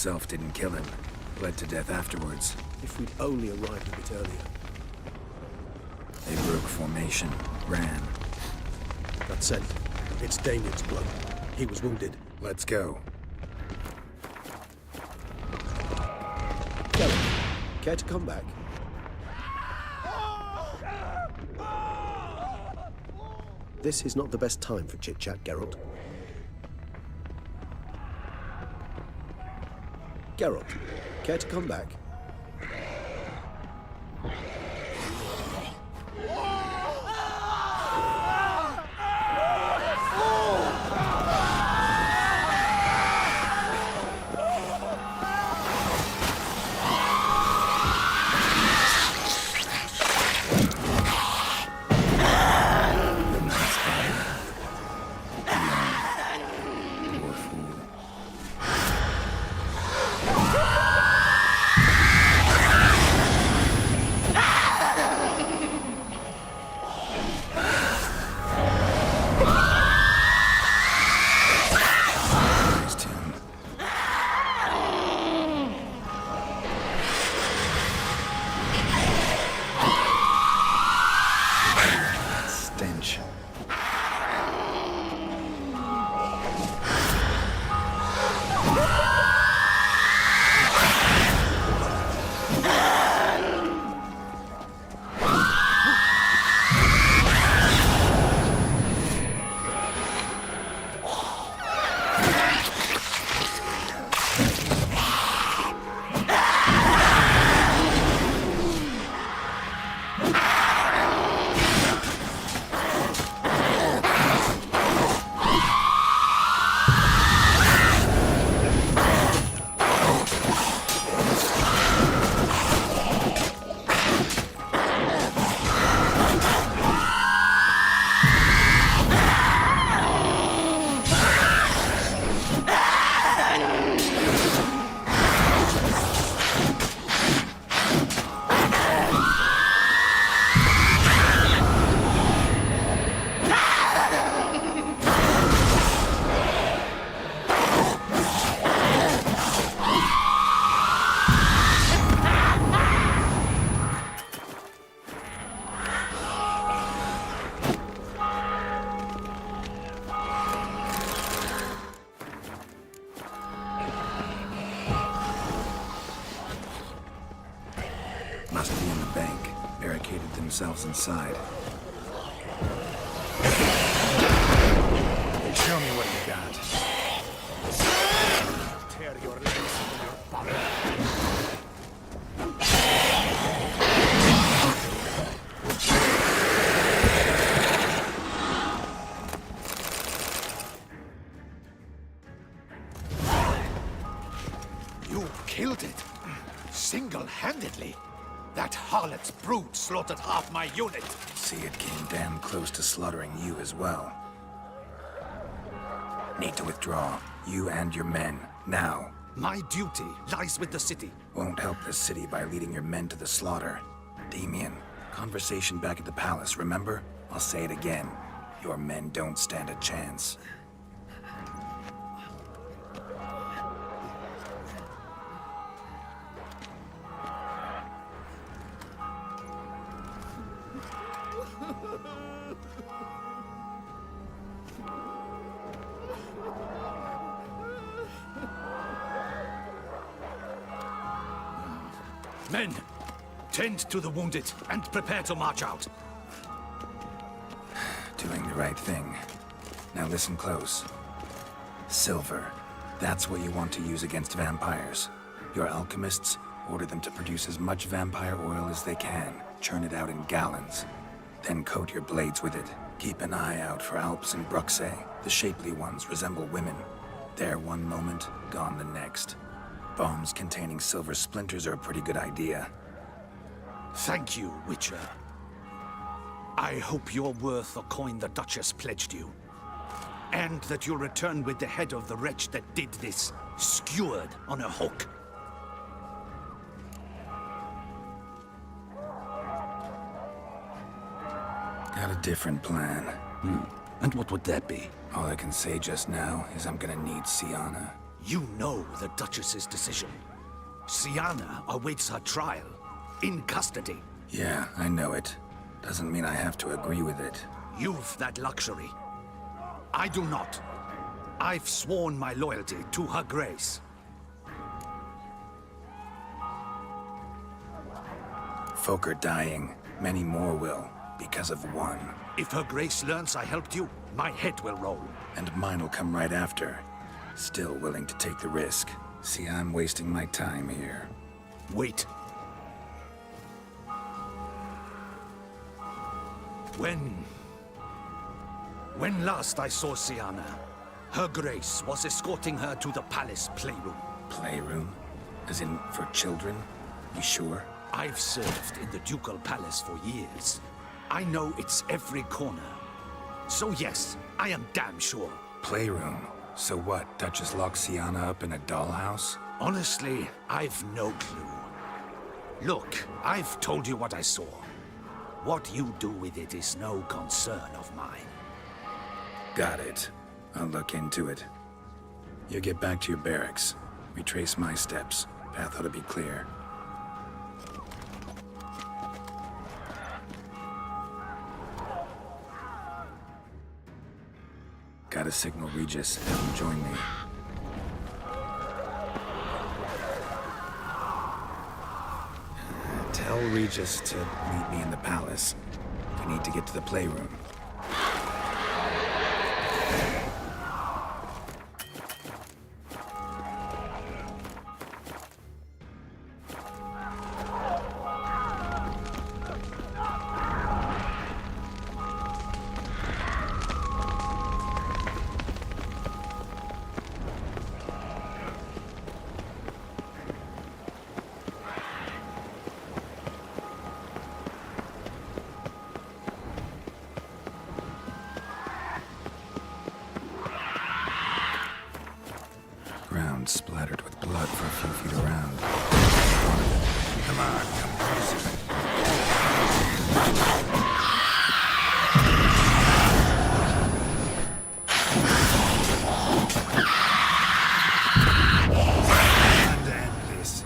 himself didn't kill him. Bled to death afterwards. If we'd only arrived a bit earlier. They broke formation, ran. That scent. It's Damien's blood. He was wounded. Let's go. Kelly, care to come back? This is not the best time for chit-chat, Geralt. Geralt, care to come back? Must be in the bank. Barricaded themselves inside. Show me what you got. Tear your legs from your body. You killed it. Single-handedly. That harlot's brood slaughtered half my unit. See, it came damn close to slaughtering you as well. Need to withdraw. You and your men. Now. My duty lies with the city. Won't help the city by leading your men to the slaughter. Damien, conversation back at the palace, remember? I'll say it again. Your men don't stand a chance. Men, tend to the wounded and prepare to march out. Doing the right thing. Now listen close. Silver. That's what you want to use against vampires. Your alchemists, order them to produce as much vampire oil as they can. Churn it out in gallons. Then coat your blades with it. Keep an eye out for Alps and Bruxae. The shapely ones resemble women. There one moment, gone the next. Bombs containing silver splinters are a pretty good idea. Thank you, Witcher. I hope you're worth the coin the Duchess pledged you. And that you'll return with the head of the wretch that did this, skewered on a hook. Got a different plan. And what would that be? All I can say just now is I'm gonna need Sienna. You know the Duchess's decision. Sienna awaits her trial, in custody. Yeah, I know it. Doesn't mean I have to agree with it. You've that luxury. I do not. I've sworn my loyalty to Her Grace. Folk are dying. Many more will, because of one. If Her Grace learns I helped you, my head will roll. And mine will come right after. Still willing to take the risk. See, I'm wasting my time here. Wait. When last I saw Sienna, Her Grace was escorting her to the palace playroom. Playroom? As in, for children? You sure? I've served in the ducal palace for years. I know its every corner. So yes, I am damn sure. Playroom? So what, Duchess locked Sienna up in a dollhouse? Honestly, I've no clue. Look, I've told you what I saw. What you do with it is no concern of mine. Got it. I'll look into it. You get back to your barracks. Retrace my steps. Path ought to be clear. Gotta signal Regis. Have him join me. Tell Regis to meet me in the palace. We need to get to the playroom. Ground splattered with blood for a few feet around. Come on, come closer. Time to end this.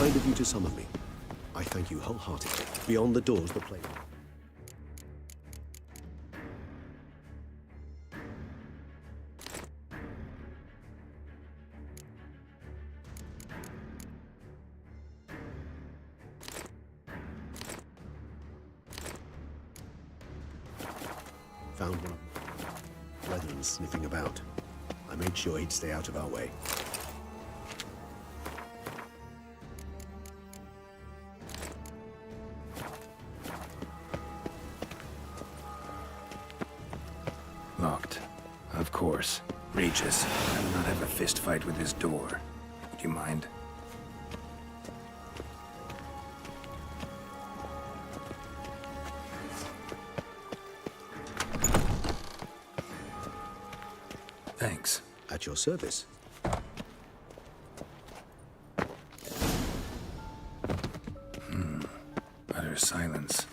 Kind of you to summon me. I thank you wholeheartedly. Beyond the doors, the playground. Found one of my brethren sniffing about. I made sure he'd stay out of our way. Locked. Of course. Regis, I will not have a fist fight with this door. Would you mind? Thanks. At your service. Utter silence.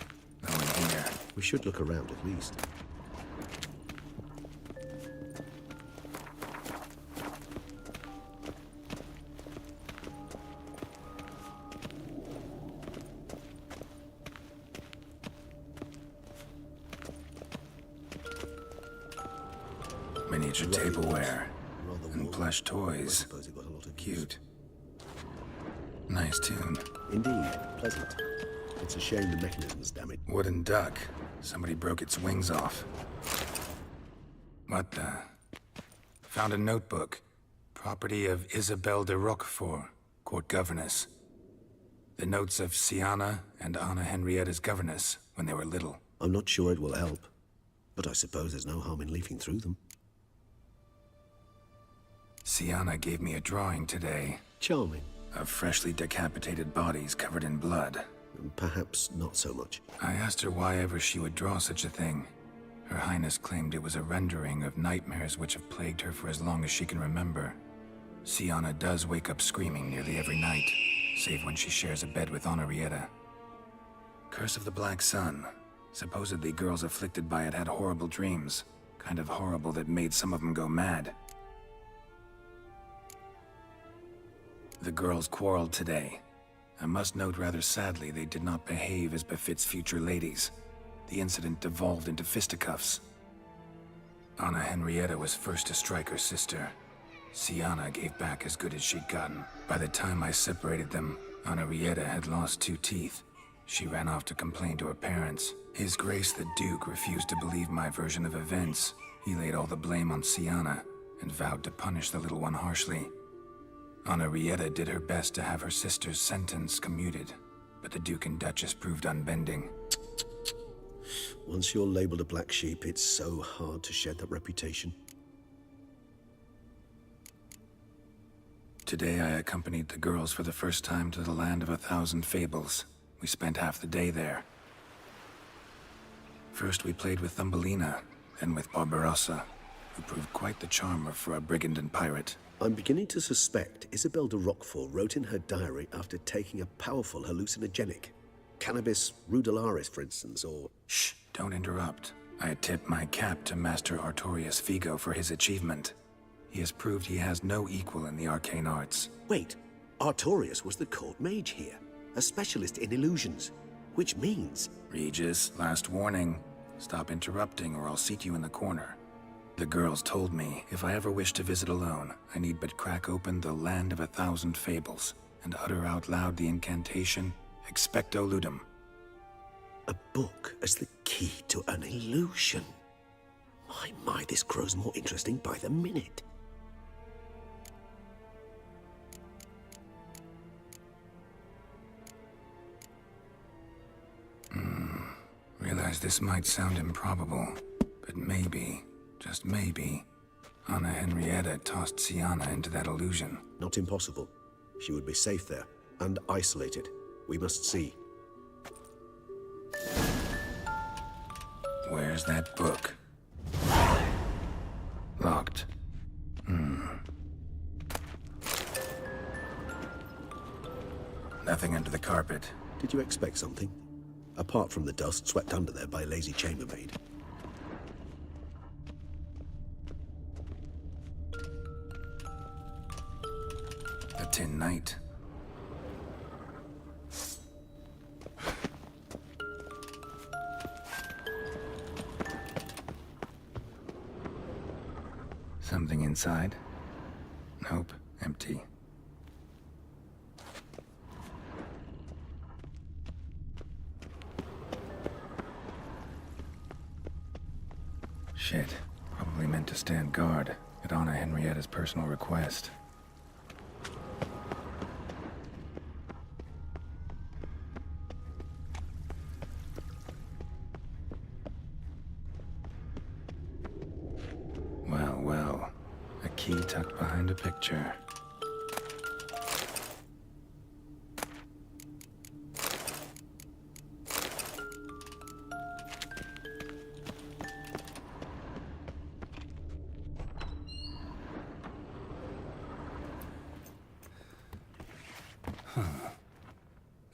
No one here. We should look around at least. Miniature tableware and plush toys. Suppose it got a lot of Cute. Nice tune. Indeed, pleasant. It's a shame the mechanism's damaged. Wooden duck. Somebody broke its wings off. What the? Found a notebook. Property of Isabelle de Roquefort, court governess. The notes of Siana and Anna Henrietta's governess when they were little. I'm not sure it will help, but I suppose there's no harm in leafing through them. Siana gave me a drawing today. Charming. Of freshly decapitated bodies covered in blood. Perhaps not so much. I asked her why ever she would draw such a thing. Her Highness claimed it was a rendering of nightmares which have plagued her for as long as she can remember. Siana does wake up screaming nearly every night, save when she shares a bed with Henrietta. Curse of the Black Sun. Supposedly girls afflicted by it had horrible dreams. Kind of horrible that made some of them go mad. The girls quarreled today. I must note rather sadly they did not behave as befits future ladies. The incident devolved into fisticuffs. Anna Henrietta was first to strike her sister. Siana gave back as good as she'd gotten. By the time I separated them, Henrietta had lost 2 teeth. She ran off to complain to her parents. His Grace the Duke refused to believe my version of events. He laid all the blame on Siana and vowed to punish the little one harshly. Henrietta did her best to have her sister's sentence commuted, but the Duke and Duchess proved unbending. Once you're labeled a black sheep, it's so hard to shed that reputation. Today I accompanied the girls for the first time to the land of 1,000 fables. We spent half the day there. First we played with Thumbelina, then with Barbarossa, who proved quite the charmer for a brigand and pirate. I'm beginning to suspect Isabelle de Roquefort wrote in her diary after taking a powerful hallucinogenic. Cannabis rudelaris, for instance, or... Shh, don't interrupt. I tip my cap to Master Artorius Figo for his achievement. He has proved he has no equal in the arcane arts. Wait, Artorius was the court mage here, a specialist in illusions, which means... Regis, last warning. Stop interrupting or I'll seat you in the corner. The girls told me if I ever wish to visit alone, I need but crack open the Land of 1,000 Fables and utter out loud the incantation, Expecto Ludum. A book as the key to an illusion. My, this grows more interesting by the minute. Realize this might sound improbable, but maybe, just maybe, Anna Henrietta tossed Siana into that illusion. Not impossible. She would be safe there, and isolated. We must see. Where's that book? Locked. Nothing under the carpet. Did you expect something? Apart from the dust swept under there by a lazy chambermaid. A tin knight. inside? Nope, empty. Shit. Probably meant to stand guard at honor Henrietta's personal request. Well, well. A key tucked behind a picture.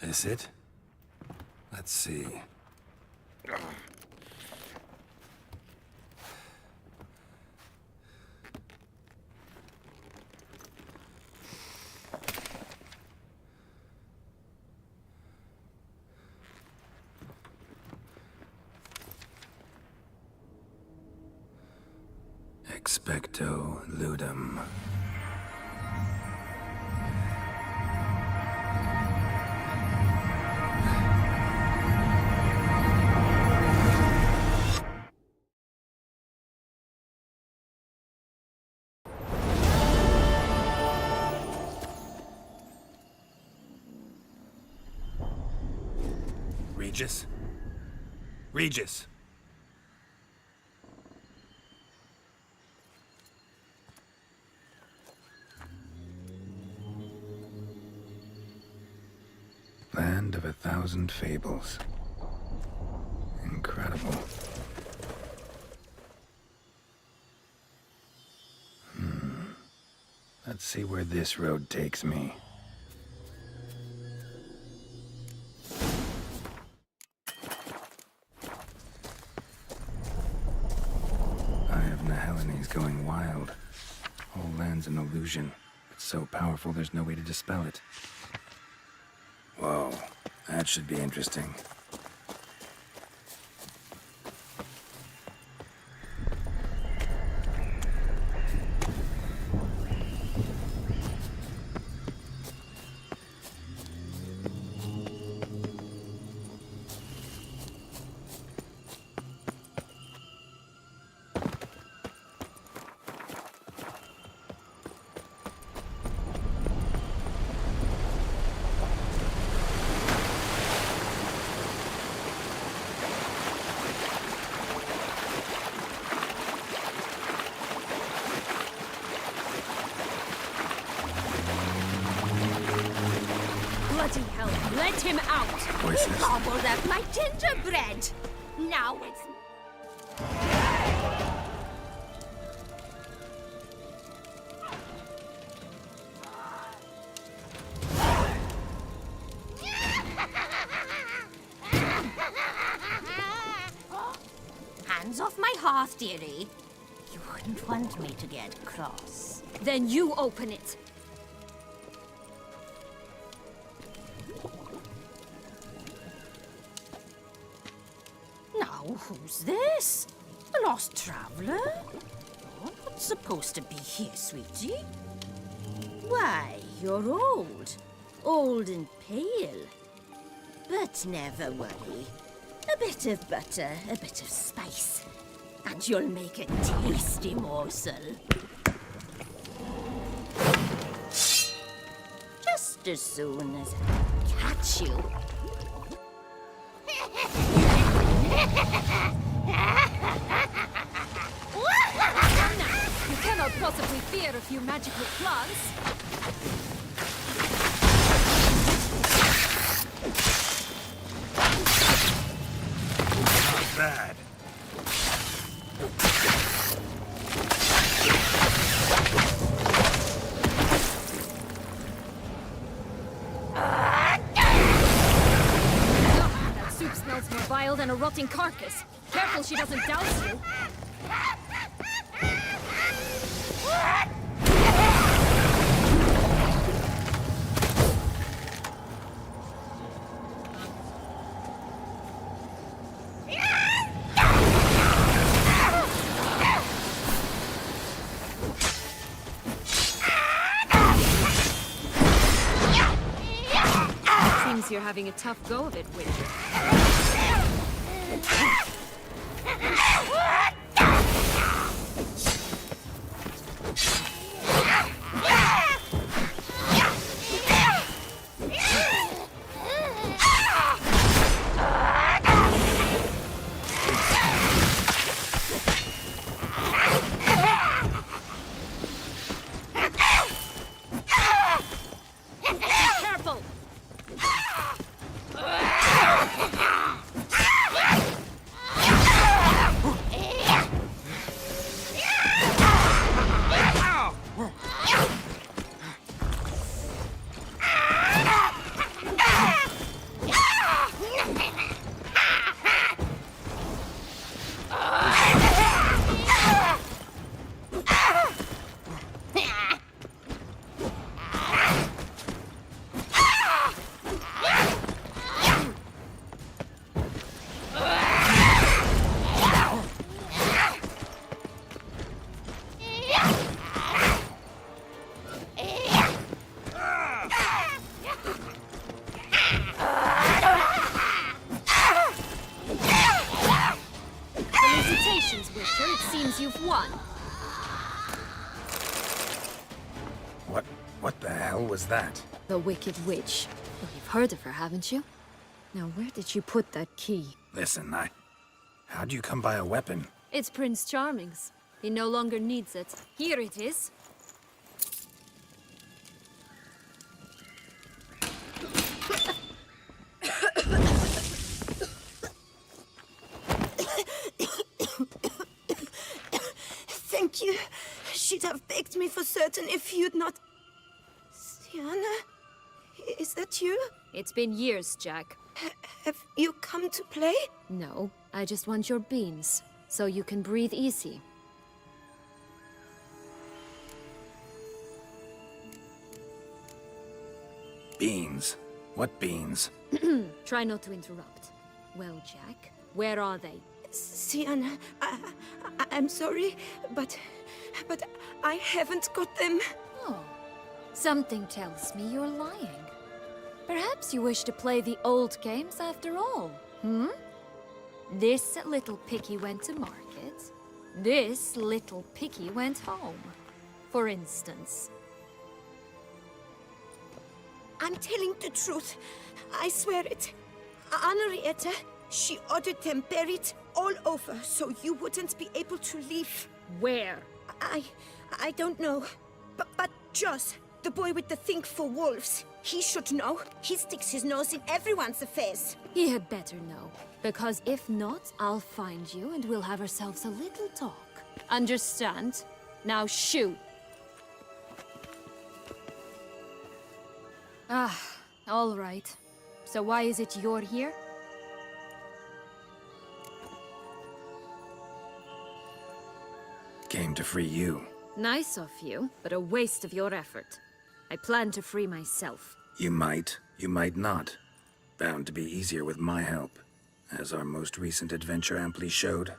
This it? Let's see. Expecto ludum. Regis? Regis! Land of 1,000 fables. Incredible. Let's see where this road takes me. He's going wild. Whole land's an illusion. It's so powerful there's no way to dispel it. Whoa, that should be interesting. Bloody hell, let him out! Voices. He gobbled up my gingerbread! Now it's... Hands off my hearth, dearie. You wouldn't want me to get cross. Then you open it! Now, who's this? A lost traveler? Oh, not supposed to be here, sweetie. Why, you're old. Old and pale. But never worry. A bit of butter, a bit of spice, and you'll make a tasty morsel. Just as soon as I catch you. You cannot possibly fear a few magical plants. Not bad. That soup smells more vile than a rotting carcass. Careful she doesn't douse you. Seems you're having a tough go of it, Witcher. Careful! Felicitations, Witcher. It seems you've won. What the hell was that? The Wicked Witch. Well, you've heard of her, haven't you? Now, where did you put that key? Listen, how'd you come by a weapon? It's Prince Charming's. He no longer needs it. Here it is. Thank you. She'd have begged me for certain if you'd not... Sienna? Is that you? It's been years, Jack. Have you come to play? No, I just want your beans, so you can breathe easy. Beans? What beans? Try not to interrupt. Well, Jack, where are they? Sienna, I'm sorry, but I haven't got them. Oh, something tells me you're lying. Perhaps you wish to play the old games after all, This little piggy went to market. This little piggy went home, for instance. I'm telling the truth. I swear it. Henrietta, she ordered them buried all over so you wouldn't be able to leave. Where? I don't know. But Joss, the boy with the thing for wolves, he should know. He sticks his nose in everyone's affairs. He had better know. Because if not, I'll find you and we'll have ourselves a little talk. Understand? Now shoot. Ah, all right. So why is it you're here? Came to free you. Nice of you, but a waste of your effort. I plan to free myself. You might not. Bound to be easier with my help, as our most recent adventure amply showed.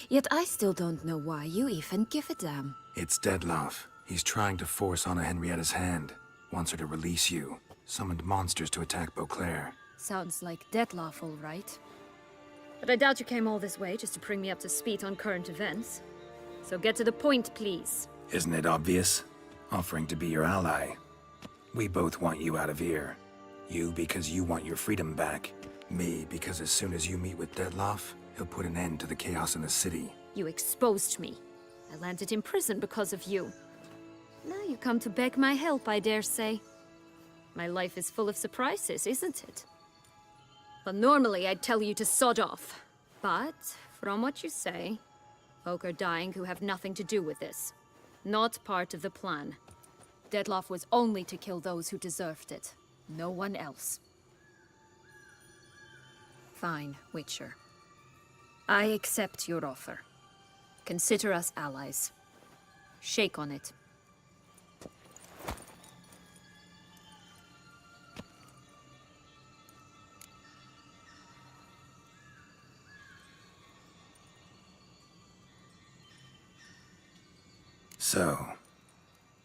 Yet I still don't know why you even give a damn. It's Dettlaff. He's trying to force Anna Henrietta's hand. Wants her to release you. Summoned monsters to attack Beauclair. Sounds like Dettlaff, all right. But I doubt you came all this way just to bring me up to speed on current events. So get to the point, please. Isn't it obvious? Offering to be your ally. We both want you out of here. You because you want your freedom back. Me because as soon as you meet with Dettlaff, he'll put an end to the chaos in the city. You exposed me. I landed in prison because of you. Now you come to beg my help, I dare say. My life is full of surprises, isn't it? But normally I'd tell you to sod off. But, from what you say, folk are dying who have nothing to do with this. Not part of the plan. Dettlaff was only to kill those who deserved it. No one else. Fine, Witcher. I accept your offer. Consider us allies. Shake on it. So,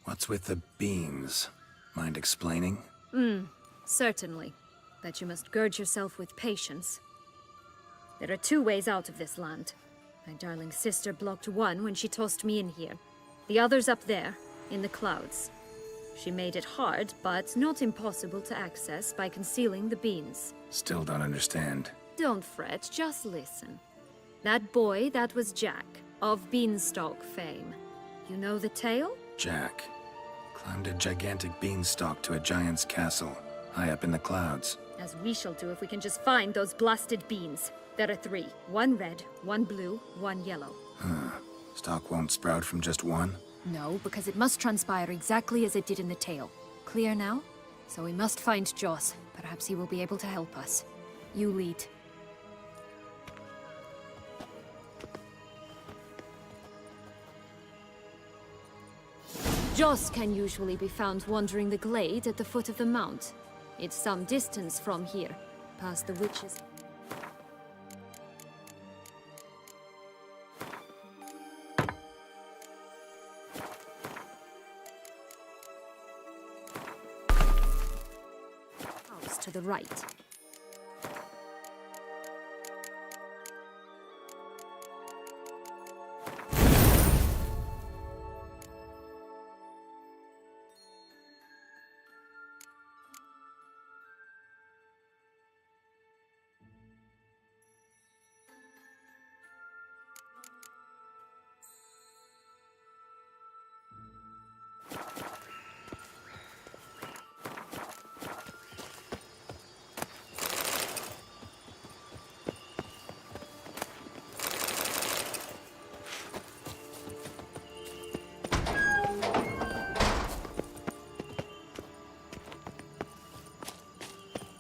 what's with the beans? Mind explaining? Certainly. But you must gird yourself with patience. There are 2 ways out of this land. My darling sister blocked one when she tossed me in here. The other's up there, in the clouds. She made it hard, but not impossible to access by concealing the beans. Still don't understand. Don't fret, just listen. That boy, that was Jack, of Beanstalk fame. You know the tale? Jack climbed a gigantic beanstalk to a giant's castle, high up in the clouds. As we shall do if we can just find those blasted beans. There are 3. 1 red, 1 blue, 1 yellow. Stalk won't sprout from just one? No, because it must transpire exactly as it did in the tale. Clear now? So we must find Joss. Perhaps he will be able to help us. You lead. Joss can usually be found wandering the glade at the foot of the mount. It's some distance from here, past the witches. House to the right.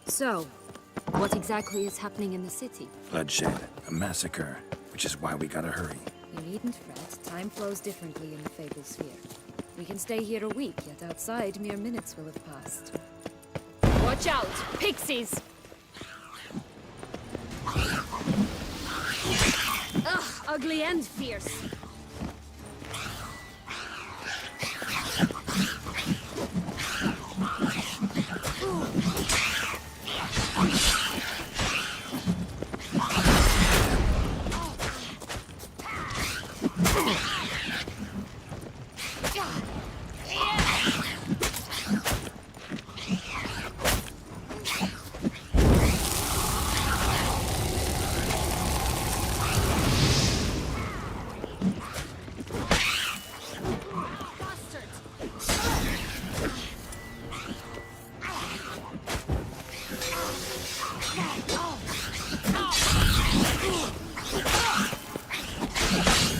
So, what exactly is happening in the city? Bloodshed, a massacre, which is why we gotta hurry. You needn't fret. Time flows differently in the Fable Sphere. We can stay here a week, yet outside mere minutes will have passed. Watch out! Pixies! Ugh, ugly and fierce.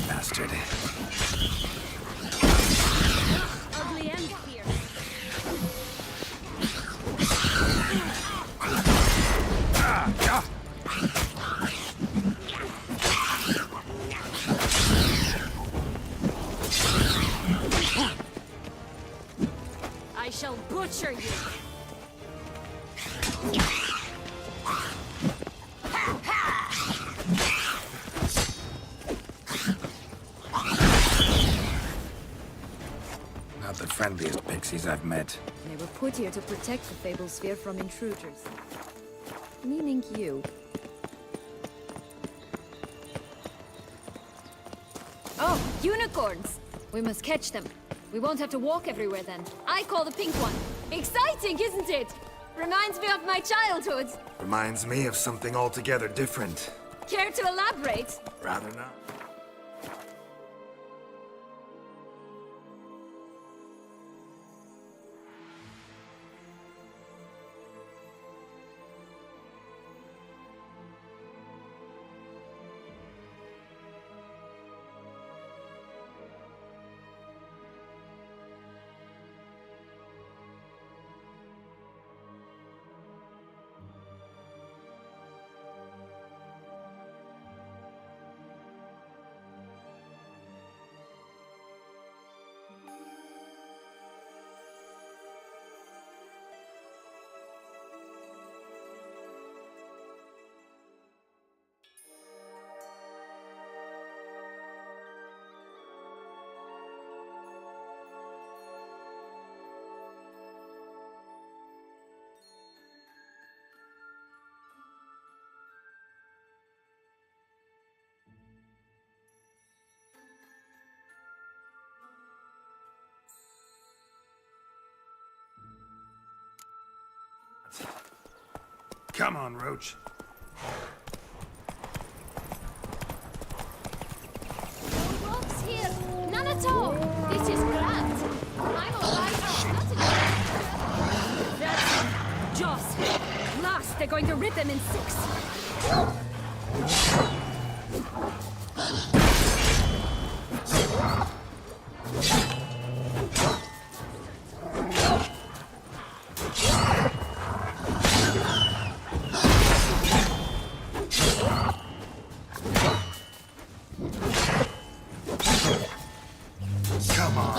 Bastard. Ugly and fierce. I shall butcher you. Not the friendliest pixies I've met. They were put here to protect the Fable Sphere from intruders. Meaning you. Oh, unicorns! We must catch them. We won't have to walk everywhere then. I call the pink one. Exciting, isn't it? Reminds me of my childhood. Reminds me of something altogether different. Care to elaborate? Rather not. Come on, Roach. No wolves here! None at all! This is grand! I'm alright. That's it. Joss! At last, they're going to rip him in 6. Come on.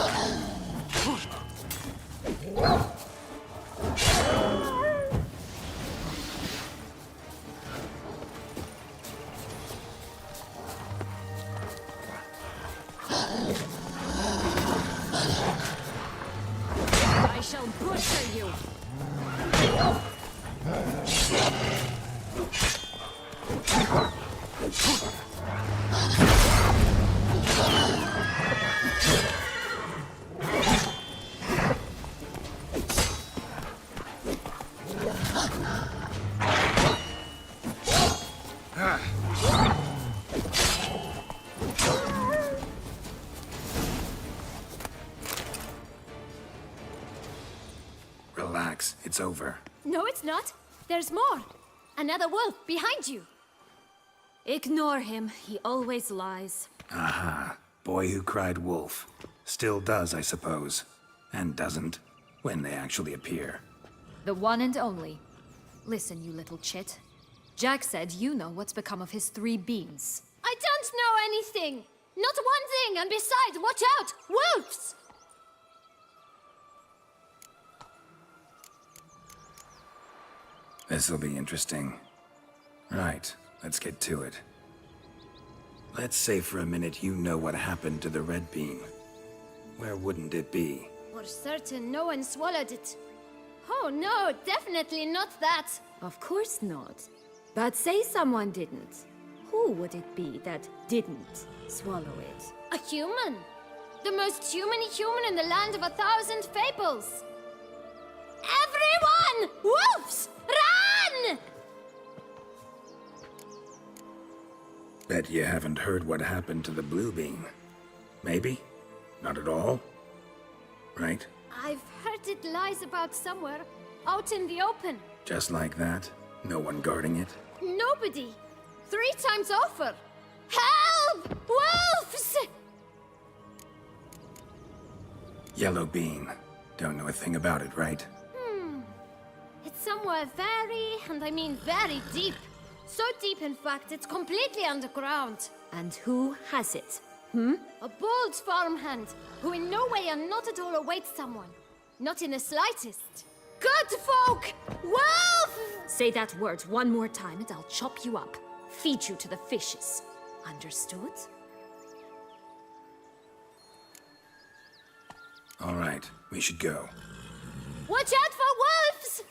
I shall butcher you! Relax, it's over. No, it's not. There's more. Another wolf behind you. Ignore him. He always lies. Aha. Boy who cried wolf. Still does, I suppose. And doesn't, when they actually appear. The one and only. Listen, you little chit. Jack said you know what's become of his 3 beans. I don't know anything! Not one thing, and besides, watch out! Wolves! This'll be interesting. Right, let's get to it. Let's say for a minute you know what happened to the red bean. Where wouldn't it be? For certain, no one swallowed it. Oh no, definitely not that. Of course not. But say someone didn't. Who would it be that didn't swallow it? A human. The most humany human in the land of 1,000 fables. Everyone! Wolves! Run! Bet you haven't heard what happened to the blue bean. Maybe? Not at all? Right? I've heard it lies about somewhere, out in the open. Just like that? No one guarding it? Nobody. 3 times over. Help! Wolves! Yellow bean. Don't know a thing about it, right? It's somewhere very, and I mean very deep. So deep, in fact, it's completely underground. And who has it? A bold farmhand, who in no way and not at all awaits someone. Not in the slightest. Good folk! Wolf! Say that word one more time and I'll chop you up. Feed you to the fishes. Understood? All right, we should go. Watch out for wolves!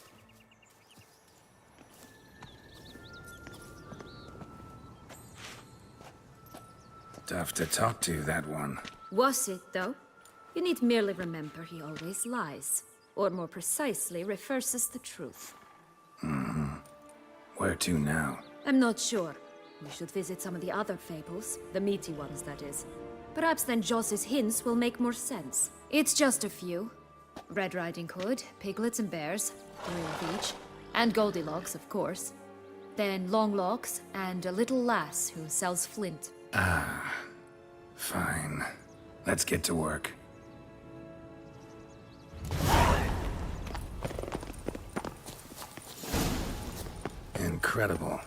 Tough to talk to, that one. Was it, though? You need merely remember he always lies. Or more precisely, reverses the truth. Where to now? I'm not sure. We should visit some of the other fables. The meaty ones, that is. Perhaps then Joss's hints will make more sense. It's just a few. Red Riding Hood, piglets and bears, 3 of each. And Goldilocks, of course. Then Longlocks, and a little lass who sells flint. Fine. Let's get to work. Incredible.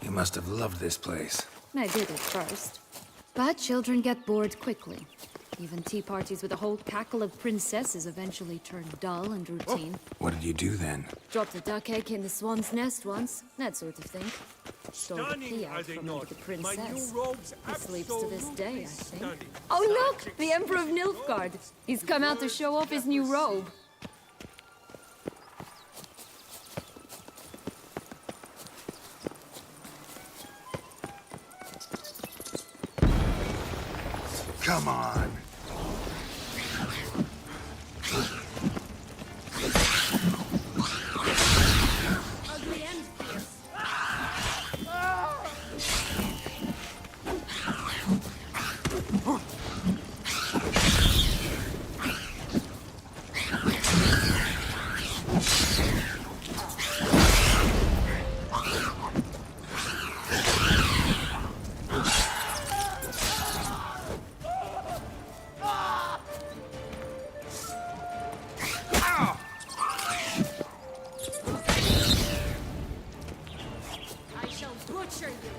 You must have loved this place. I did at first. But children get bored quickly. Even tea parties with a whole cackle of princesses eventually turn dull and routine. What did you do then? Dropped a duck egg in the swan's nest once, that sort of thing. Stole the pea out from under the princess. He sleeps to this day, I think. Oh look! The Emperor of Nilfgaard! He's come out to show off his new robe. Come on. Ugly end. I shall butcher you.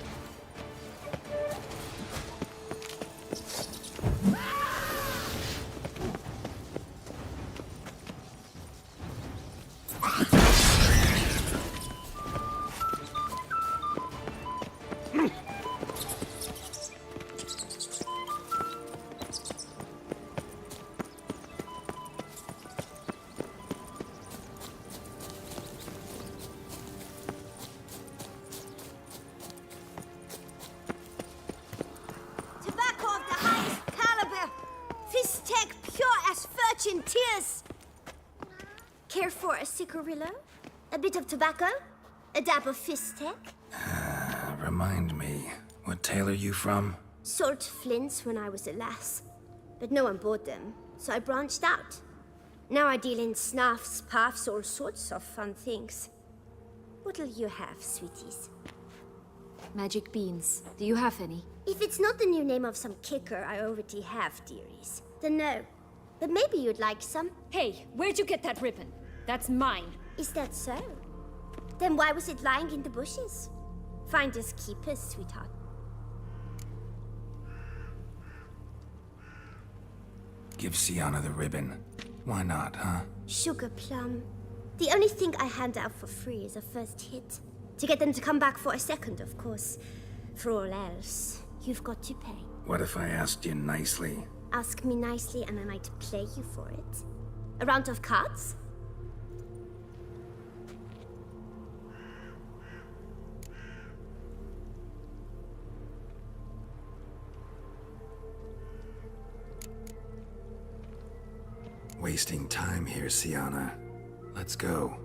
Tobacco of the highest caliber. Fistech pure as virgin tears. Care for a cigarillo? A bit of tobacco? A dab of Fistech? Remind me, what tale are you from? Sold flints when I was a lass. But no one bought them, so I branched out. Now I deal in snuffs, puffs, all sorts of fun things. What'll you have, sweeties? Magic beans. Do you have any? If it's not the new name of some kicker I already have, dearies, then no. But maybe you'd like some. Hey, where'd you get that ribbon? That's mine. Is that so? Then why was it lying in the bushes? Finders keepers, sweetheart. Give Sienna the ribbon. Why not, huh? Sugar plum. The only thing I hand out for free is a first hit. To get them to come back for a second, of course. For all else, you've got to pay. What if I asked you nicely? Ask me nicely and I might play you for it. A round of cards? Wasting time here, Sienna. Let's go.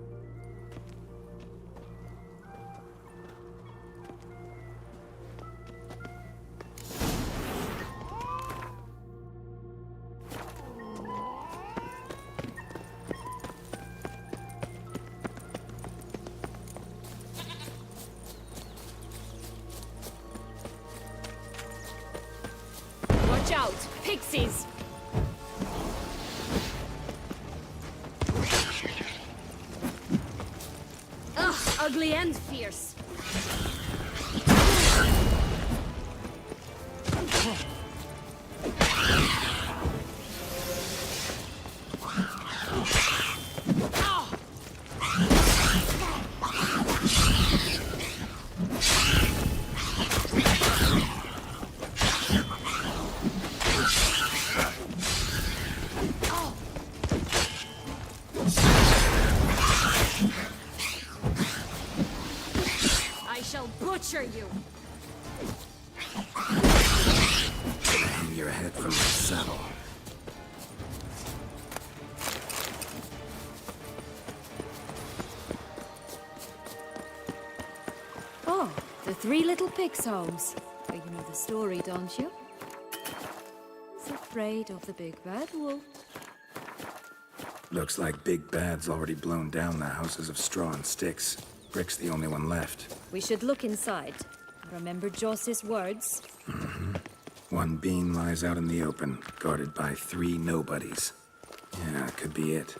Watch out! Pixies! Ugh, ugly and fierce. I shall butcher you. Hang your head from the saddle. Oh, the Three Little Pigs homes. Well, you know the story, don't you? He's afraid of the big bad wolf. Looks like Big Bad's already blown down the houses of straw and sticks. Brick's the only one left. We should look inside. Remember Joss's words? One bean lies out in the open, guarded by 3 nobodies. Yeah, could be it.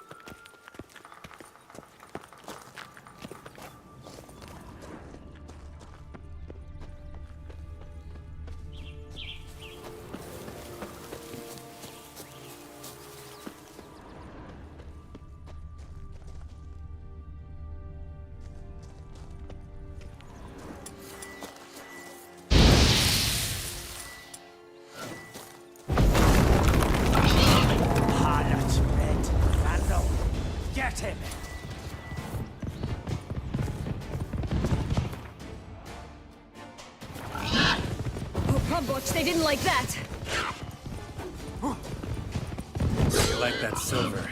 Get him! Oh, Pumbotch, they didn't like that. You like that silver?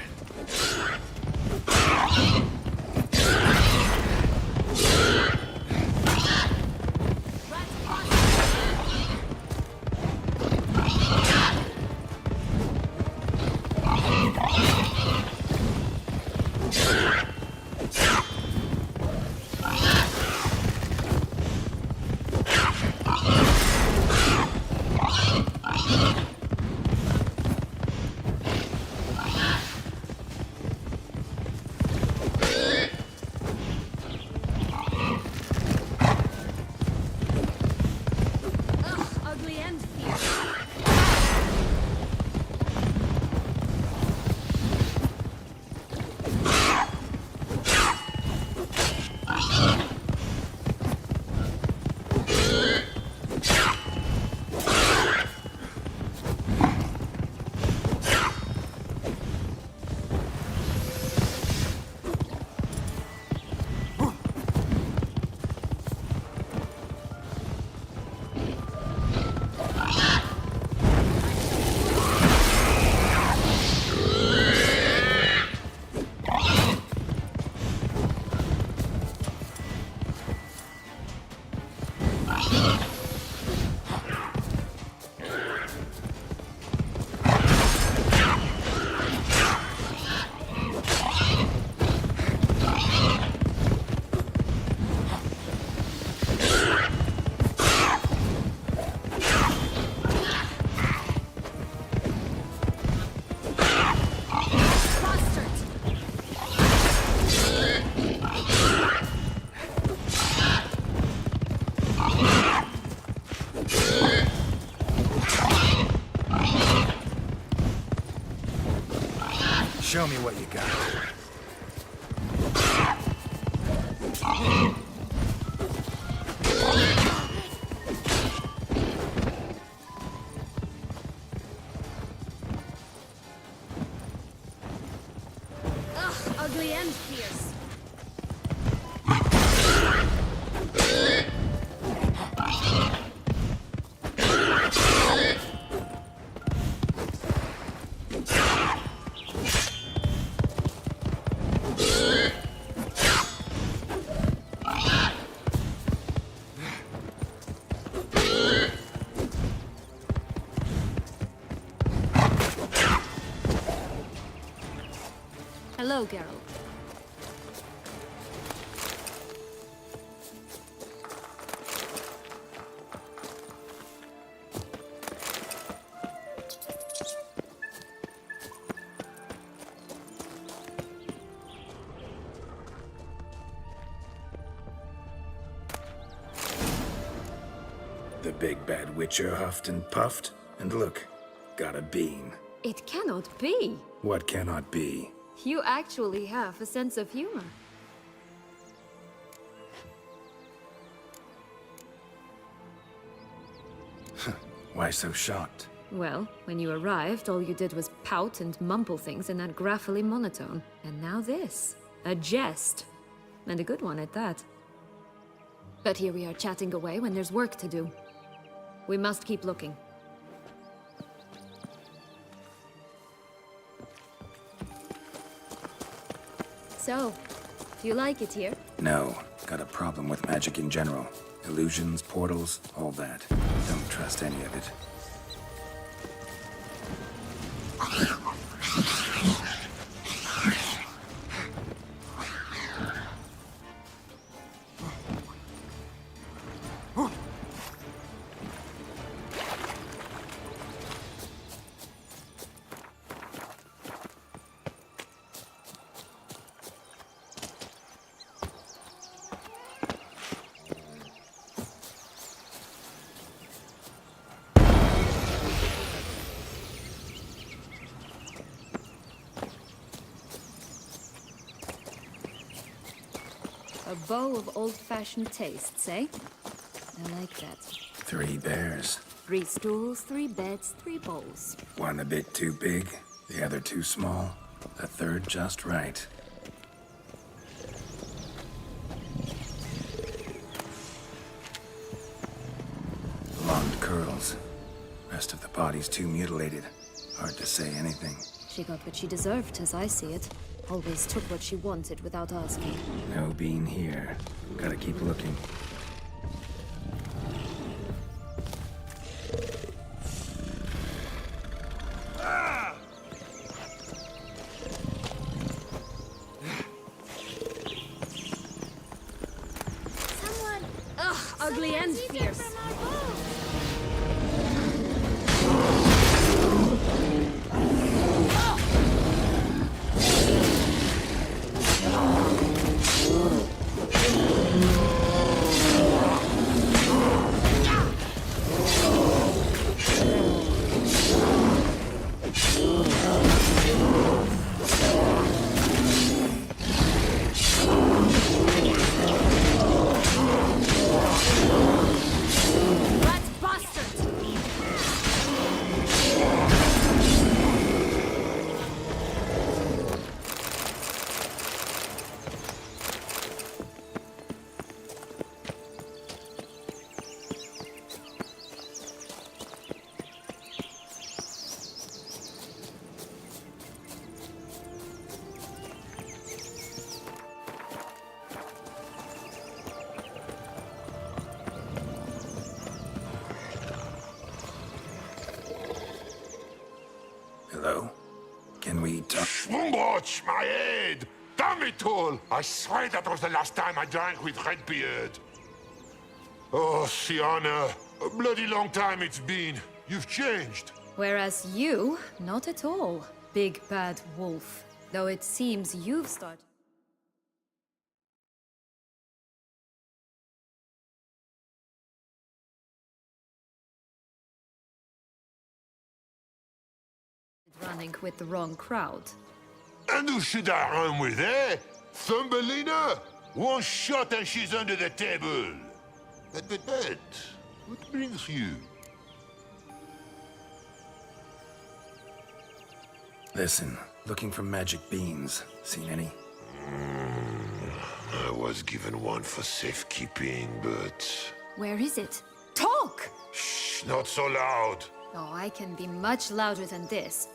Show me what you got. Ugh, ugly and fierce. Hello, Geralt. The big bad witcher huffed and puffed, and look, got a bean. It cannot be. What cannot be? You actually have a sense of humor. Why so shocked? Well, when you arrived, all you did was pout and mumble things in that graphily monotone. And now this. A jest. And a good one at that. But here we are chatting away when there's work to do. We must keep looking. So, do you like it here? No, got a problem with magic in general. Illusions, portals, all that. Don't trust any of it. A bow of old-fashioned tastes, eh? I like that. 3 bears. 3 stools, 3 beds, 3 bowls. One a bit too big, the other too small, the third just right. Blonde curls. Rest of the body's too mutilated. Hard to say anything. She got what she deserved, as I see it. Always took what she wanted without asking. No bean here. Gotta keep looking. Someone! Ugh, ugly and fierce. Hello? Can we talk? Schwungwatch, my head! Damn it all! I swear that was the last time I drank with Redbeard. Oh, Sienna, a bloody long time it's been. You've changed. Whereas you, not at all, big bad wolf. Though it seems you've started... running with the wrong crowd. And who should I run with, eh? Thumbelina? One shot and she's under the table. But, what brings you? Listen, looking for magic beans. Seen any? I was given one for safekeeping, but... Where is it? Talk! Shh, not so loud. Oh, I can be much louder than this.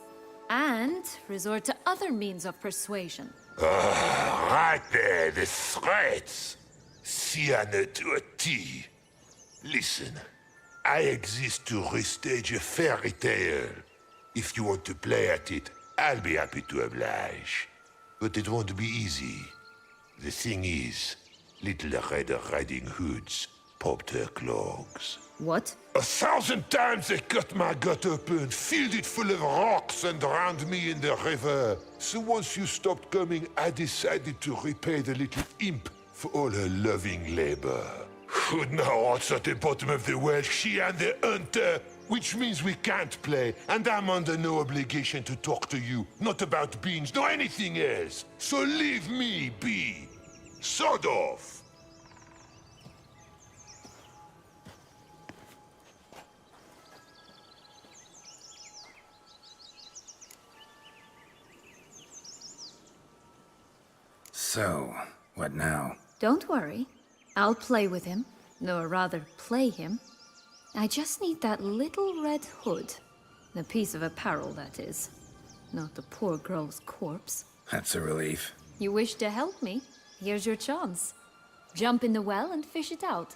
And resort to other means of persuasion. Right there, the threats. Sienna to a T. Listen, I exist to restage a fairy tale. If you want to play at it, I'll be happy to oblige. But it won't be easy. The thing is, Little Red Riding Hoods popped her clogs. What? 1,000 times they cut my gut open, filled it full of rocks, and drowned me in the river. So once you stopped coming, I decided to repay the little imp for all her loving labor. Who'd know what's at the bottom of the well? She and the hunter, which means we can't play, and I'm under no obligation to talk to you. Not about beans, nor anything else. So leave me be. Sod off. So, what now? Don't worry. I'll play with him. Or rather, play him. I just need that little red hood. The piece of apparel, that is. Not the poor girl's corpse. That's a relief. You wish to help me? Here's your chance. Jump in the well and fish it out.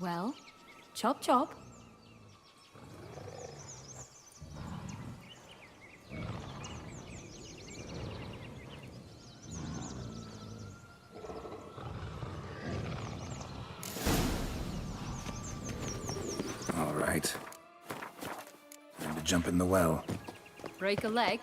Well, chop chop. All right. Time to jump in the well. Break a leg.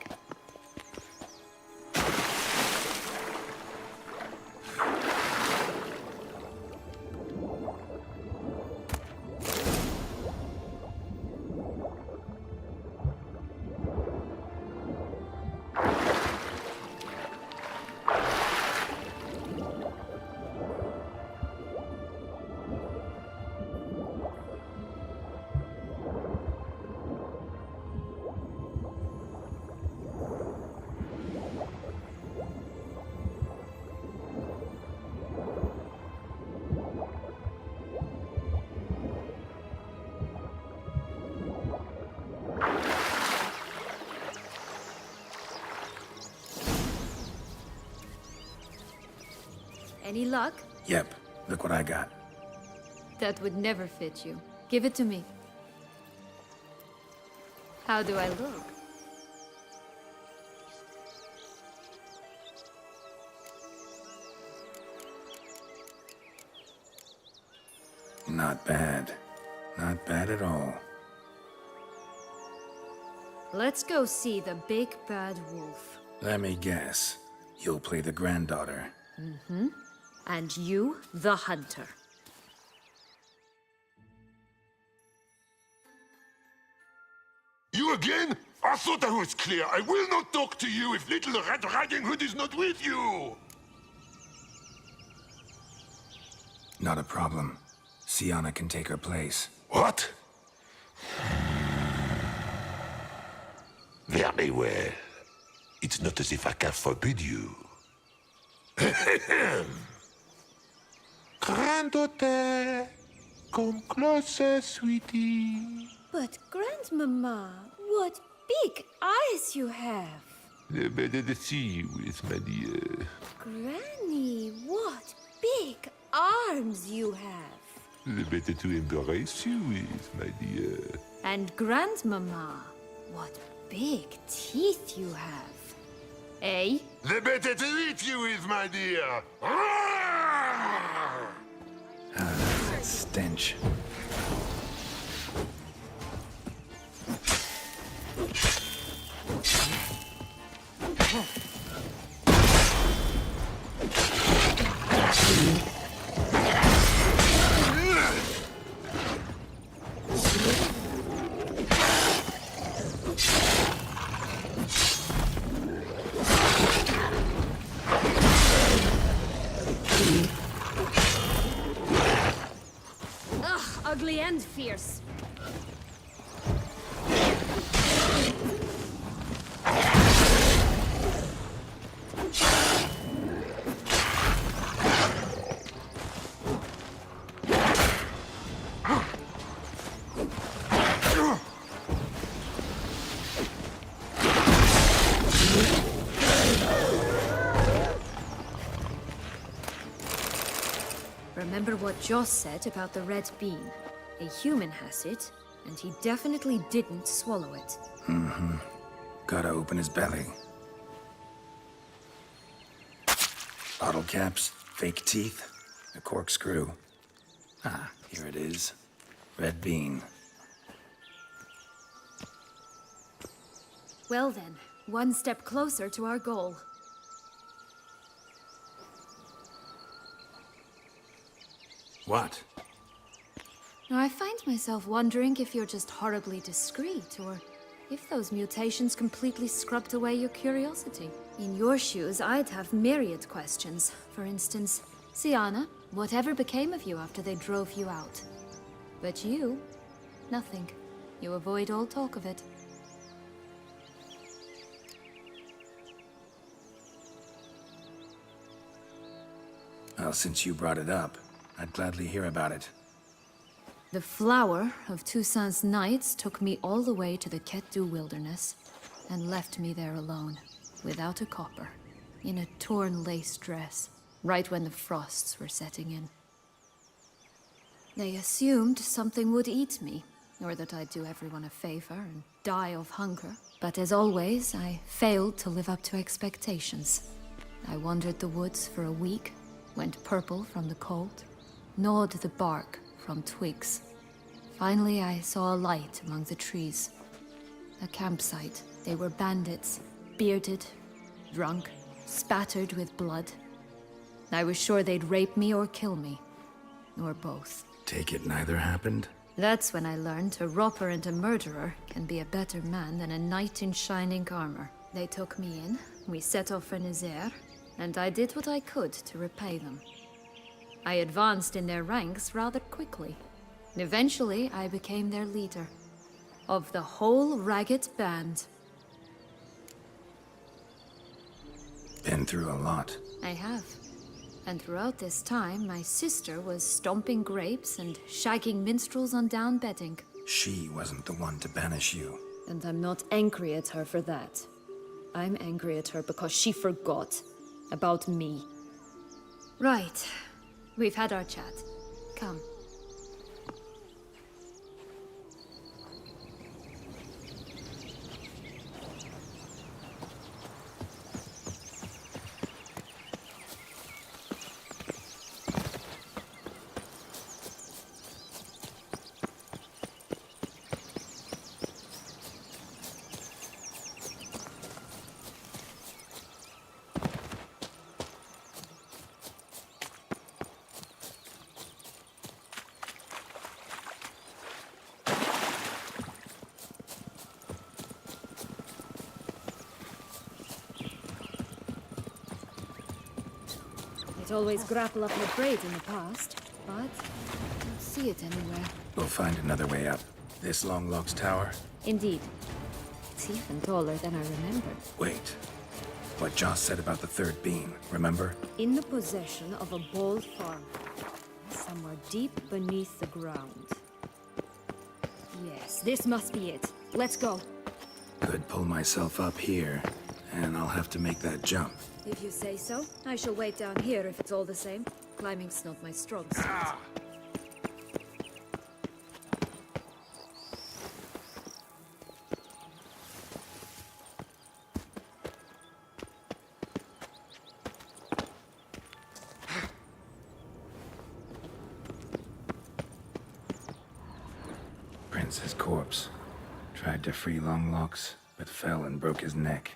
Any luck? Yep, look what I got. That would never fit you. Give it to me. How do I look? Not bad. Not bad at all. Let's go see the big bad wolf. Let me guess. You'll play the granddaughter. Mm-hmm. And you, the hunter. You again? I thought I was clear. I will not talk to you if Little Red Riding Hood is not with you. Not a problem. Sienna can take her place. What? Very well. It's not as if I can forbid you. Granddaughter, come closer, sweetie. But, Grandmama, what big eyes you have. The better to see you with, my dear. Granny, what big arms you have. The better to embrace you with, my dear. And Grandmama, what big teeth you have. Eh? The better to eat you with, my dear. That stench. ugly and fierce. Remember what Joss said about the red bean. A human has it, and he definitely didn't swallow it. Mm-hmm. Gotta open his belly. Bottle caps, fake teeth, a corkscrew. Ah, here it is. Red bean. Well then, one step closer to our goal. What? I find myself wondering if you're just horribly discreet, or if those mutations completely scrubbed away your curiosity. In your shoes, I'd have myriad questions. For instance, Siana, whatever became of you after they drove you out? But you, nothing. You avoid all talk of it. Well, since you brought it up, I'd gladly hear about it. The flower of Toussaint's Knights took me all the way to the Ketdu wilderness and left me there alone, without a copper, in a torn lace dress, right when the frosts were setting in. They assumed something would eat me, or that I'd do everyone a favor and die of hunger. But as always, I failed to live up to expectations. I wandered the woods for a week, went purple from the cold, gnawed the bark from twigs. Finally, I saw a light among the trees. A campsite. They were bandits, bearded, drunk, spattered with blood. I was sure they'd rape me or kill me, or both. Take it neither happened? That's when I learned a robber and a murderer can be a better man than a knight in shining armor. They took me in, we set off for Nazaire, and I did what I could to repay them. I advanced in their ranks rather quickly. Eventually, I became their leader. Of the whole ragged band. Been through a lot. I have. And throughout this time, my sister was stomping grapes and shagging minstrels on down bedding. She wasn't the one to banish you. And I'm not angry at her for that. I'm angry at her because she forgot about me. Right. We've had our chat. Come. I'd always grapple up the braid in the past, but I don't see it anywhere. We'll find another way up. This Longlock's tower? Indeed. It's even taller than I remembered. Wait. What Joss said about the third beam, remember? In the possession of a bold farmer, somewhere deep beneath the ground. Yes, this must be it. Let's go. Could pull myself up here, and I'll have to make that jump. If you say so, I shall wait down here if it's all the same. Climbing's not my strong suit. Prince's corpse. Tried to free Longlocks, but fell and broke his neck.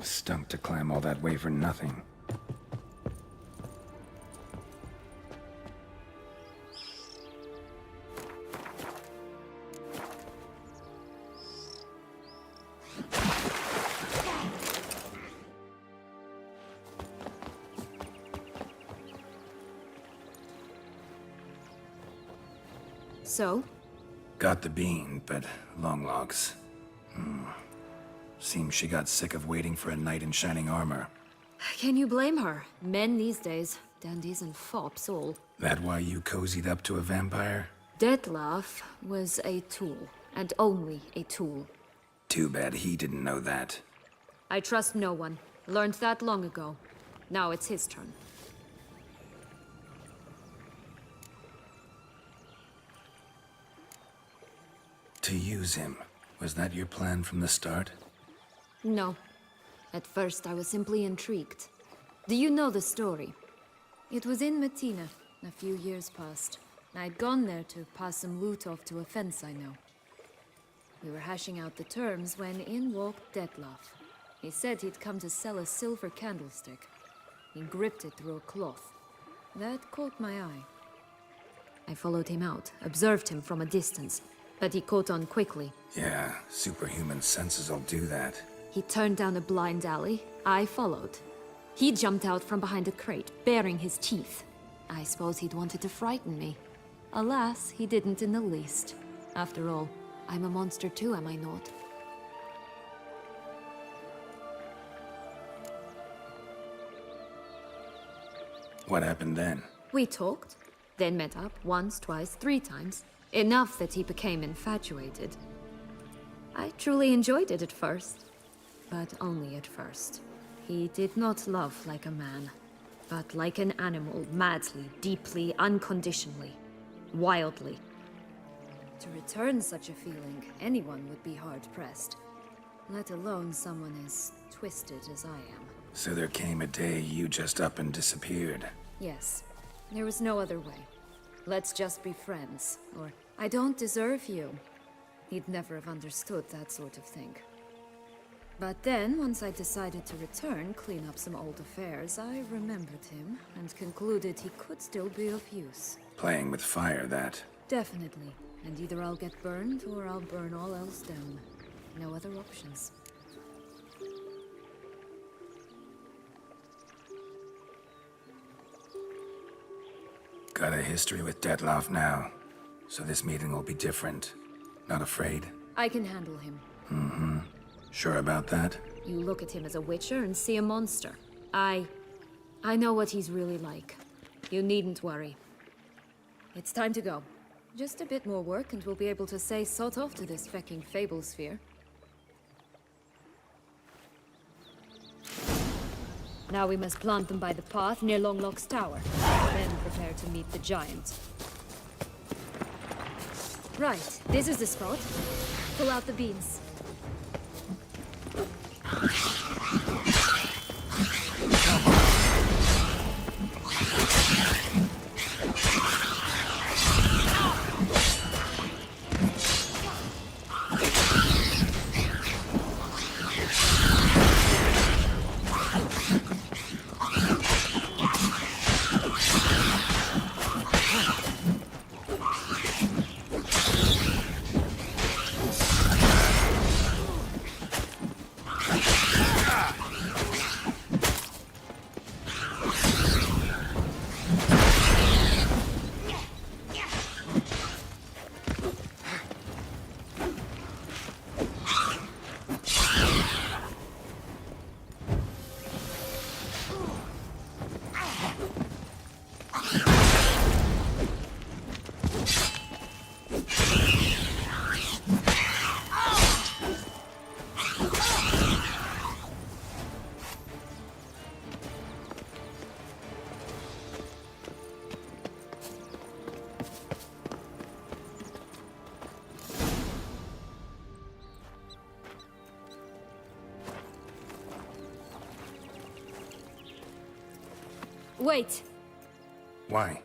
Stunk to climb all that way for nothing. So? Got the bean, but long logs. Seems she got sick of waiting for a knight in shining armor. Can you blame her? Men these days, dandies and fops all. That why you cozied up to a vampire? Dettlaff was a tool, and only a tool. Too bad he didn't know that. I trust no one. Learned that long ago. Now it's his turn. To use him. Was that your plan from the start? No. At first, I was simply intrigued. Do you know the story? It was in Metina, a few years past. I'd gone there to pass some loot off to a fence I know. We were hashing out the terms when in walked Dettlaff. He said he'd come to sell a silver candlestick. He gripped it through a cloth. That caught my eye. I followed him out, observed him from a distance, but he caught on quickly. Yeah, superhuman senses will do that. He turned down a blind alley. I followed. He jumped out from behind a crate, baring his teeth. I suppose he'd wanted to frighten me. Alas, he didn't in the least. After all, I'm a monster too, am I not? What happened then? We talked, then met up once, twice, 3 times. Enough that he became infatuated. I truly enjoyed it at first, but only at first. He did not love like a man, but like an animal, madly, deeply, unconditionally, wildly. To return such a feeling, anyone would be hard-pressed, let alone someone as twisted as I am. So there came a day you just up and disappeared. Yes, there was no other way. Let's just be friends, or I don't deserve you. He'd never have understood that sort of thing. But then, once I decided to return, clean up some old affairs, I remembered him and concluded he could still be of use. Playing with fire, that. Definitely. And either I'll get burned or I'll burn all else down. No other options. Got a history with Dettlaff now, so this meeting will be different. Not afraid? I can handle him. Mm-hmm. Sure about that? You look at him as a witcher and see a monster. I know what he's really like. You needn't worry. It's time to go. Just a bit more work and we'll be able to say sod off to this fecking fable sphere. Now we must plant them by the path near Longlock's tower. Then prepare to meet the giant. Right, this is the spot. Pull out the beans. Wait! Why?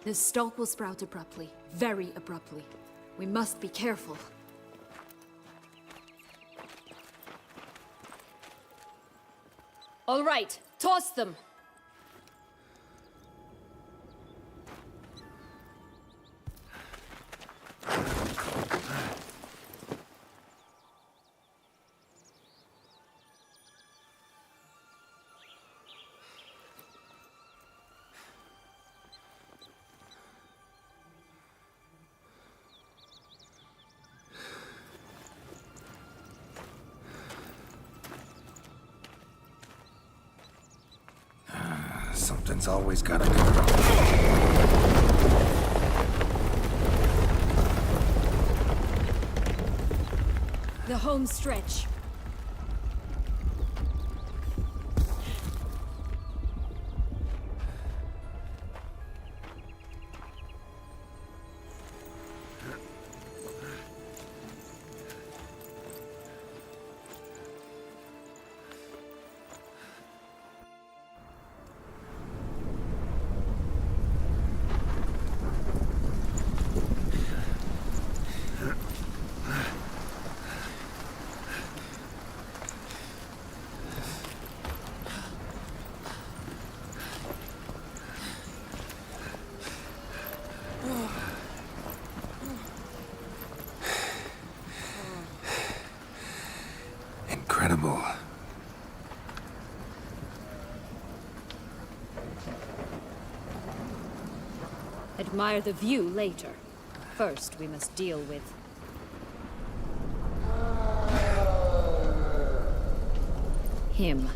The stalk will sprout abruptly. Very abruptly. We must be careful. All right, toss them. Something's always gotta go wrong. The home stretch. Incredible. Admire the view later. First, we must deal with... him.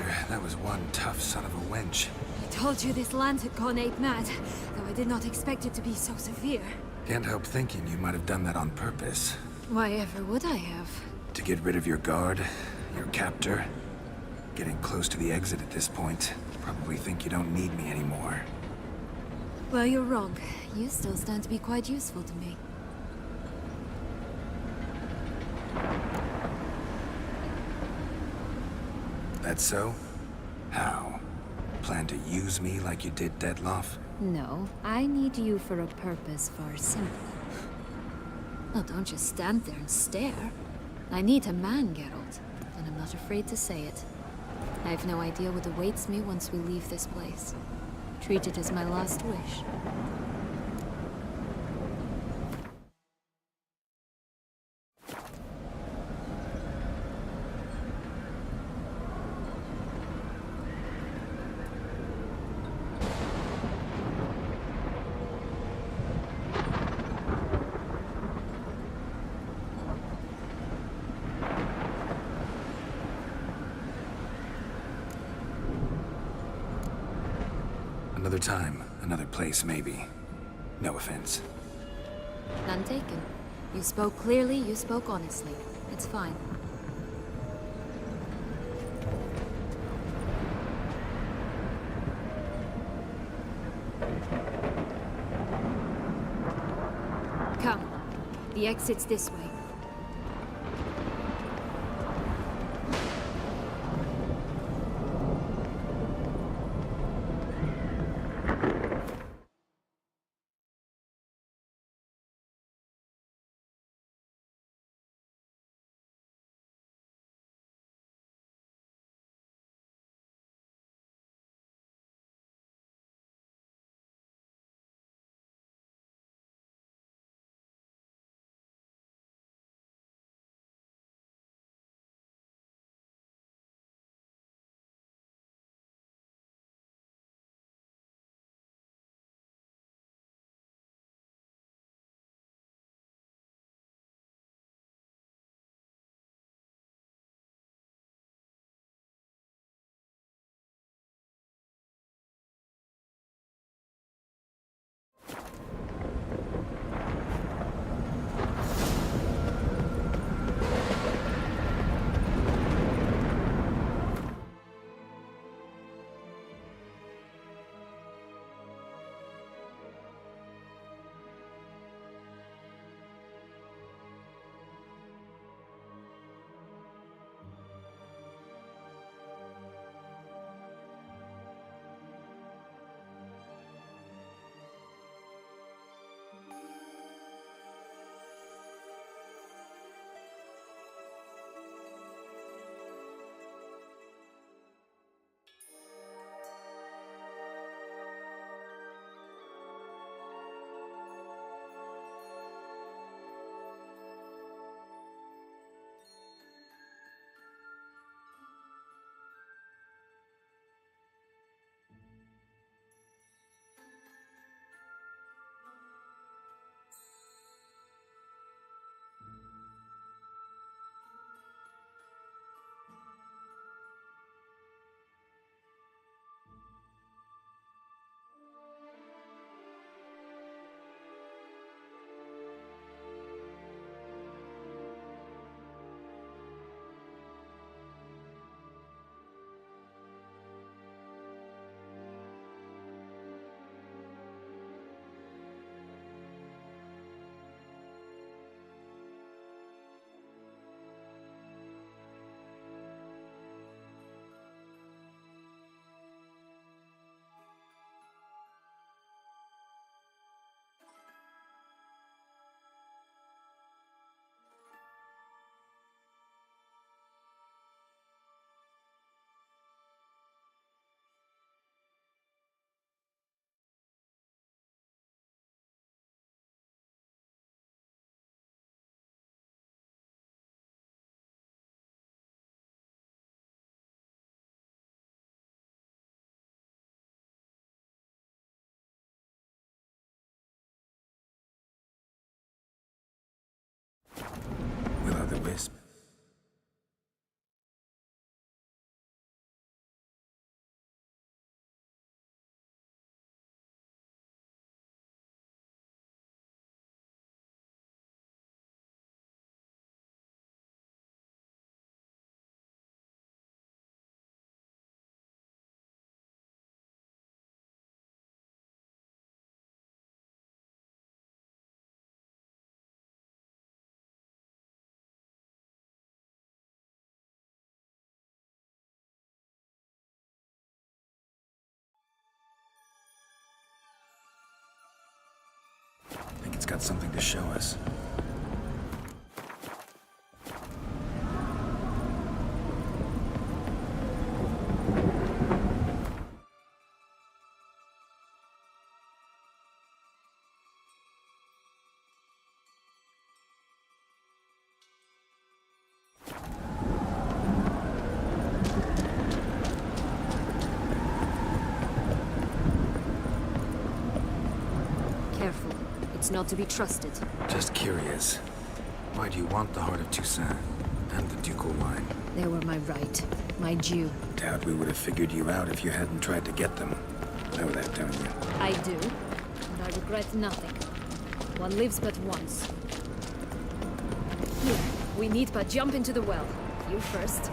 Witcher, that was one tough son of a wench. I told you this land had gone ape mad, though I did not expect it to be so severe. Can't help thinking you might have done that on purpose. Why ever would I have? To get rid of your guard, your captor. Getting close to the exit at this point. Probably think you don't need me anymore. Well, you're wrong. You still stand to be quite useful to me. That so? How? Plan to use me like you did Detloff? No, I need you for a purpose far simpler. Well, don't just stand there and stare. I need a man, Geralt, and I'm not afraid to say it. I have no idea what awaits me once we leave this place. Treat it as my last wish. Another time, another place, maybe. No offense. None taken. You spoke clearly, you spoke honestly. It's fine. Come. The exit's this way. got something to show us. Careful. It's not to be trusted. Just curious. Why do you want the Heart of Toussaint and the ducal wine? They were my right. My due. Doubt we would have figured you out if you hadn't tried to get them. Know that, don't you? I do, and I regret nothing. One lives but once. Here, we need but jump into the well. You first.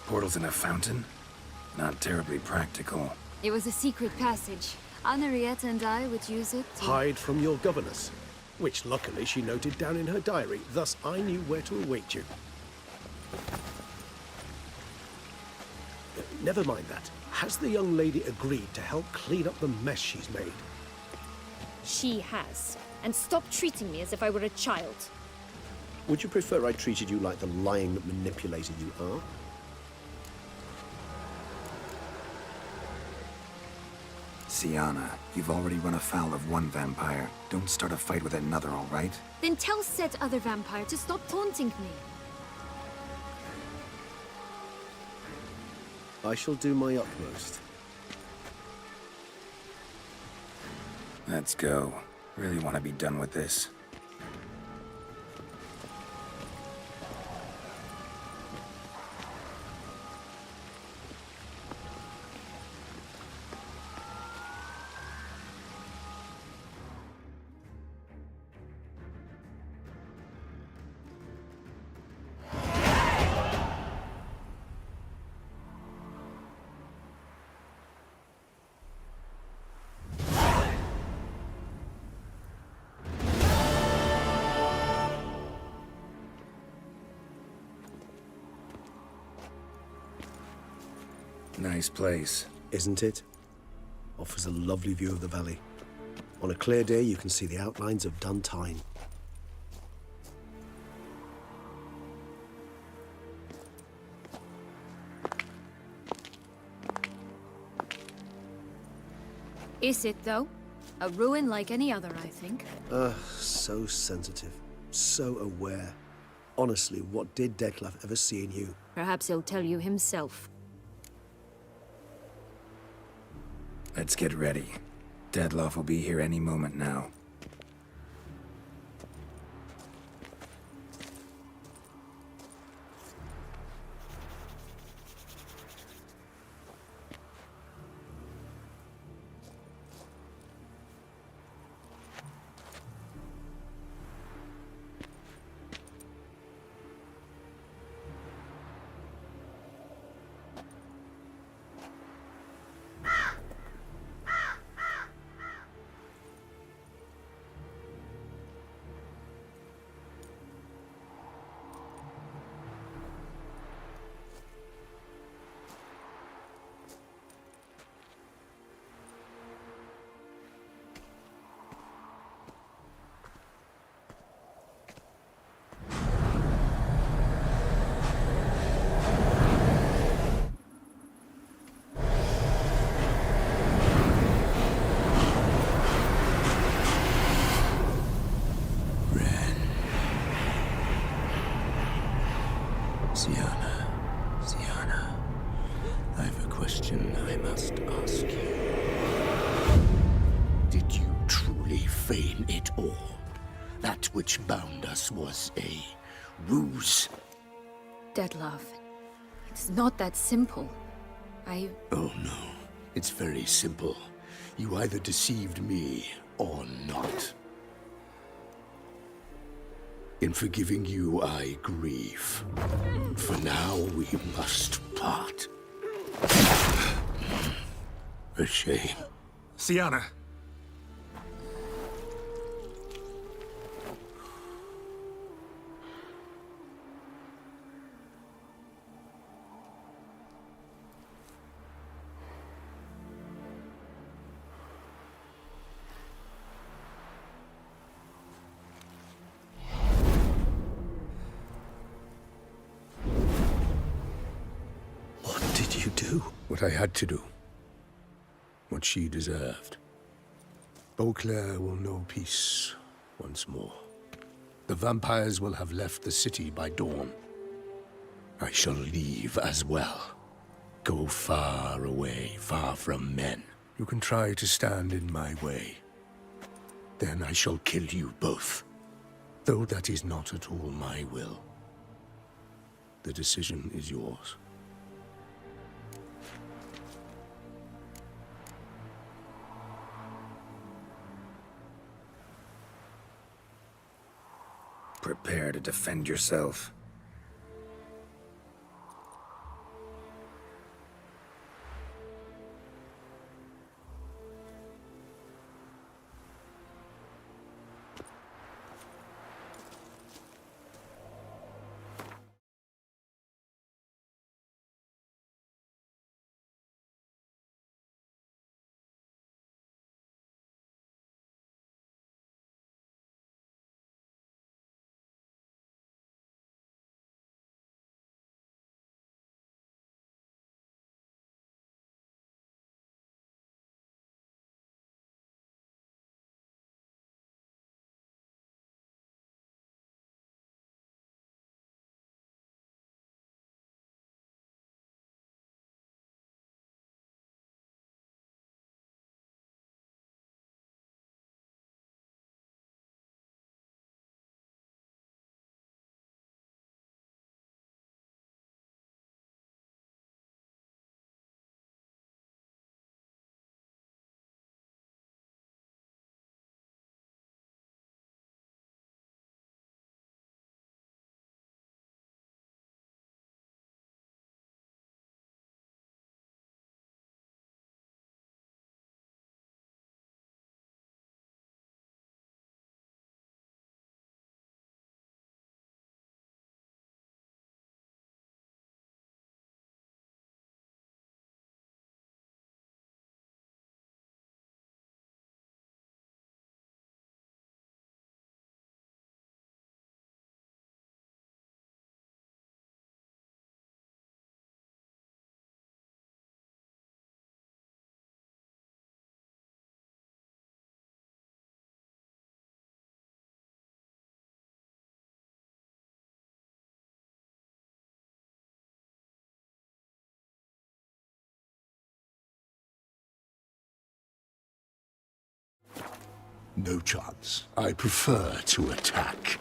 Portals in a fountain? Not terribly practical. It was a secret passage. Henriette and I would use it to... Hide from your governess, which luckily she noted down in her diary, thus I knew where to await you. Never mind that. Has the young lady agreed to help clean up the mess she's made? She has. And stop treating me as if I were a child. Would you prefer I treated you like the lying manipulator you are? Sienna, you've already run afoul of one vampire. Don't start a fight with another, all right? Then tell said other vampire to stop taunting me. I shall do my utmost. Let's go. Really want to be done with this. Nice place. Isn't it? Offers a lovely view of the valley. On a clear day, you can see the outlines of Duntine. Is it, though? A ruin like any other, I think. So sensitive. So aware. Honestly, what did Dettlaff ever see in you? Perhaps he'll tell you himself. Let's get ready. Dettlaff will be here any moment now. Sienna, I have a question I must ask you. Did you truly feign it all? That which bound us was a ruse? Dettlaff, it's not that simple. Oh no, it's very simple. You either deceived me or not. In forgiving you, I grieve. For now, we must part. A shame. Sienna! What did you do? What I had to do. What she deserved. Beauclair will know peace once more. The vampires will have left the city by dawn. I shall leave as well. Go far away, far from men. You can try to stand in my way. Then I shall kill you both. Though that is not at all my will. The decision is yours. Prepare to defend yourself. No chance. I prefer to attack.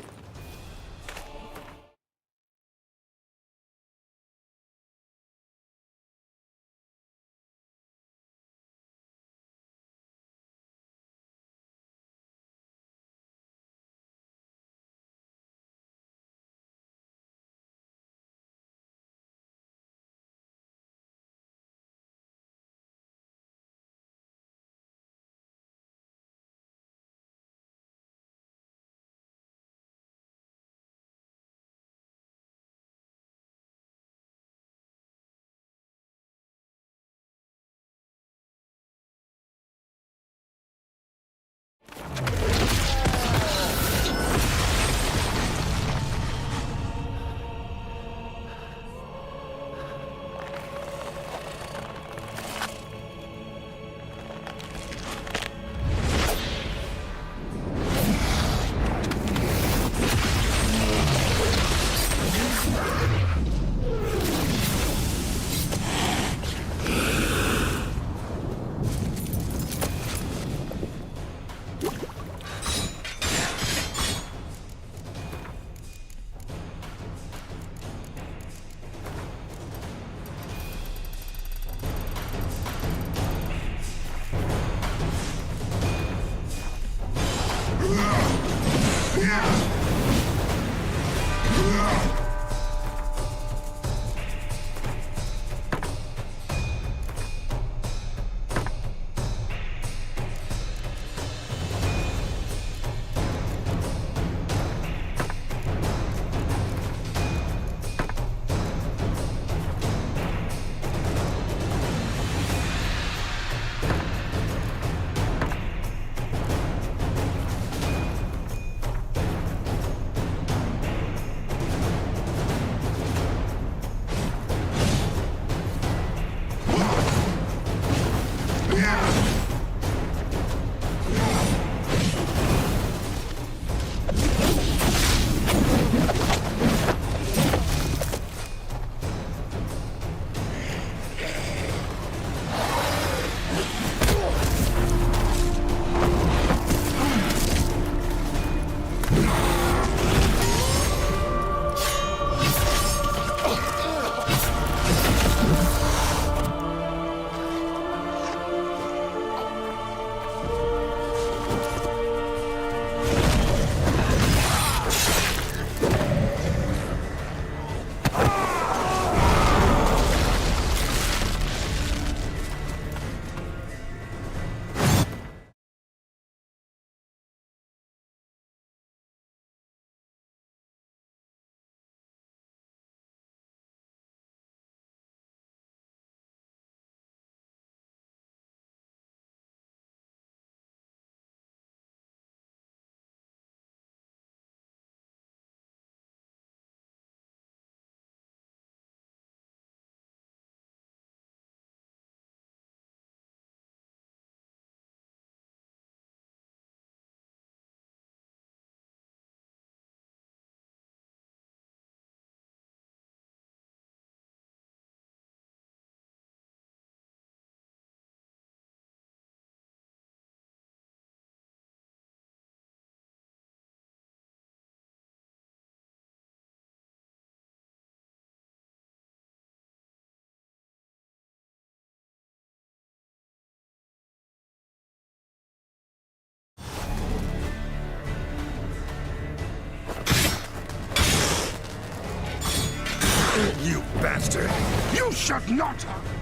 You bastard! You should not have...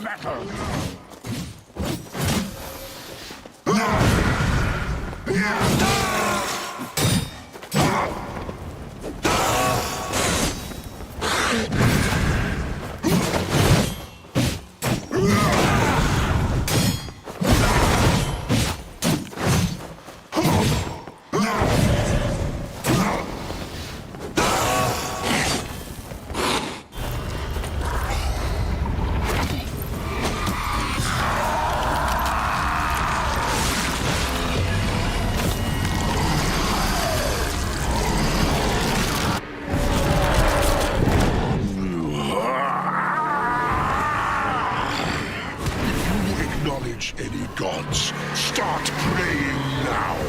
Metal! gods, start praying now.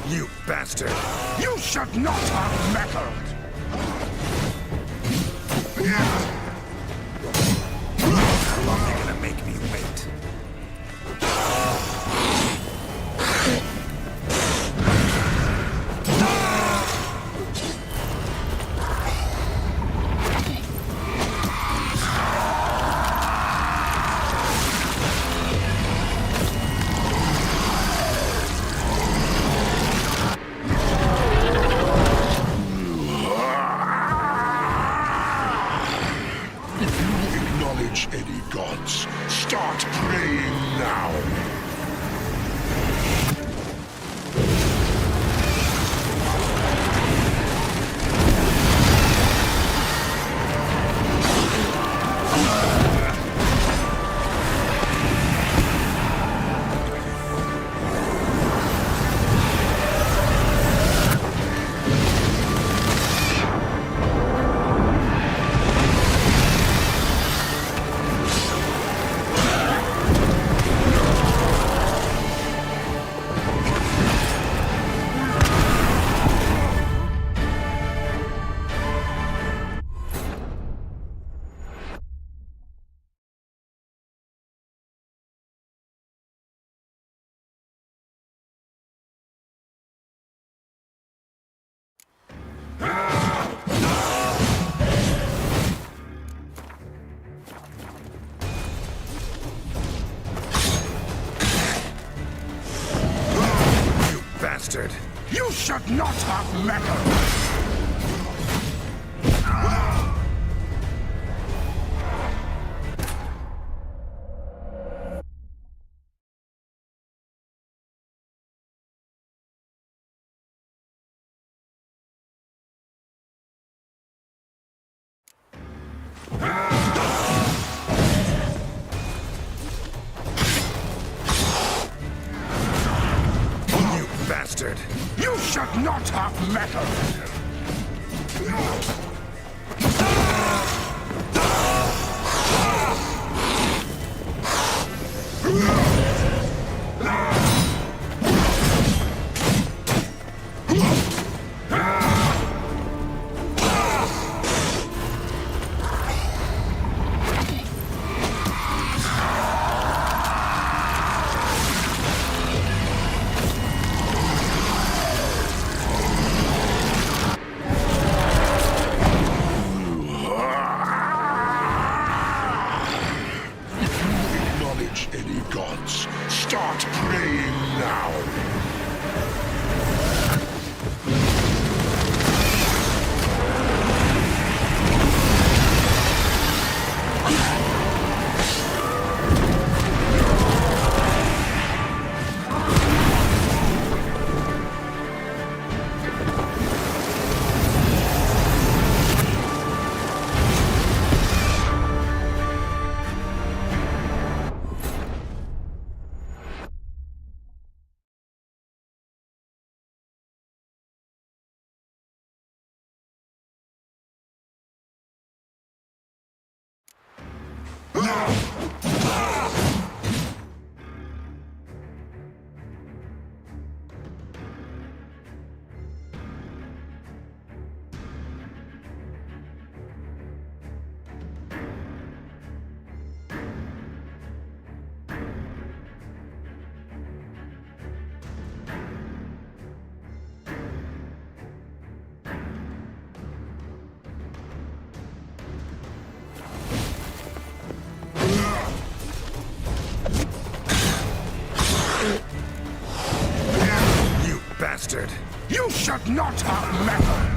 You bastard! You should not have meddled! How long are you gonna make me wait? bastard! You should not have meddled! You bastard! You should not have meddled! Acknowledge any gods. Start praying now. You bastard! You should not have meddled!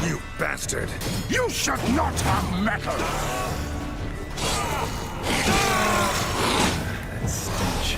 You bastard! You should not have meddled! That stench.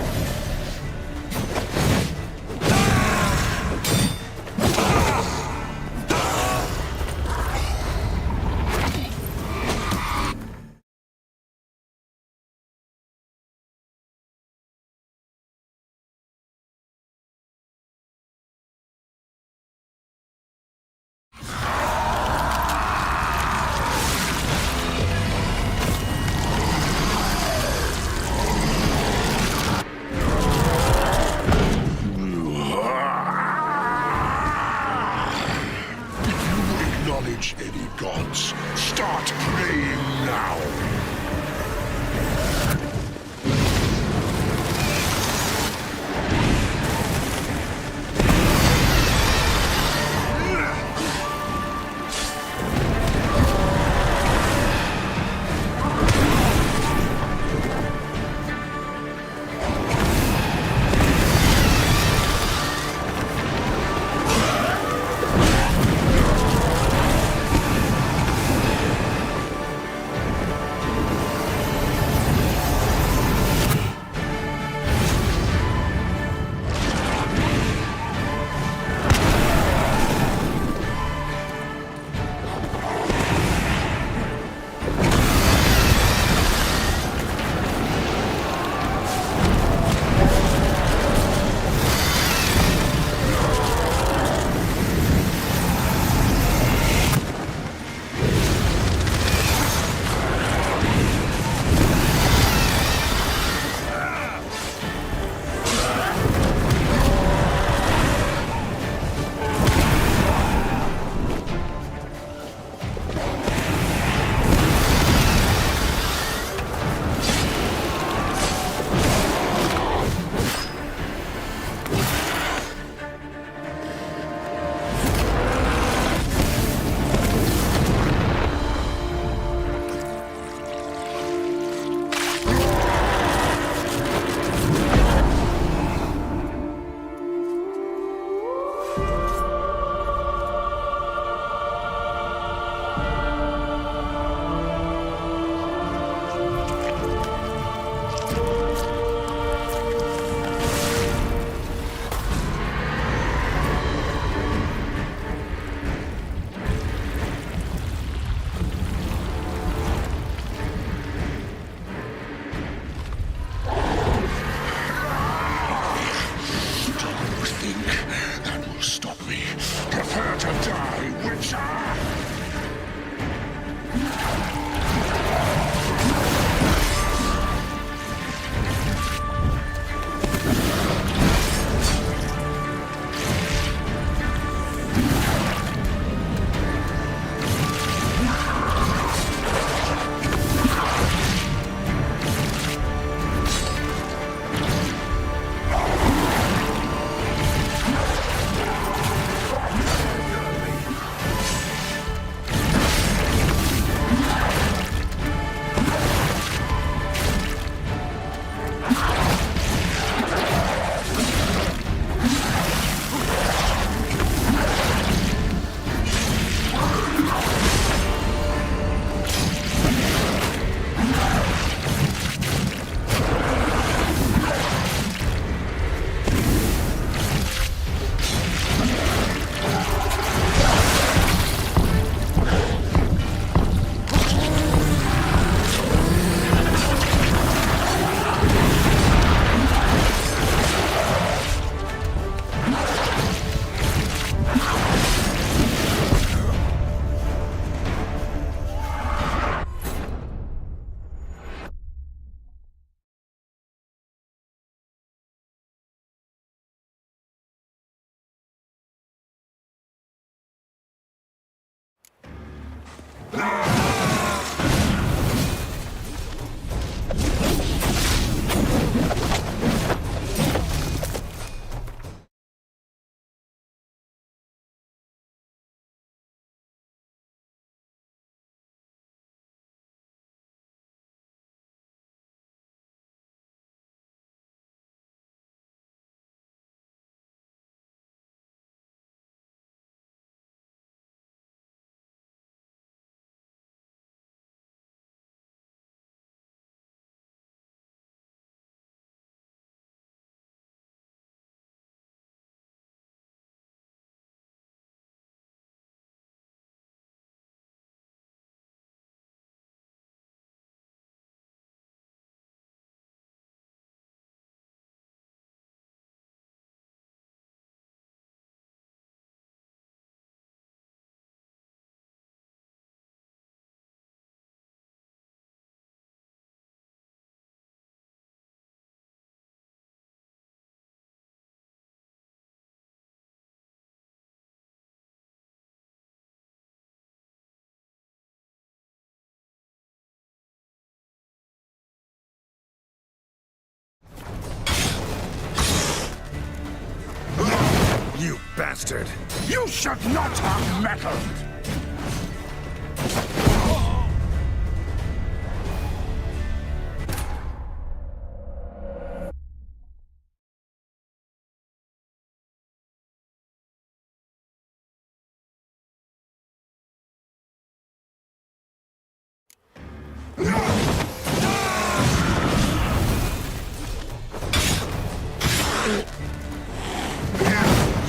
You bastard! You should not have meddled!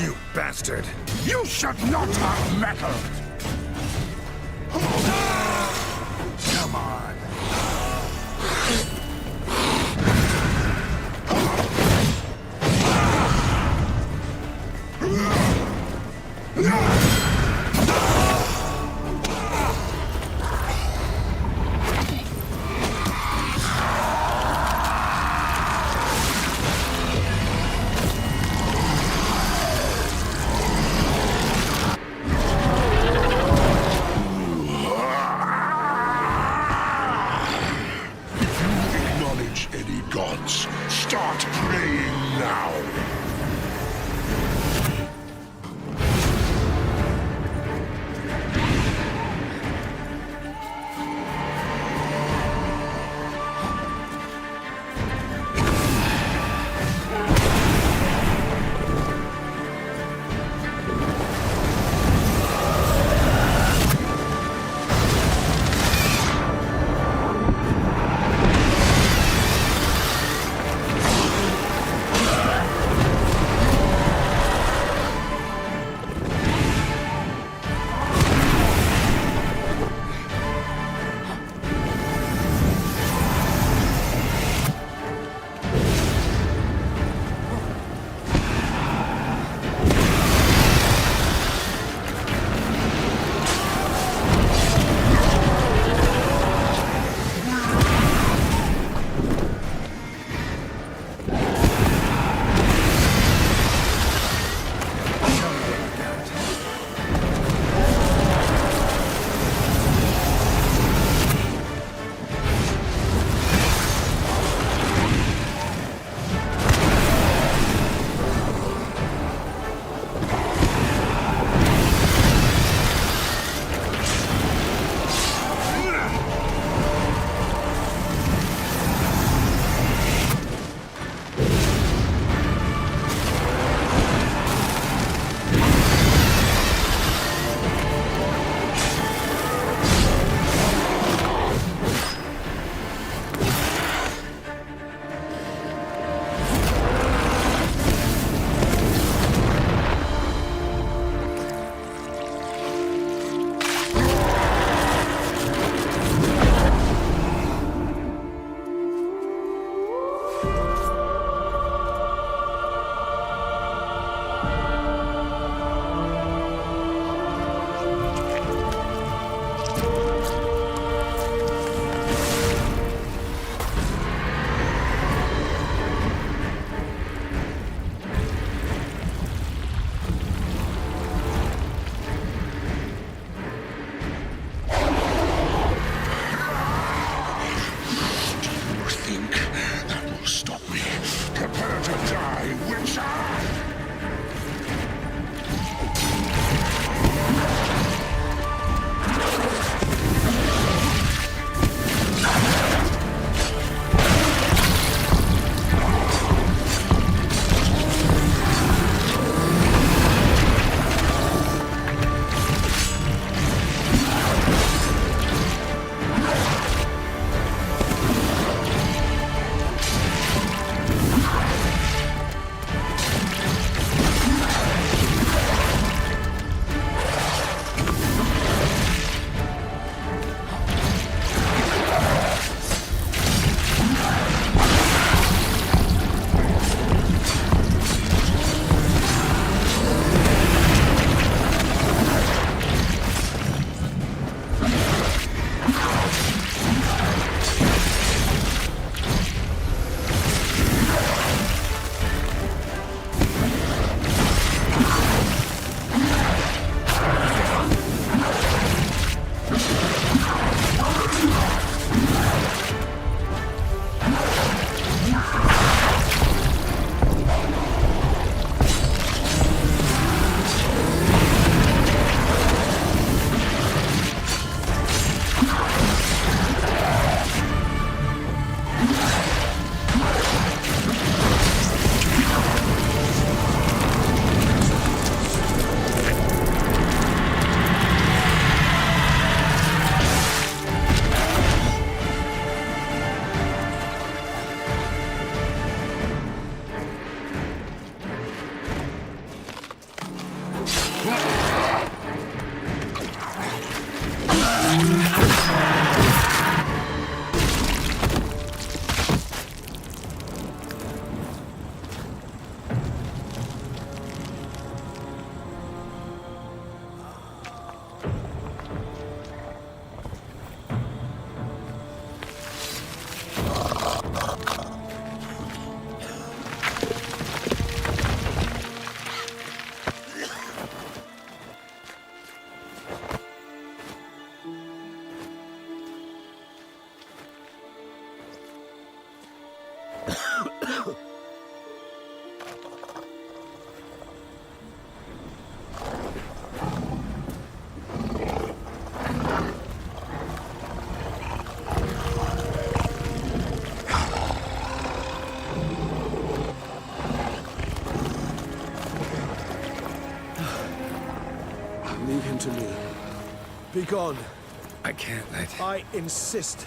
You bastard! You should not have meddled! Come on! to me. Be gone. I can't let... I insist.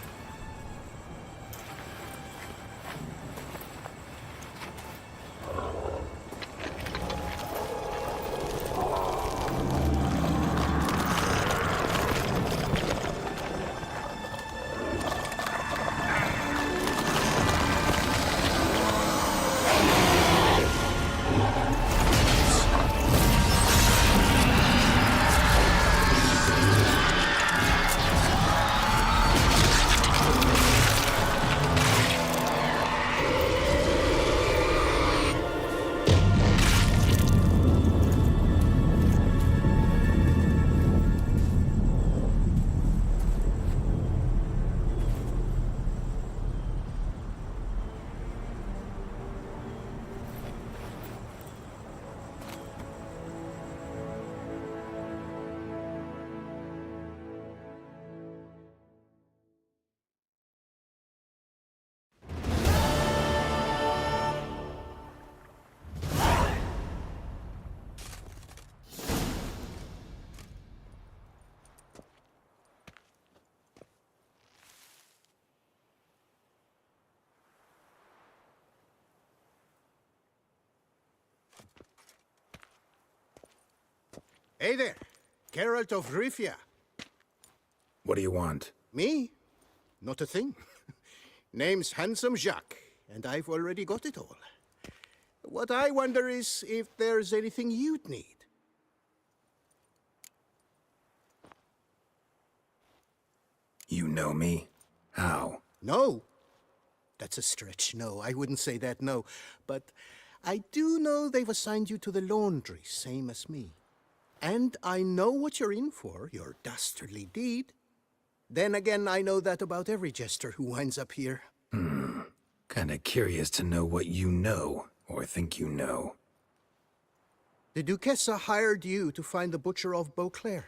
Hey there, Geralt of Rivia. What do you want? Me? Not a thing. Name's Handsome Jacques, and I've already got it all. What I wonder is if there's anything you'd need. You know me? How? No. That's a stretch. No, I wouldn't say that, no. But I do know they've assigned you to the laundry, same as me. And I know what you're in for, your dastardly deed. Then again, I know that about every jester who winds up here. Kinda curious to know what you know, or think you know. The Duchessa hired you to find the butcher of Beauclair.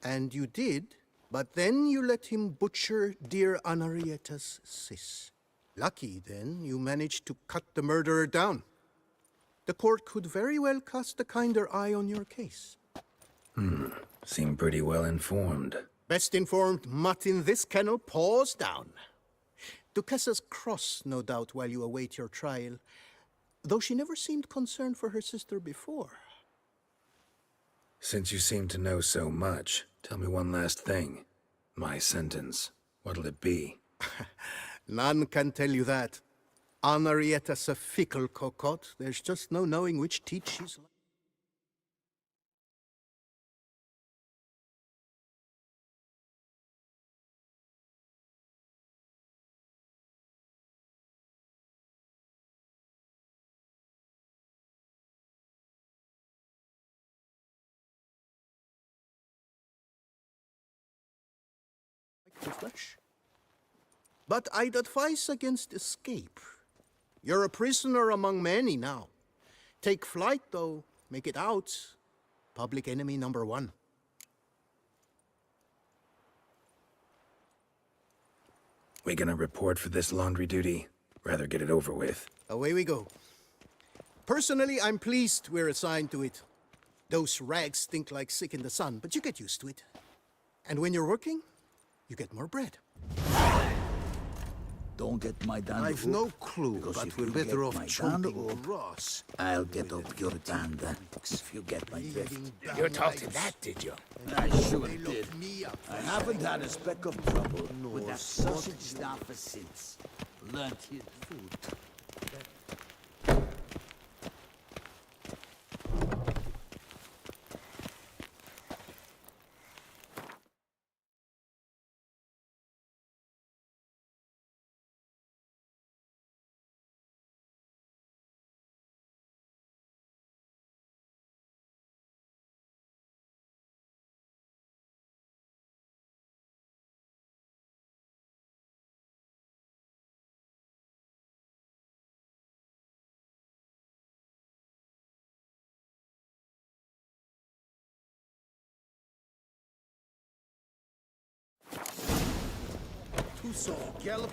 And you did, but then you let him butcher dear Anarietta's sis. Lucky, then, you managed to cut the murderer down. The court could very well cast a kinder eye on your case. Seem pretty well informed. Best informed mutt in this kennel paws down. Duchessa's cross, no doubt, while you await your trial, though she never seemed concerned for her sister before. Since you seem to know so much, tell me one last thing. My sentence, what'll it be? None can tell you that. Anarietta's a fickle cocotte. There's just no knowing which teat she's like. The flesh. But I'd advise against escape. You're a prisoner among many now. Take flight, though. Make it out. Public enemy number one. We gonna report for this laundry duty? Rather get it over with. Away we go. Personally, I'm pleased we're assigned to it. Those rags stink like sick in the sun, but you get used to it. And when you're working, you get more bread. Don't get my dand. I've no clue, but we're better off chomping Ross. I'll get up your dand if you get my drift. You taught him that, did you? I sure did. I haven't had a speck of trouble with that sausage staffer since. Learned his food.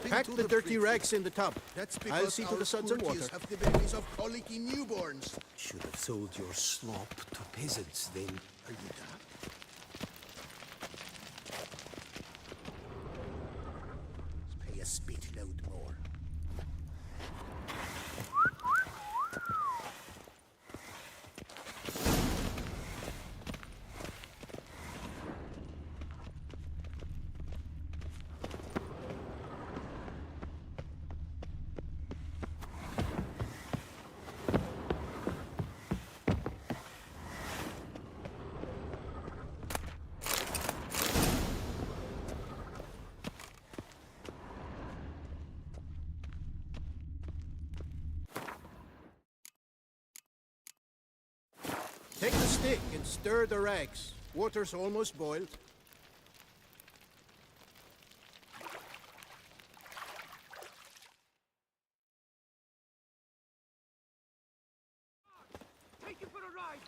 Pack the dirty rags in the tub. I'll see to the suds and water. Have the babies of colicky newborns. Should have sold your slop to peasants then. Are you daft? spitload more. Take the stick and stir the rags. Water's almost boiled. Take it for a ride!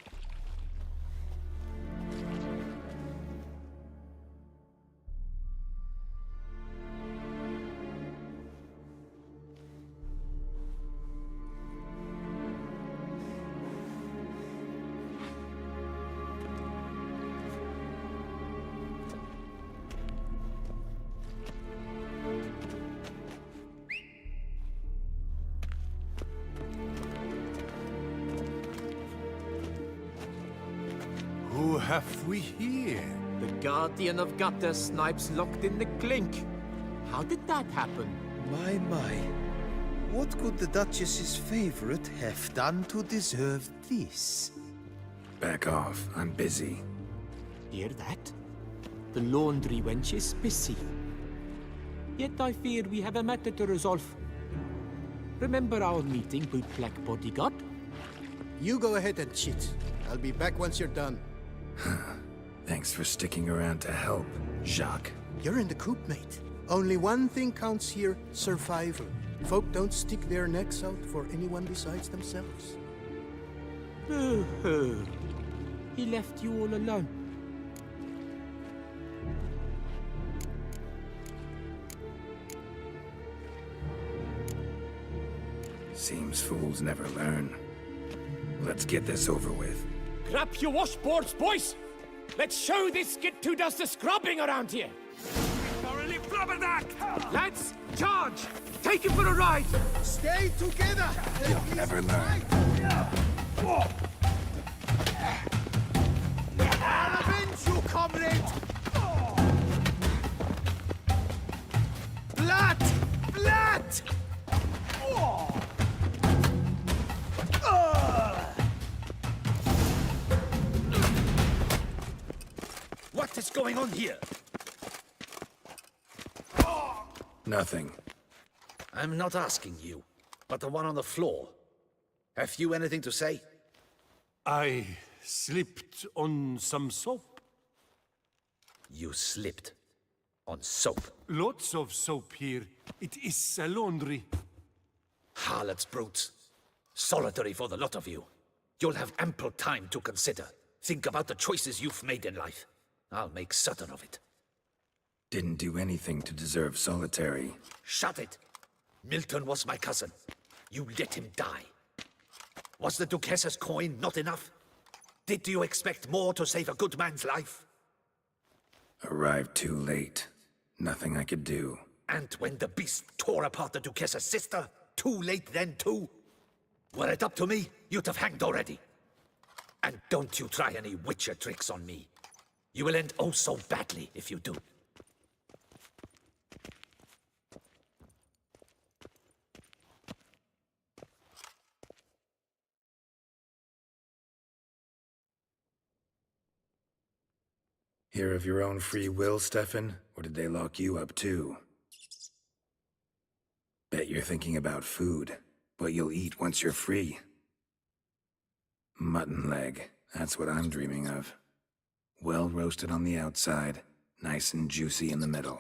Who have we here? The Guardian of Gutter Snipes locked in the clink. How did that happen? My. What could the Duchess's favorite have done to deserve this? Back off. I'm busy. Hear that? The laundry wench is busy. Yet I fear we have a matter to resolve. Remember our meeting, good black bodyguard? You go ahead and chit. I'll be back once you're done. Thanks for sticking around to help, Jacques. You're in the coop, mate. Only one thing counts here, survival. Folk don't stick their necks out for anyone besides themselves. Boo-hoo. He left you all alone. Seems fools never learn. Let's get this over with. Grab your washboards, boys! Let's show this skid who does the scrubbing around here! Thoroughly flabberdack! Lads, charge! Take him for a ride! Stay together! You'll never learn. I'll avenge you, comrade! Blood! Blood! What is going on here? Nothing. I'm not asking you, but the one on the floor. Have you anything to say? I slipped on some soap. You slipped on soap. Lots of soap here. It is a laundry. Harlots, brutes. Solitary for the lot of you. You'll have ample time to consider. Think about the choices you've made in life. I'll make certain of it. Didn't do anything to deserve solitary. Shut it! Milton was my cousin. You let him die. Was the Duchess's coin not enough? Did you expect more to save a good man's life? Arrived too late. Nothing I could do. And when the beast tore apart the Duchess's sister, too late then too? Were it up to me, you'd have hanged already. And don't you try any witcher tricks on me. You will end oh so badly if you do. Here of your own free will, Stefan? Or did they lock you up too? Bet you're thinking about food. What you'll eat once you're free. Mutton leg. That's what I'm dreaming of. Well roasted on the outside, nice and juicy in the middle.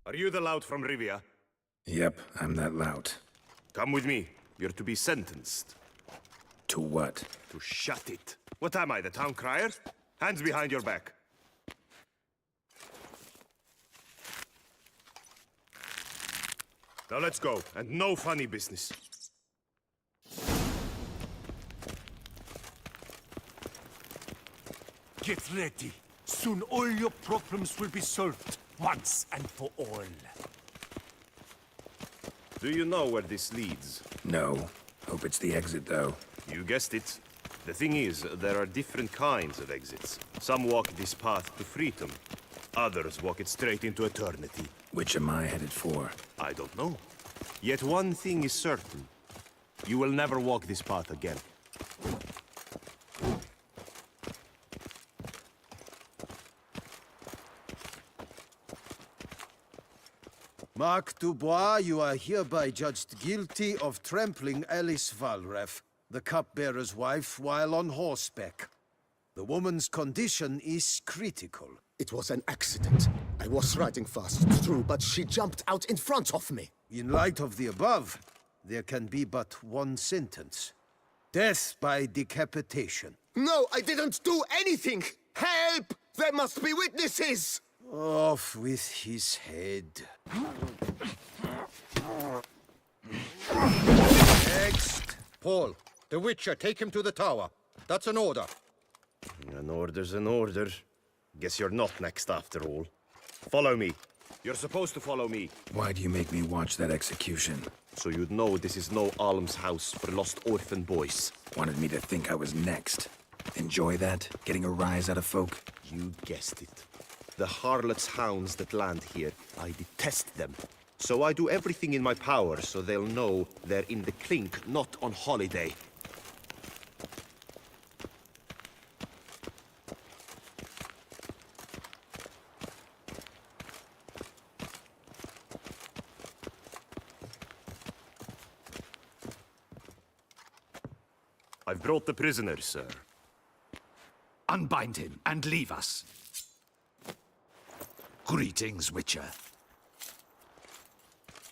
Are you the lout from Rivia? Yep, I'm that lout. Come with me. You're to be sentenced. To what? To shut it. What am I, the town crier? Hands behind your back. Now let's go, and no funny business. Get ready. Soon all your problems will be solved. once and for all. Do you know where this leads? No. Hope it's the exit, though. You guessed it. The thing is, there are different kinds of exits. Some walk this path to freedom. Others walk it straight into eternity. Which am I headed for? I don't know. Yet one thing is certain. You will never walk this path again. Mark Dubois, you are hereby judged guilty of trampling Alice Valref, the cupbearer's wife, while on horseback. The woman's condition is critical. It was an accident. I was riding fast, true, but she jumped out in front of me. In light of the above, there can be but one sentence. Death by decapitation. No, I didn't do anything! Help! There must be witnesses! Off with his head. Next! Paul, the Witcher, take him to the tower. That's an order. An order's an order. Guess you're not next after all. Follow me. You're supposed to follow me. Why do you make me watch that execution? So you'd know this is no almshouse for lost orphan boys. Wanted me to think I was next. Enjoy that? Getting a rise out of folk? You guessed it. The harlots' hounds that land here, I detest them. So I do everything in my power so they'll know they're in the clink, not on holiday. I've brought the prisoner, sir. Unbind him and leave us. Greetings, Witcher.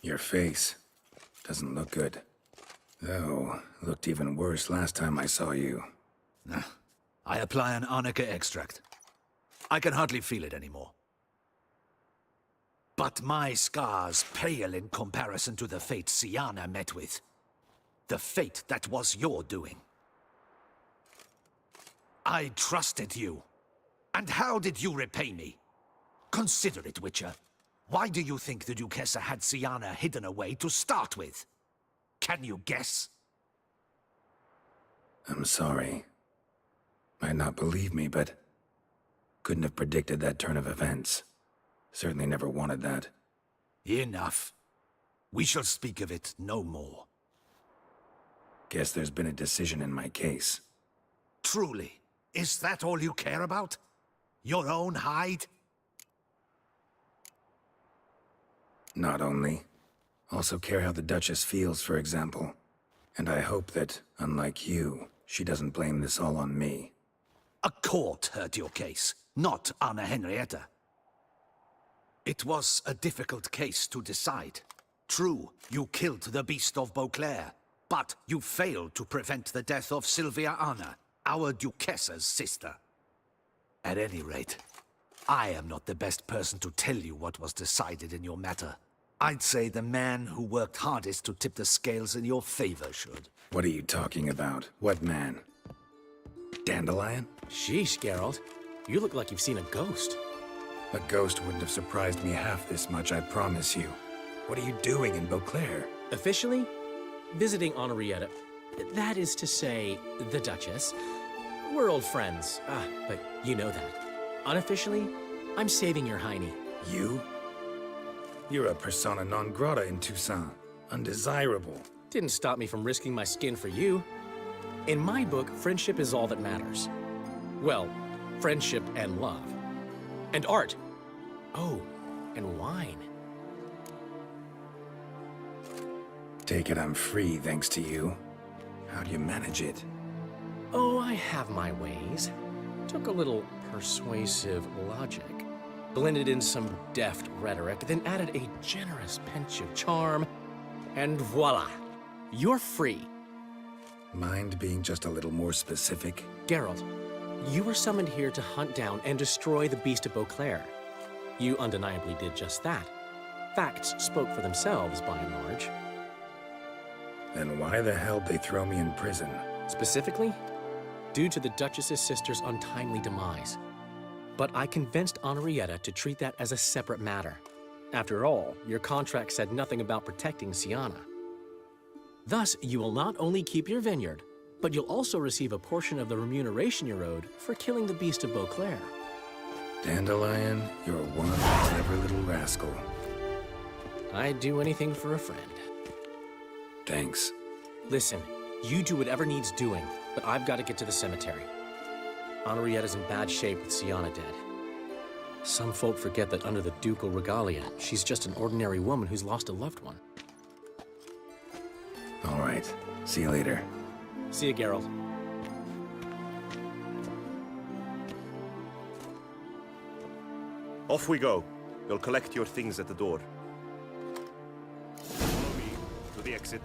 Your face doesn't look good. Though, looked even worse last time I saw you. I apply an arnica extract. I can hardly feel it anymore. But my scars pale in comparison to the fate Syanna met with. The fate that was your doing. I trusted you. And how did you repay me? Consider it, Witcher. Why do you think the Duchessa had Syanna hidden away to start with? Can you guess? I'm sorry. Might not believe me, but couldn't have predicted that turn of events. Certainly never wanted that. Enough. We shall speak of it no more. Guess there's been a decision in my case. Truly, is that all you care about? Your own hide? Not only. Also care how the Duchess feels, for example. And I hope that, unlike you, she doesn't blame this all on me. A court heard your case, not Anna Henrietta. It was a difficult case to decide. True, you killed the Beast of Beauclair, but you failed to prevent the death of Sylvia Anna, our Duchessa's sister. At any rate, I am not the best person to tell you what was decided in your matter. I'd say the man who worked hardest to tip the scales in your favor should. What are you talking about? What man? Dandelion? Sheesh, Geralt. You look like you've seen a ghost. A ghost wouldn't have surprised me half this much, I promise you. What are you doing in Beauclair? Officially, visiting Henrietta. That is to say, the Duchess. We're old friends. But you know that. Unofficially, I'm saving your hiney. You? You're a persona non grata in Toussaint. Undesirable. Didn't stop me from risking my skin for you. In my book, friendship is all that matters. Well, friendship and love. And art. Oh, and wine. Take it I'm free thanks to you. How do you manage it? Oh, I have my ways. Took a little persuasive logic. Blended in some deft rhetoric, then added a generous pinch of charm. And voila! You're free. Mind being just a little more specific? Geralt, you were summoned here to hunt down and destroy the Beast of Beauclair. You undeniably did just that. Facts spoke for themselves, by and large. Then why the hell'd they throw me in prison? Specifically, due to the Duchess's sister's untimely demise. but I convinced Henrietta to treat that as a separate matter. After all, your contract said nothing about protecting Sienna. Thus, you will not only keep your vineyard, but you'll also receive a portion of the remuneration you're owed for killing the beast of Beauclair. Dandelion, you're one clever little rascal. I'd do anything for a friend. Thanks. Listen, you do whatever needs doing, but I've got to get to the cemetery. Henrietta's in bad shape with Sienna dead. Some folk forget that under the ducal regalia, she's just an ordinary woman who's lost a loved one. All right. See you later. See you, Geralt. Off we go. You'll collect your things at the door. Follow me to the exit.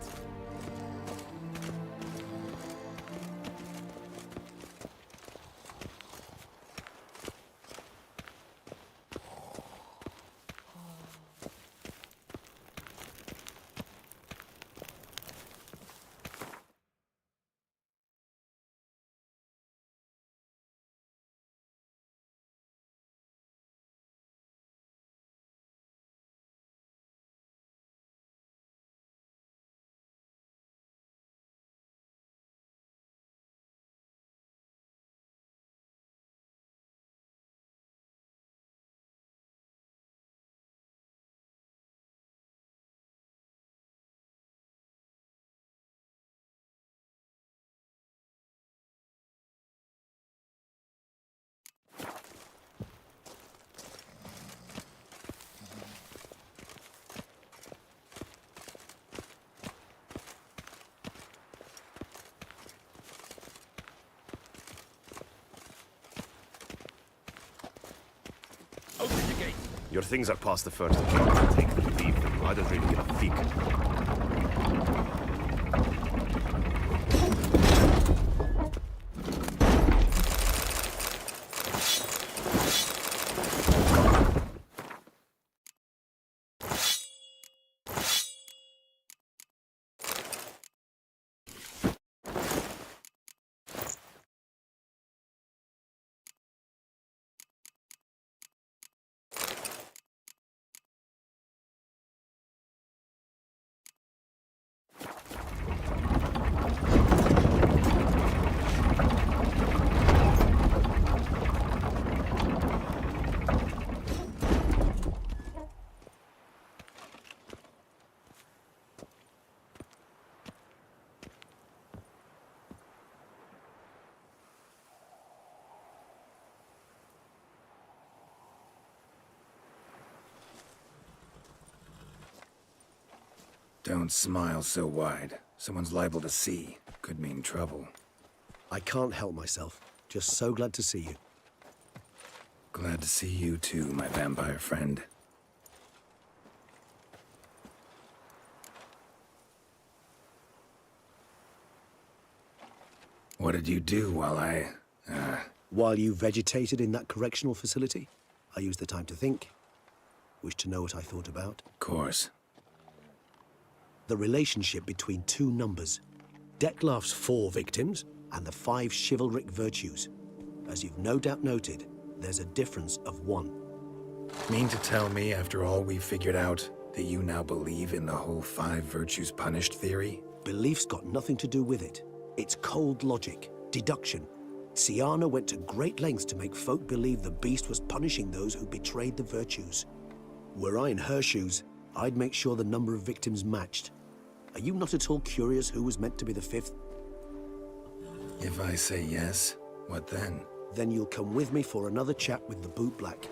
Your things are past the first. Take them, leave them. I don't really give a fig. Don't smile so wide. Someone's liable to see. Could mean trouble. I can't help myself. Just so glad to see you. Glad to see you too, my vampire friend. What did you do while While you vegetated in that correctional facility, I used the time to think. Wish to know what I thought about? Of course. The relationship between two numbers. Dettlaff's 4 victims and the 5 chivalric virtues. As you've no doubt noted, there's a difference of 1. Mean to tell me, after all we figured out, that you now believe in the whole 5 virtues punished theory? Belief's got nothing to do with it. It's cold logic, deduction. Sienna went to great lengths to make folk believe the beast was punishing those who betrayed the virtues. Were I in her shoes, I'd make sure the number of victims matched. Are you not at all curious who was meant to be the 5th? If I say yes, what then? Then you'll come with me for another chat with the Boot Black.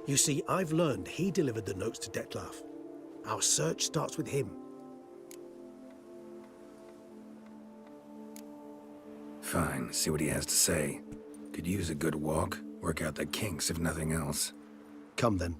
You see, I've learned he delivered the notes to Dettlaff. Our search starts with him. Fine, see what he has to say. Could use a good walk, work out the kinks if nothing else. Come then.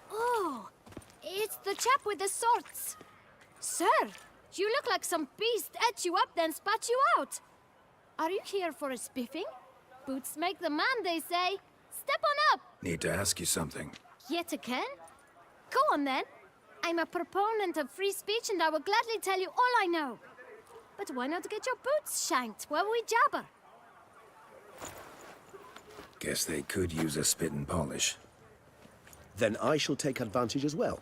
Oh, it's the chap with the swords. Sir, you look like some beast ate you up then spat you out. Are you here for a spiffing? Boots make the man, they say. Step on up! Need to ask you something. Yet again? Go on then. I'm a proponent of free speech and I will gladly tell you all I know. But why not get your boots shanked while we jabber? Guess they could use a spit and polish. Then I shall take advantage as well.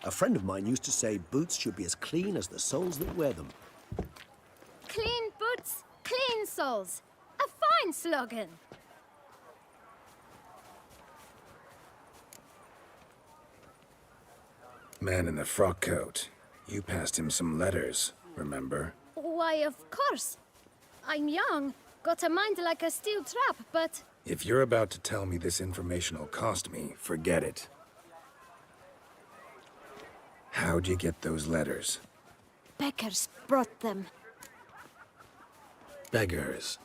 A friend of mine used to say boots should be as clean as the soles that wear them. Clean boots, clean soles. A fine slogan. Man in the frock coat. You passed him some letters, remember? Why, of course. I'm young, got a mind like a steel trap, but... If you're about to tell me this information will cost me, forget it. How'd you get those letters? Beggars brought them. Beggars.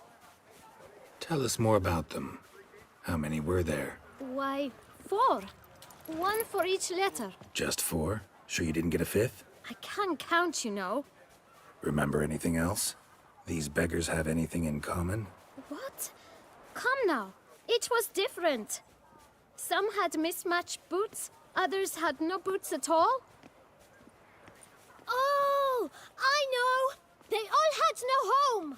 Tell us more about them. How many were there? Why, 4. 1 for each letter. Just 4? Sure you didn't get a 5th? I can't count, you know. Remember anything else? These beggars have anything in common? What? Come now. Each was different. Some had mismatched boots, others had no boots at all. Oh, I know! They all had no home!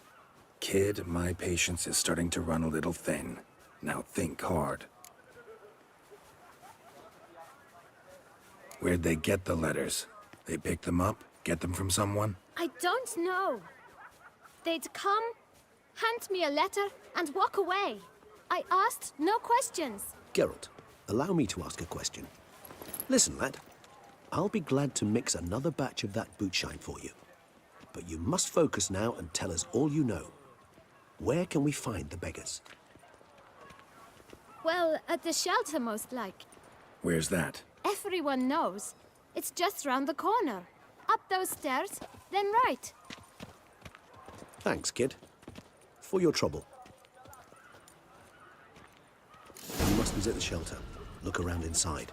Kid, my patience is starting to run a little thin. Now think hard. Where'd they get the letters? They pick them up? Get them from someone? I don't know. They'd come, hand me a letter, and walk away. I asked no questions. Geralt, allow me to ask a question. Listen, lad. I'll be glad to mix another batch of that boot shine for you. But you must focus now and tell us all you know. Where can we find the beggars? Well, at the shelter, most like. Where's that? Everyone knows. It's just round the corner. Up those stairs, then right. Thanks, kid. For your trouble. You must visit the shelter. Look around inside.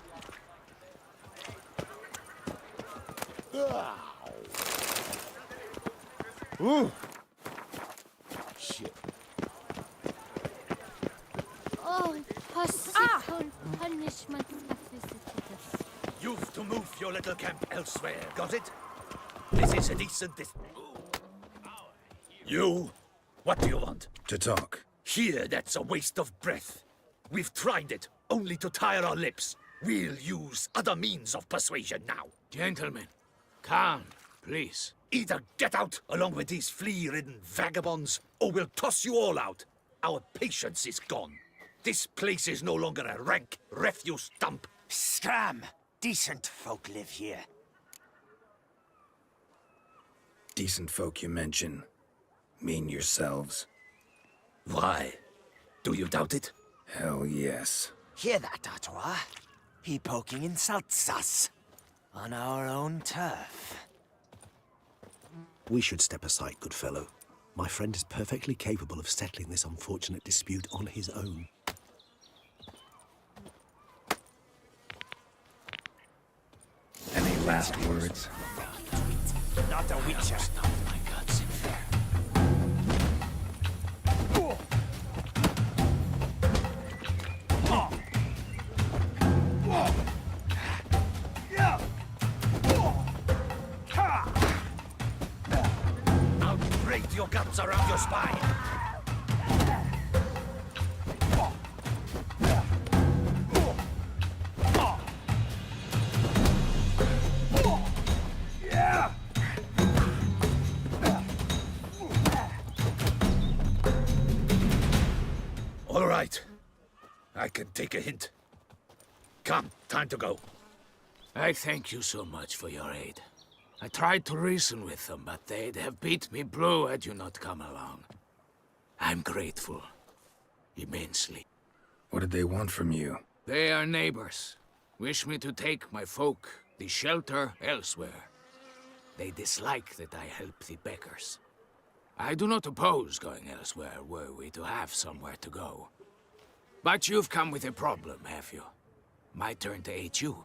Ooh. Shit. Oh, possible punishment have visited us. You've to move your little camp elsewhere, got it? This is a decent You? What do you want? To talk. Here, that's a waste of breath. We've tried it, only to tire our lips. We'll use other means of persuasion now. Gentlemen, calm, please. Either get out along with these flea-ridden vagabonds, or we'll toss you all out. Our patience is gone. This place is no longer a rank refuse dump. Scram! Decent folk live here. Decent folk you mention. Mean yourselves. Why? Do you doubt it? Hell yes. Hear that, Artois? He poking insults us. On our own turf. We should step aside, good fellow. My friend is perfectly capable of settling this unfortunate dispute on his own. Any last words? Not a witcher. I'll break your guts around your spine. All right. I can take a hint. Come, time to go. I thank you so much for your aid. I tried to reason with them, but they'd have beat me blue had you not come along. I'm grateful. Immensely. What did they want from you? They are neighbors. Wish me to take my folk, the shelter, elsewhere. They dislike that I help the beggars. I do not oppose going elsewhere were we to have somewhere to go. But you've come with a problem, have you? My turn to aid you.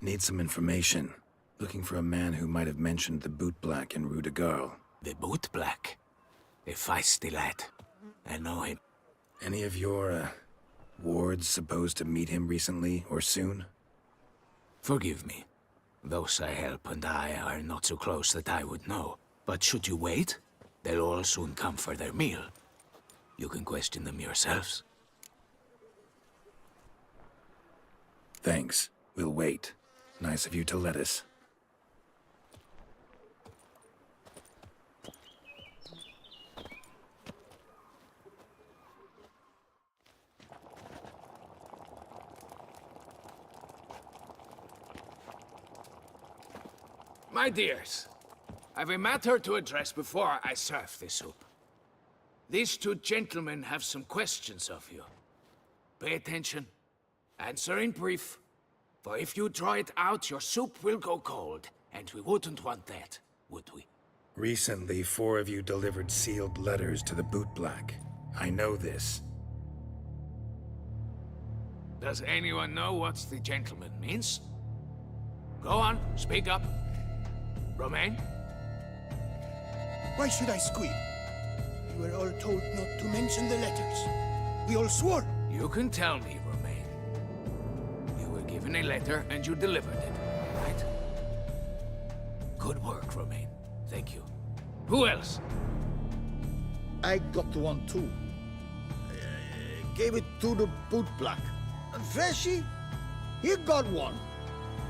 Need some information. Looking for a man who might have mentioned the boot black in Rue de Garl. The Bootblack. A feisty lad. I know him. Any of your, wards supposed to meet him recently or soon? Forgive me. Those I help and I are not so close that I would know. But should you wait, they'll all soon come for their meal. You can question them yourselves. Thanks. We'll wait. Nice of you to let us. My dears, I've a matter to address before I serve the soup. These two gentlemen have some questions of you. Pay attention. Answer in brief. For if you draw it out, your soup will go cold. And we wouldn't want that, would we? Recently, 4 of you delivered sealed letters to the Bootblack. I know this. Does anyone know what the gentleman means? Go on, speak up. Romain? Why should I squeal? We were all told not to mention the letters. We all swore. You can tell me, Romain. You were given a letter and you delivered it, right? Good work, Romain. Thank you. Who else? I got one too. Gave it to the Bootblack. And Freshy, he got one.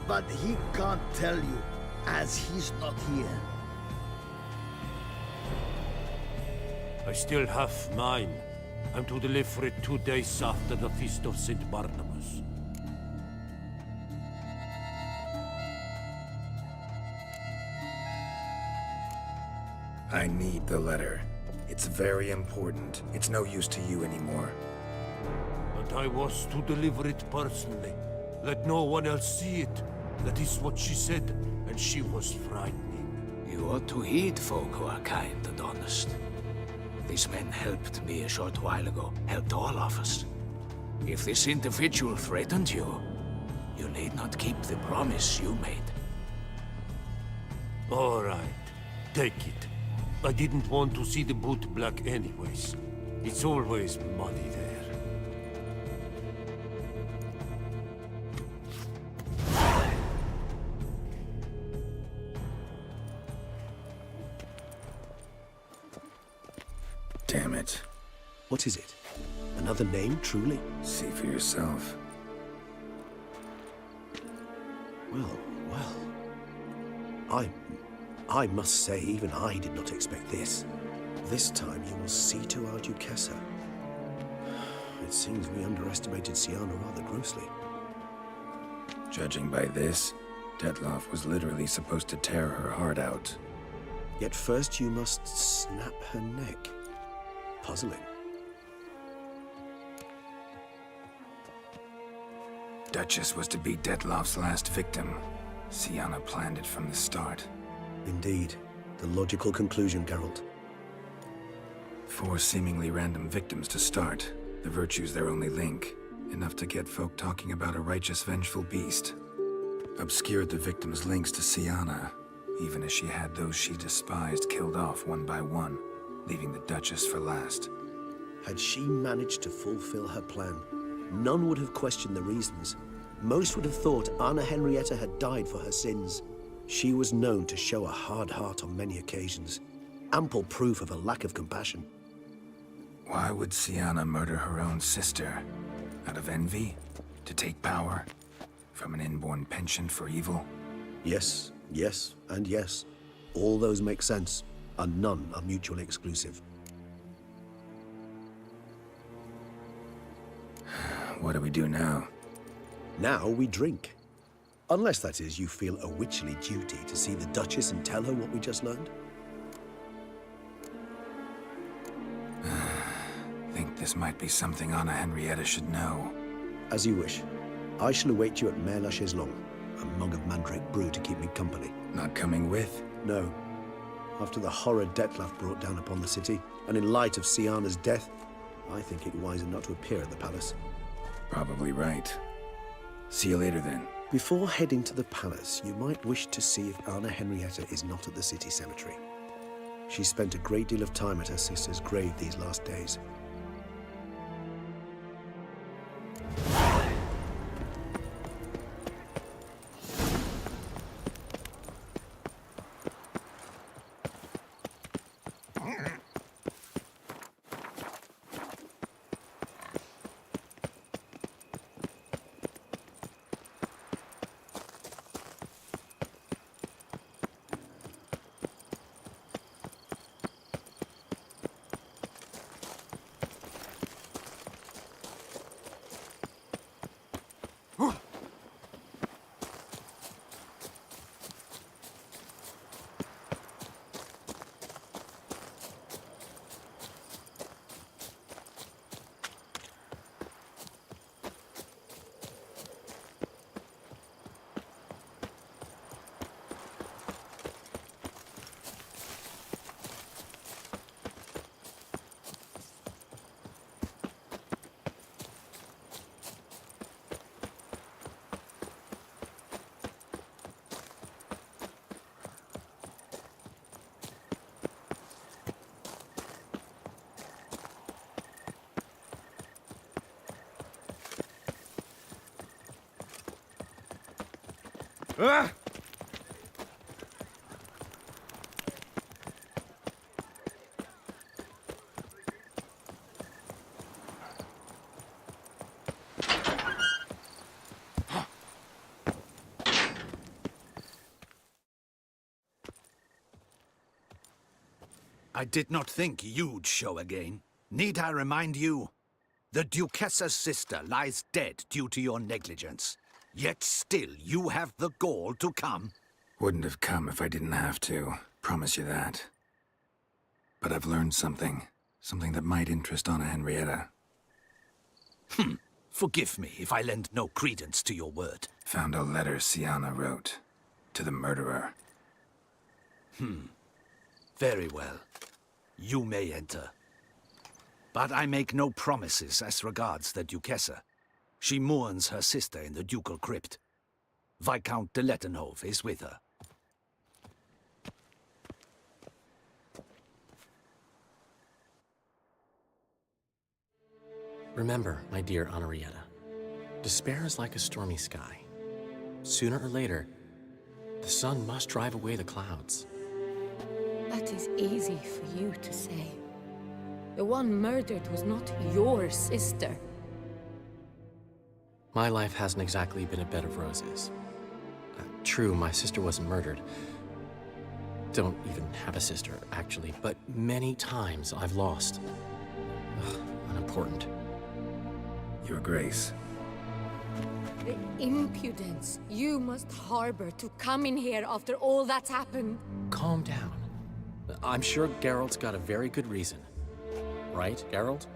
But he can't tell you, as he's not here. I still have mine. I'm to deliver it 2 days after the Feast of St. Barnabas. I need the letter. It's very important. It's no use to you anymore. And I was to deliver it personally. Let no one else see it. That is what she said, and she was frightening. You ought to heed folk who are kind and honest. These men helped me a short while ago, helped all of us. If this individual threatened you, you need not keep the promise you made. All right, take it. I didn't want to see the Bootblack anyways. It's always muddy there. Damn it. What is it? Another name, truly? See for yourself. Well. I must say, even I did not expect this. This time you will see to our Duquesa. It seems we underestimated Syanna rather grossly. Judging by this, Dettlaff was literally supposed to tear her heart out. Yet first you must snap her neck. Puzzling. Duchess was to be Dettlaff's last victim. Syanna planned it from the start. Indeed. The logical conclusion, Geralt. 4 seemingly random victims to start. The virtue's their only link. Enough to get folk talking about a righteous, vengeful beast. Obscured the victims' links to Syanna, even as she had those she despised killed off one by one, leaving the Duchess for last. Had she managed to fulfill her plan, none would have questioned the reasons. Most would have thought Anna Henrietta had died for her sins. She was known to show a hard heart on many occasions. Ample proof of a lack of compassion. Why would Syanna murder her own sister? Out of envy? To take power? From an inborn penchant for evil? Yes, and yes. All those make sense, and none are mutually exclusive. What do we do now? Now we drink. Unless, that is, you feel a witchly duty to see the Duchess and tell her what we just learned. Think this might be something Anna Henrietta should know. As you wish. I shall await you at Mare la Chaiselongue, a mug of mandrake brew to keep me company. Not coming with? No. After the horror Dettlaff brought down upon the city, and in light of Syanna's death, I think it wiser not to appear at the palace. Probably right. See you later, then. Before heading to the palace, you might wish to see if Anna Henrietta is not at the city cemetery. She spent a great deal of time at her sister's grave these last days. Ah! I did not think you'd show again. Need I remind you? The Duchessa's sister lies dead due to your negligence. Yet still you have the gall to come. Wouldn't have come if I didn't have to. Promise you that. But I've learned something. Something that might interest Anna Henrietta. Forgive me if I lend no credence to your word. Found a letter Siana wrote. To the murderer. Very well. You may enter. But I make no promises as regards the Duchessa. She mourns her sister in the ducal crypt. Viscount de Lettenhove is with her. Remember, my dear Henrietta, despair is like a stormy sky. Sooner or later, the sun must drive away the clouds. That is easy for you to say. The one murdered was not your sister. My life hasn't exactly been a bed of roses. True, my sister wasn't murdered. Don't even have a sister, actually, but many times I've lost. Ugh, unimportant. Your Grace. The impudence you must harbor to come in here after all that's happened. Calm down. I'm sure Geralt's got a very good reason. Right, Geralt?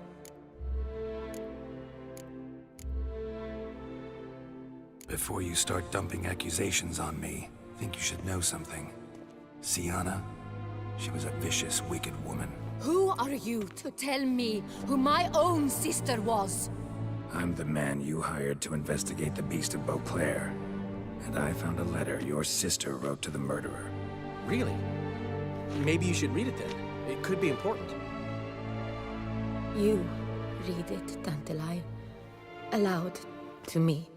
Before you start dumping accusations on me, I think you should know something. Siana, she was a vicious, wicked woman. Who are you to tell me who my own sister was? I'm the man you hired to investigate the Beast of Beauclair. And I found a letter your sister wrote to the murderer. Really? Maybe you should read it then. It could be important. You read it, Tantalai, aloud to me.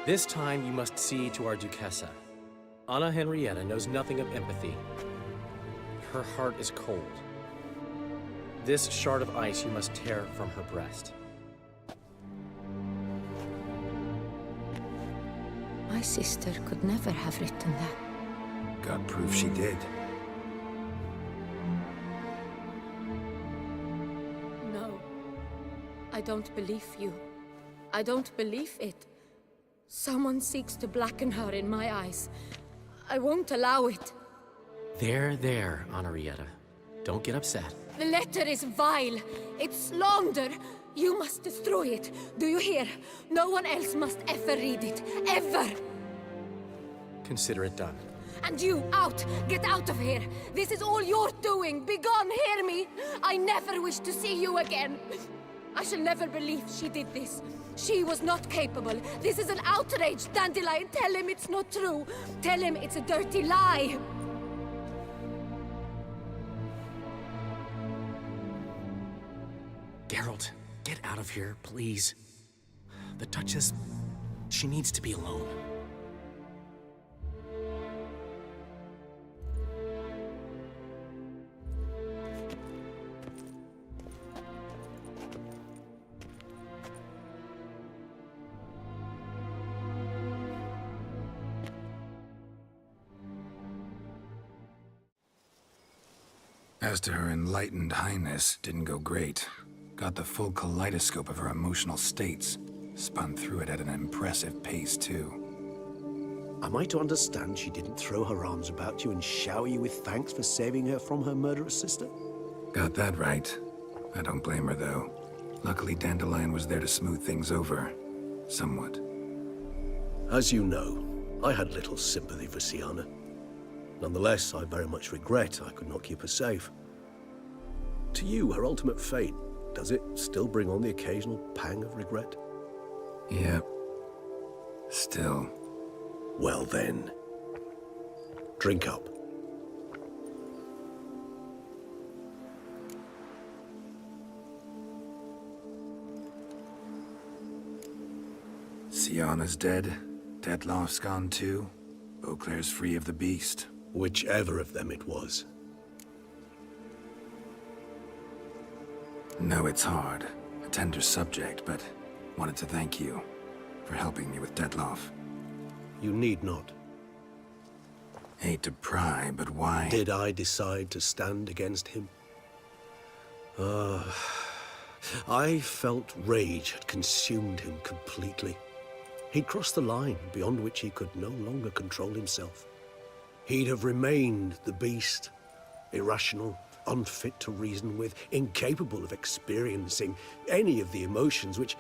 This time you must see to our Duchessa. Anna Henrietta knows nothing of empathy. Her heart is cold. This shard of ice you must tear from her breast. My sister could never have written that. Got proof she did. No. I don't believe you. I don't believe it. Someone seeks to blacken her in my eyes. I won't allow it. There, Henrietta. Don't get upset. The letter is vile. It's slander. You must destroy it. Do you hear? No one else must ever read it. Ever! Consider it done. And you, out! Get out of here! This is all you're doing! Begone, hear me! I never wish to see you again! I shall never believe she did this. She was not capable. This is an outrage, Dandelion. Tell him it's not true. Tell him it's a dirty lie. Geralt, get out of here, please. The Duchess, she needs to be alone. As to her enlightened highness, didn't go great. Got the full kaleidoscope of her emotional states. Spun through it at an impressive pace, too. Am I to understand she didn't throw her arms about you and shower you with thanks for saving her from her murderous sister? Got that right. I don't blame her, though. Luckily, Dandelion was there to smooth things over. Somewhat. As you know, I had little sympathy for Syanna. Nonetheless, I very much regret I could not keep her safe. To you, her ultimate fate, does it still bring on the occasional pang of regret? Yep. Still. Well then, drink up. Syanna's dead. Dettlaff's gone too. Beauclair's free of the beast. Whichever of them it was. No, it's hard. A tender subject, but wanted to thank you for helping me with Dettlaff. You need not. Hate to pry, but why? Did I decide to stand against him? I felt rage had consumed him completely. He'd crossed the line beyond which he could no longer control himself. He'd have remained the beast, irrational, unfit to reason with, incapable of experiencing any of the emotions which,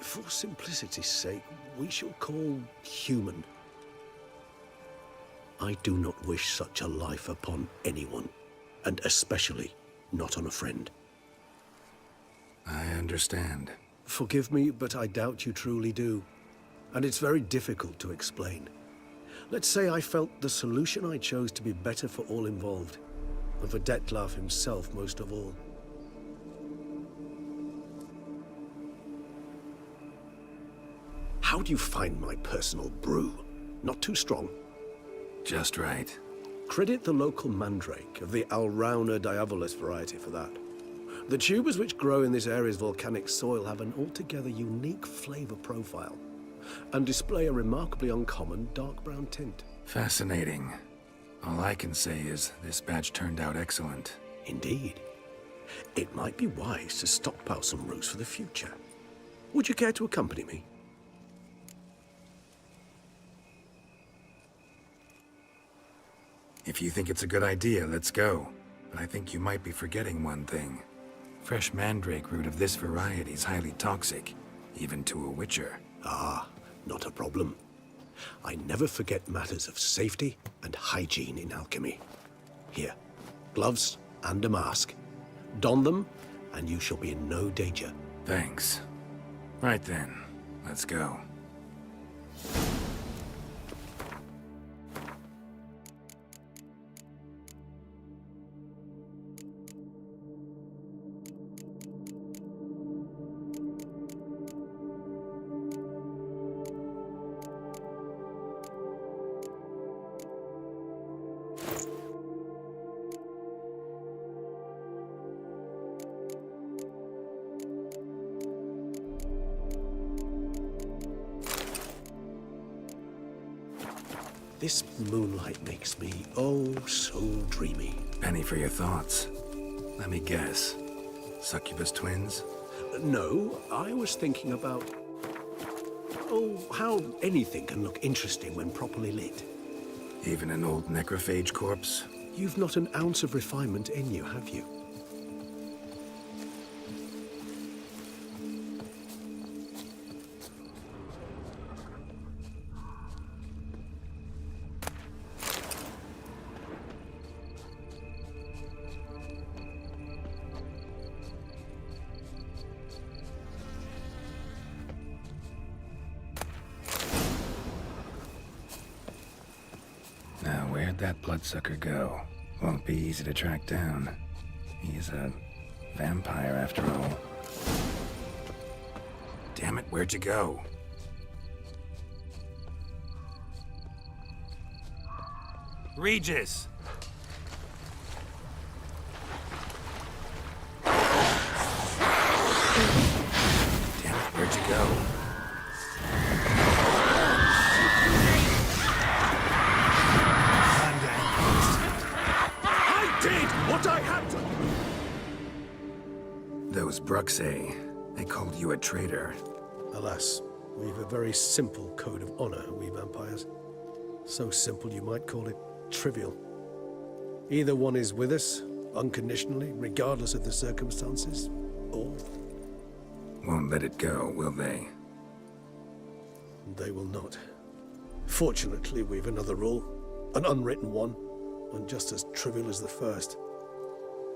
for simplicity's sake, we shall call human. I do not wish such a life upon anyone, and especially not on a friend. I understand. Forgive me, but I doubt you truly do. And it's very difficult to explain. Let's say I felt the solution I chose to be better for all involved, and for Dettlaff himself most of all. How do you find my personal brew? Not too strong? Just right. Credit the local mandrake of the Alrauna diavolus variety for that. The tubers which grow in this area's volcanic soil have an altogether unique flavor profile, and display a remarkably uncommon dark brown tint. Fascinating. All I can say is this batch turned out excellent. Indeed. It might be wise to stockpile some roots for the future. Would you care to accompany me? If you think it's a good idea, let's go. But I think you might be forgetting one thing. Fresh mandrake root of this variety is highly toxic, even to a witcher. Ah, not a problem. I never forget matters of safety and hygiene in alchemy. Here, gloves and a mask. Don them, and you shall be in no danger. Thanks. Right then, let's go. This moonlight makes me, oh, so dreamy. Penny for your thoughts. Let me guess. Succubus twins? No, I was thinking about... oh, how anything can look interesting when properly lit. Even an old necrophage corpse? You've not an ounce of refinement in you, have you? How'd that bloodsucker go? Won't be easy to track down. He's a vampire after all. Damn it, where'd you go? Regis! Damn it, where'd you go? I did what I had to! Those Bruxae, they called you a traitor. Alas, we've a very simple code of honor, we vampires. So simple you might call it trivial. Either one is with us, unconditionally, regardless of the circumstances, or... Won't let it go, will they? They will not. Fortunately, we've another rule, an unwritten one, and just as trivial as the first.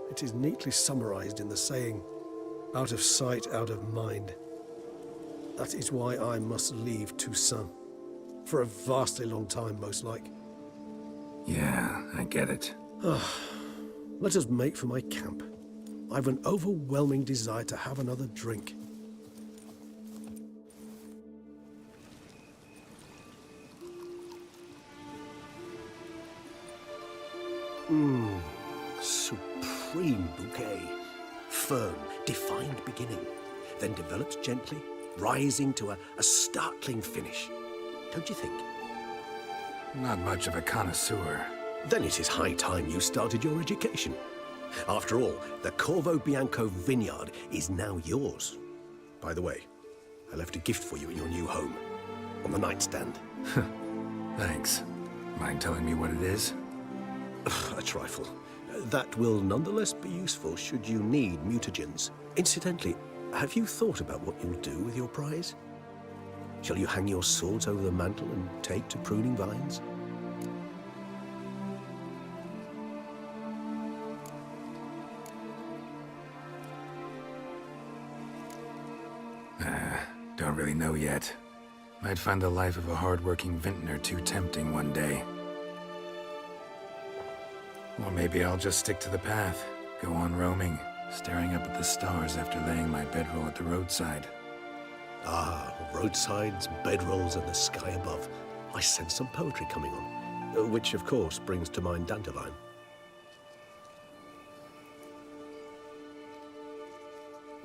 It is neatly summarized in the saying, out of sight, out of mind. That is why I must leave Toussaint. For a vastly long time, most like. Yeah, I get it. Let us make for my camp. I've an overwhelming desire to have another drink. Supreme bouquet. Firm, defined beginning, then develops gently, rising to a startling finish. Don't you think? Not much of a connoisseur. Then it is high time you started your education. After all, the Corvo Bianco vineyard is now yours. By the way, I left a gift for you in your new home. On the nightstand. Thanks. Mind telling me what it is? A trifle. That will nonetheless be useful should you need mutagens. Incidentally, have you thought about what you'll do with your prize? Shall you hang your swords over the mantle and take to pruning vines? Don't really know yet. Might find the life of a hard-working vintner too tempting one day. Or maybe I'll just stick to the path, go on roaming, staring up at the stars after laying my bedroll at the roadside. Ah, roadsides, bedrolls, and the sky above. I sense some poetry coming on, which of course brings to mind Dandelion.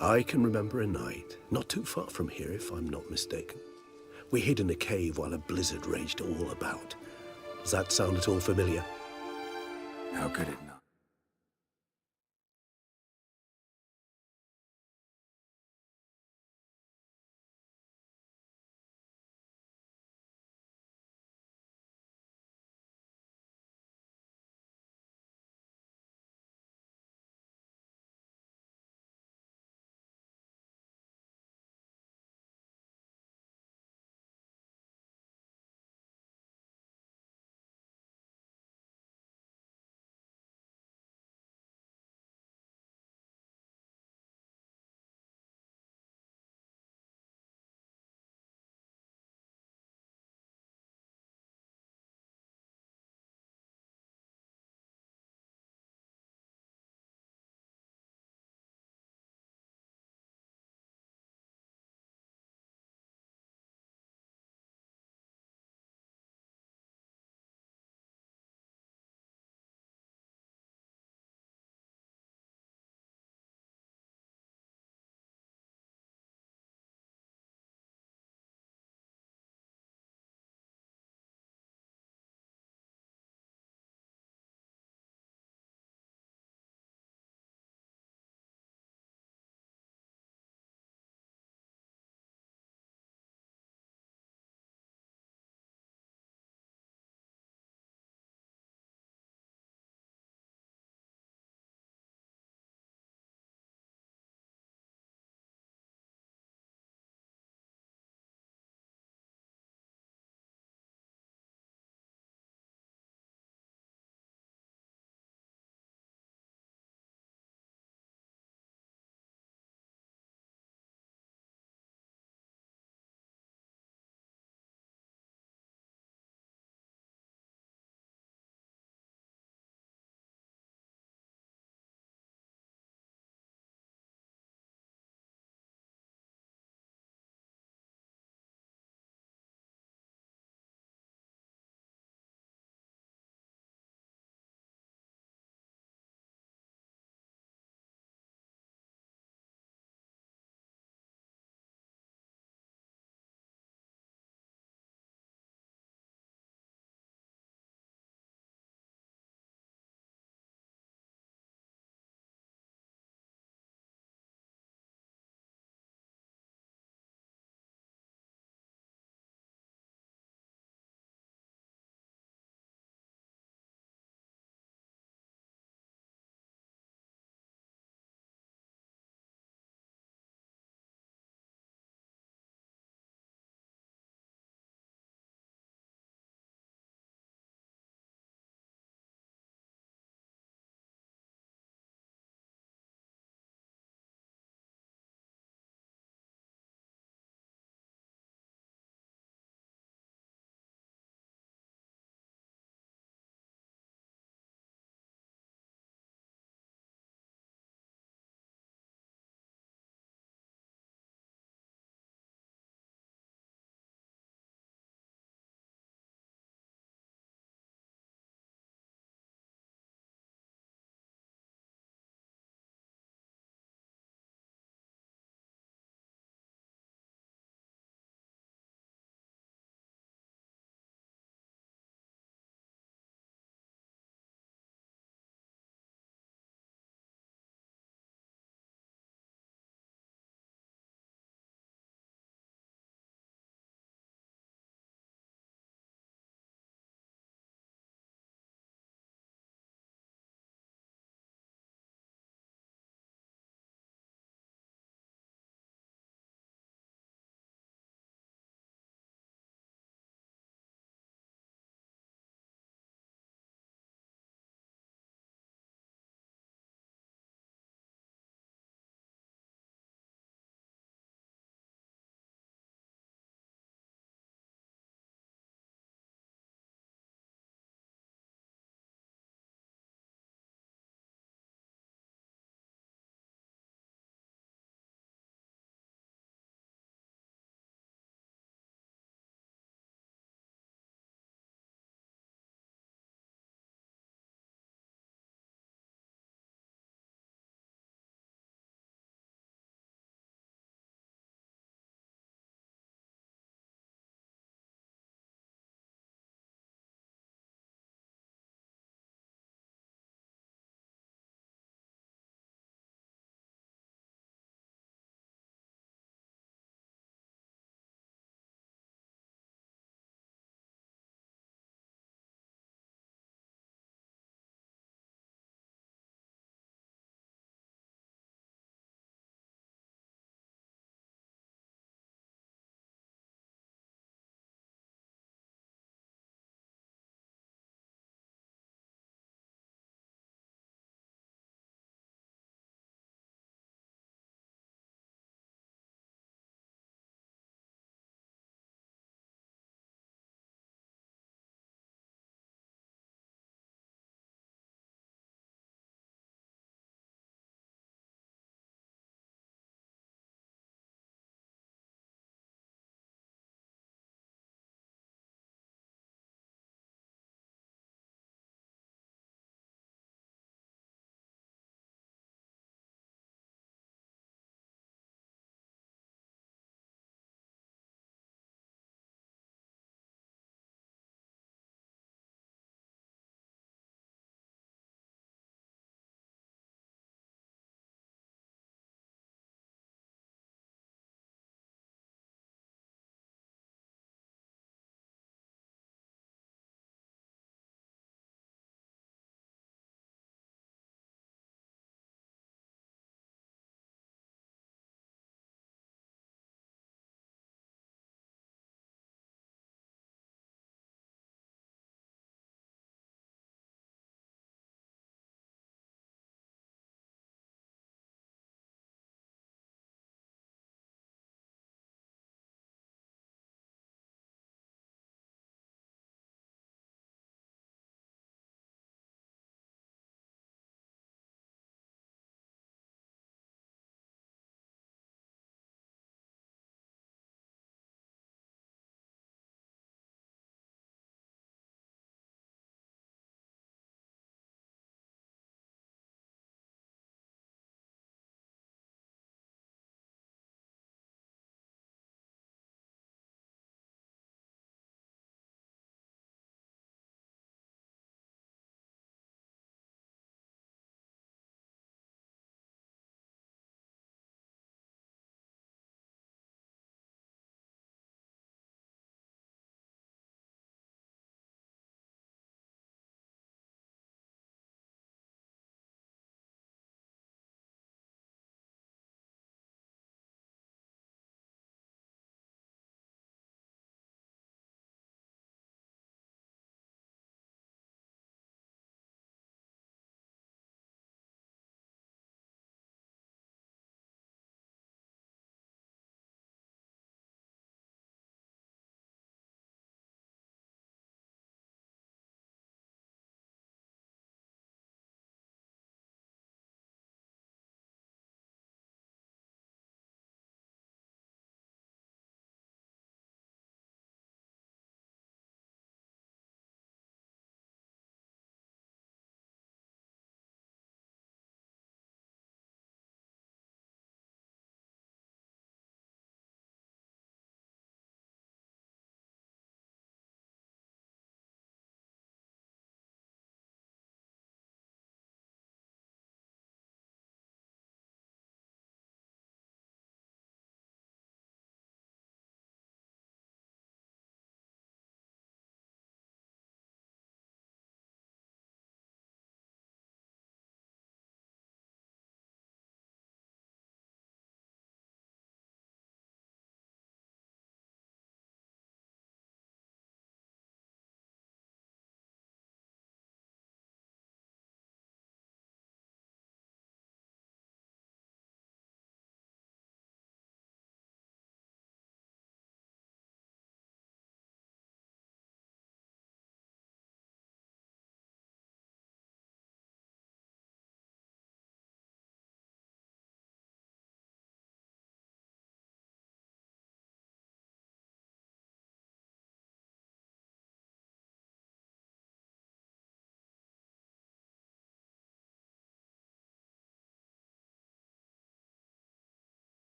I can remember a night, not too far from here if I'm not mistaken. We hid in a cave while a blizzard raged all about. Does that sound at all familiar? How could it not?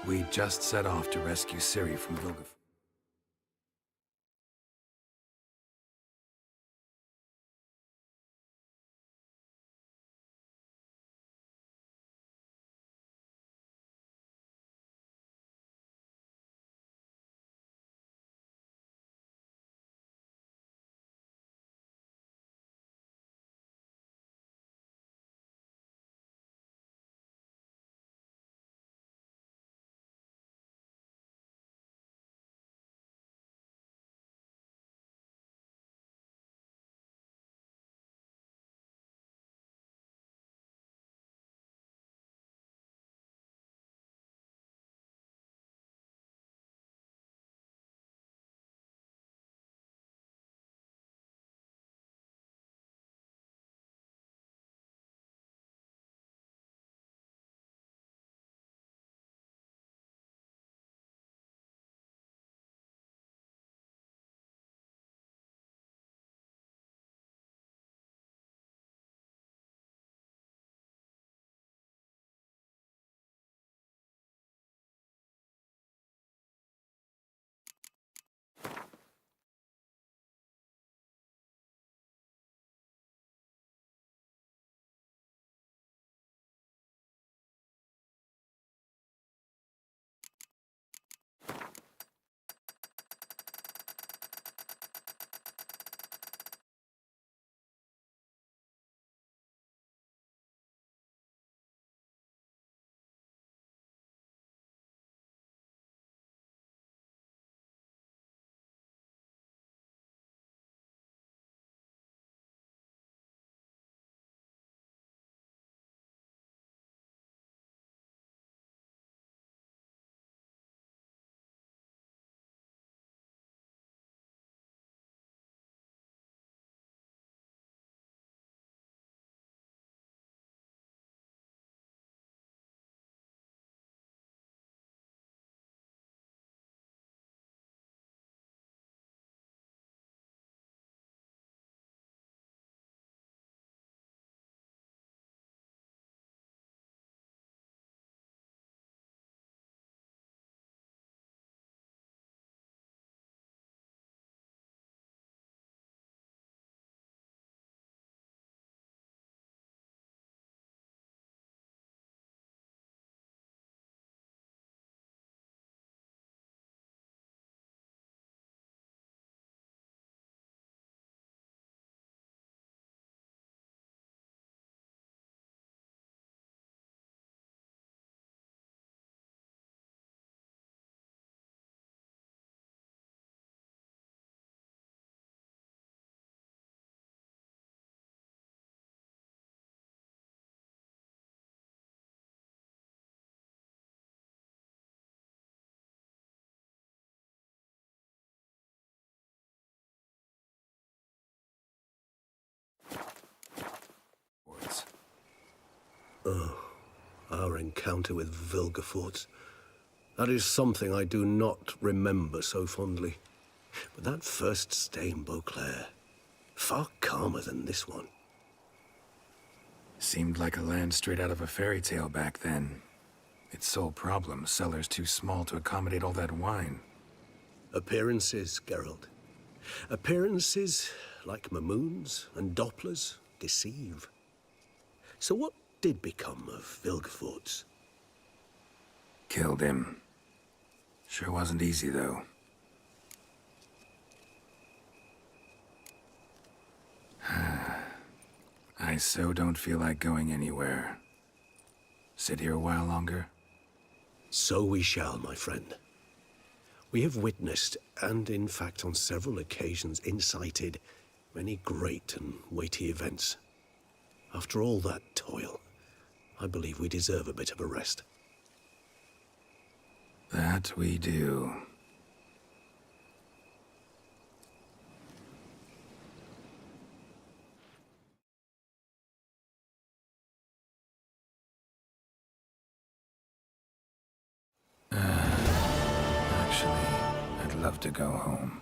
We just set off to rescue Ciri from Vilgaf. Oh, our encounter with Vilgefortz. That is something I do not remember so fondly. But that first stay in Beauclair, far calmer than this one. Seemed like a land straight out of a fairy tale back then. Its sole problem, cellars too small to accommodate all that wine. Appearances, Geralt. Appearances, like Mamoons and Dopplers, deceive. So what did become of Vilgefortz? Killed him. Sure wasn't easy, though. I so don't feel like going anywhere. Sit here a while longer? So we shall, my friend. We have witnessed, and in fact on several occasions incited, many great and weighty events. After all that toil, I believe we deserve a bit of a rest. That we do. Actually, I'd love to go home.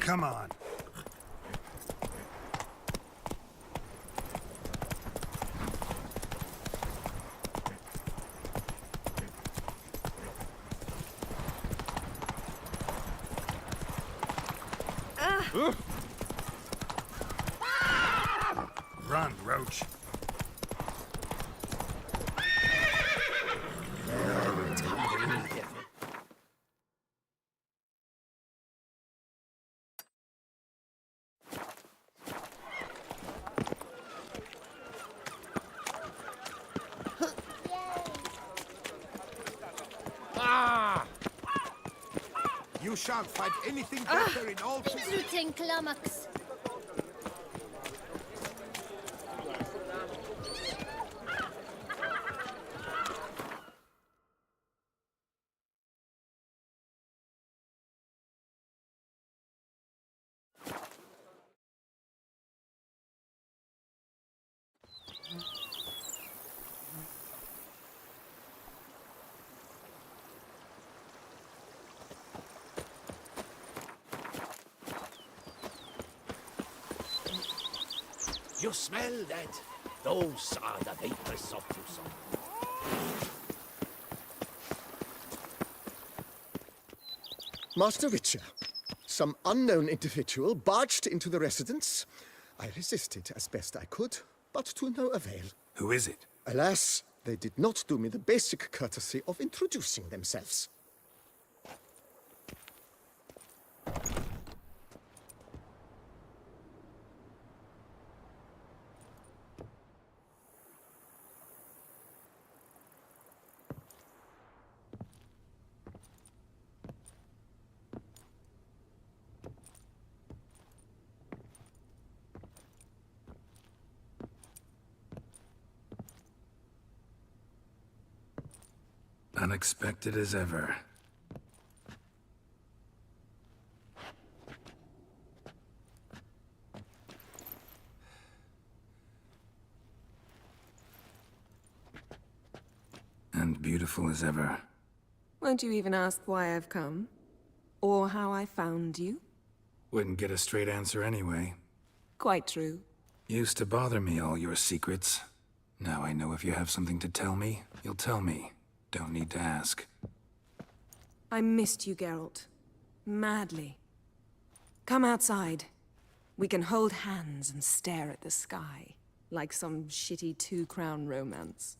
Come on. Run, Roach. You shan't find anything better in all... Insulting Climax. You smell that? Those are the vapors of Tucson. Master Witcher, some unknown individual barged into the residence. I resisted as best I could, but to no avail. Who is it? Alas, they did not do me the basic courtesy of introducing themselves. Unexpected as ever. And beautiful as ever. Won't you even ask why I've come? Or how I found you? Wouldn't get a straight answer anyway. Quite true. Used to bother me, all your secrets. Now I know if you have something to tell me, you'll tell me. Don't need to ask. I missed you, Geralt. Madly. Come outside. We can hold hands and stare at the sky, like some shitty two-crown romance.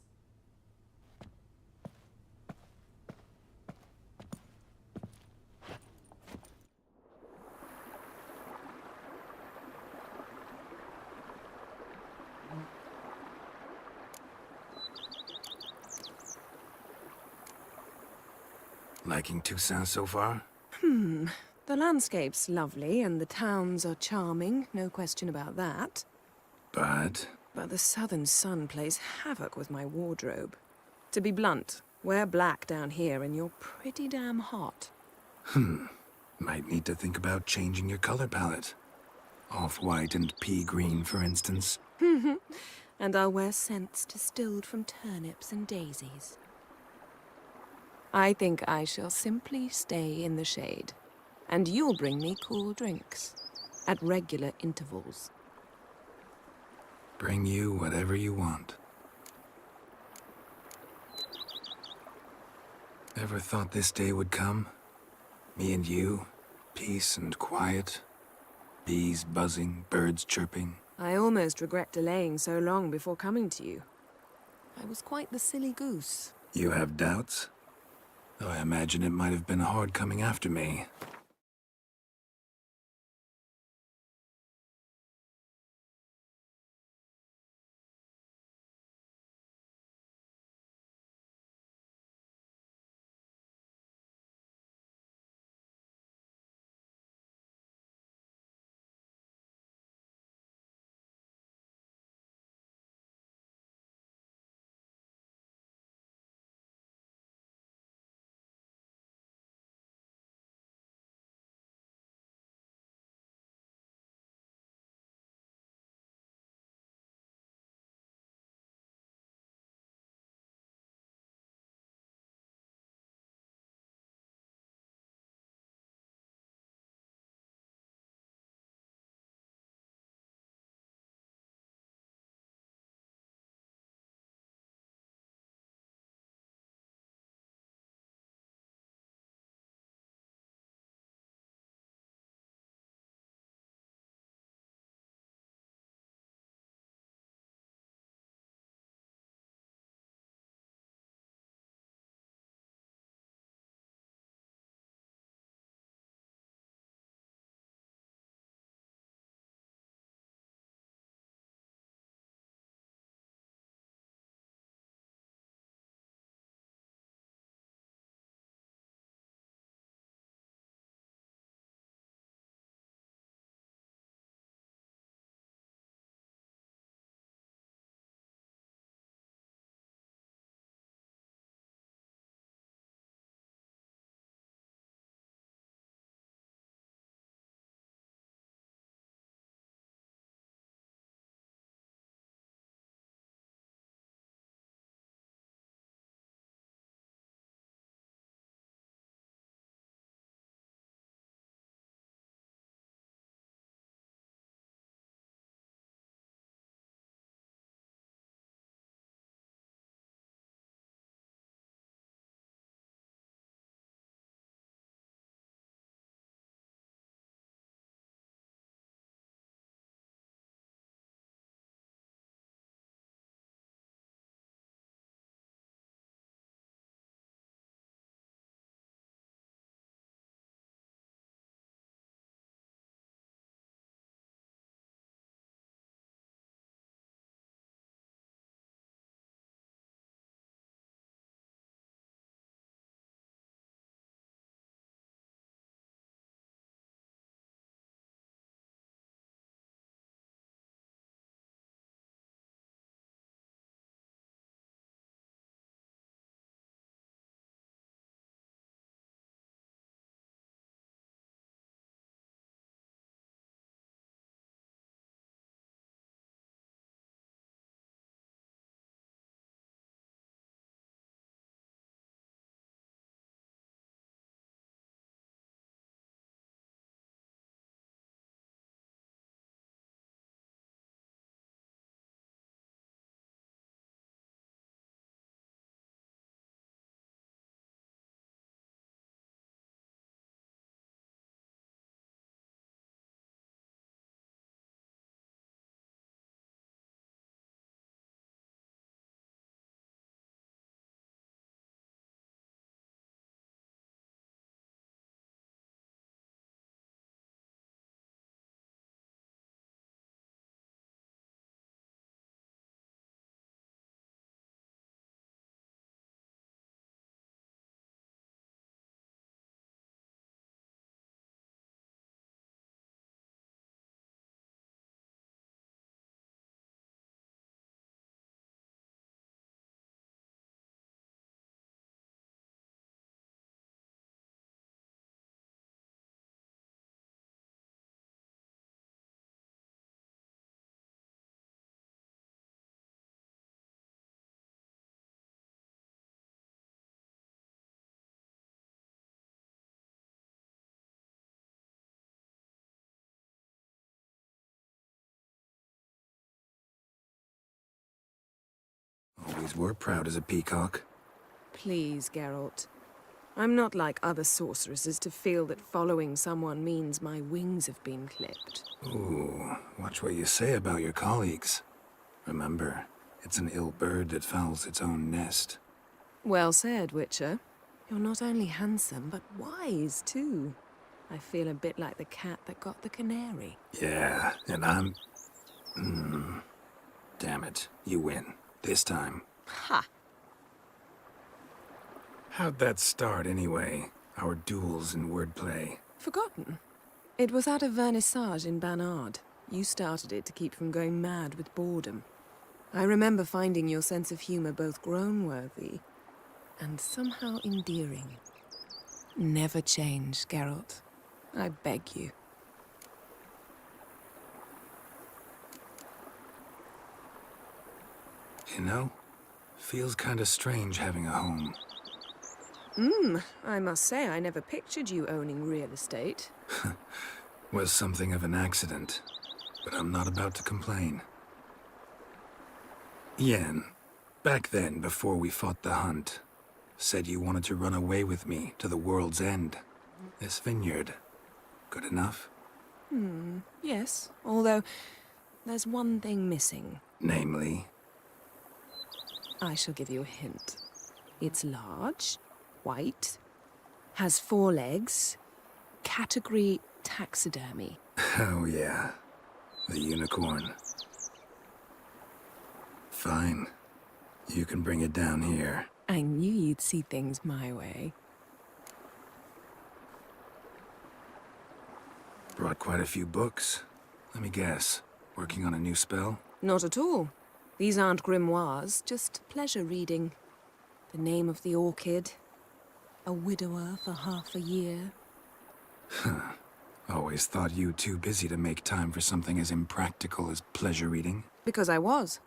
Liking Toussaint so far? The landscape's lovely, and the towns are charming, no question about that. But But the southern sun plays havoc with my wardrobe. To be blunt, wear black down here and you're pretty damn hot. Might need to think about changing your color palette. Off-white and pea green, for instance. And I'll wear scents distilled from turnips and daisies. I think I shall simply stay in the shade. And you'll bring me cool drinks. At regular intervals. Bring you whatever you want. Ever thought this day would come? Me and you, peace and quiet. Bees buzzing, birds chirping. I almost regret delaying so long before coming to you. I was quite the silly goose. You have doubts? Though I imagine it might have been hard coming after me. always were proud as a peacock. Please, Geralt. I'm not like other sorceresses to feel that following someone means my wings have been clipped. Ooh, watch what you say about your colleagues. Remember, it's an ill bird that fouls its own nest. Well said, Witcher. You're not only handsome, but wise, too. I feel a bit like the cat that got the canary. Yeah, and I'm... Damn it, you win. This time. Ha! How'd that start, anyway? Our duels and wordplay. Forgotten. It was at a vernissage in Banard. You started it to keep from going mad with boredom. I remember finding your sense of humor both groan-worthy and somehow endearing. Never change, Geralt. I beg you. You know, feels kinda strange having a home. I must say I never pictured you owning real estate. Was something of an accident, but I'm not about to complain. Yen, back then, before we fought the hunt, said you wanted to run away with me to the world's end. This vineyard, good enough? Yes, although there's one thing missing. Namely? I shall give you a hint. It's large, white, has 4 legs, category taxidermy. Oh yeah, the unicorn. Fine. You can bring it down here. I knew you'd see things my way. Brought quite a few books. Let me guess, working on a new spell? Not at all. These aren't grimoires, just pleasure reading. The Name of the Orchid. A widower for half a year. Huh. Always thought you too busy to make time for something as impractical as pleasure reading. Because I was.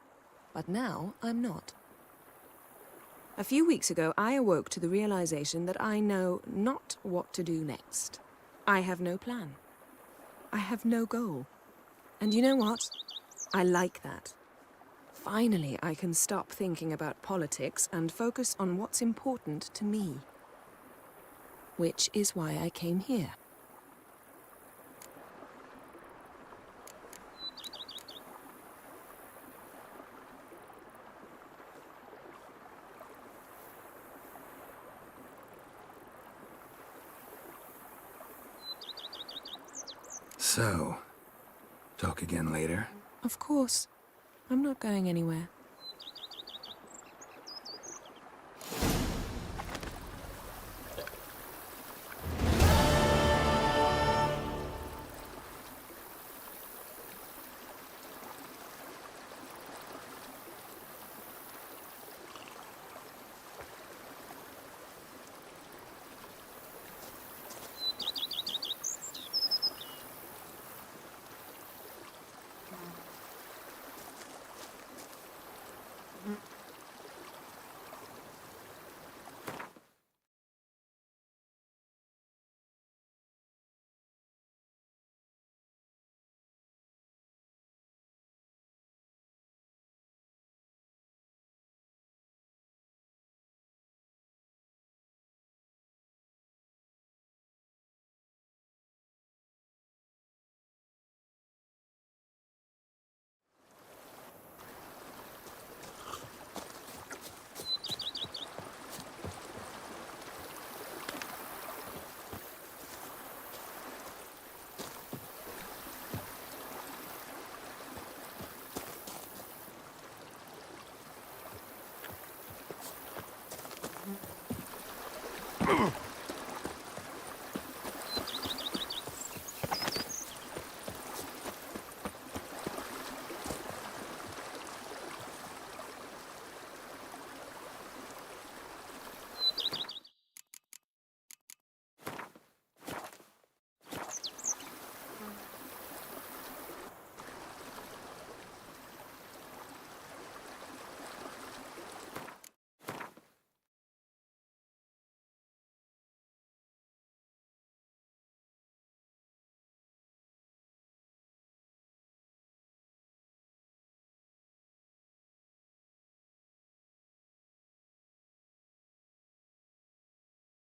But now I'm not. A few weeks ago, I awoke to the realization that I know not what to do next. I have no plan. I have no goal. And you know what? I like that. Finally, I can stop thinking about politics and focus on what's important to me. Which is why I came here. So, talk again later? Of course. I'm not going anywhere.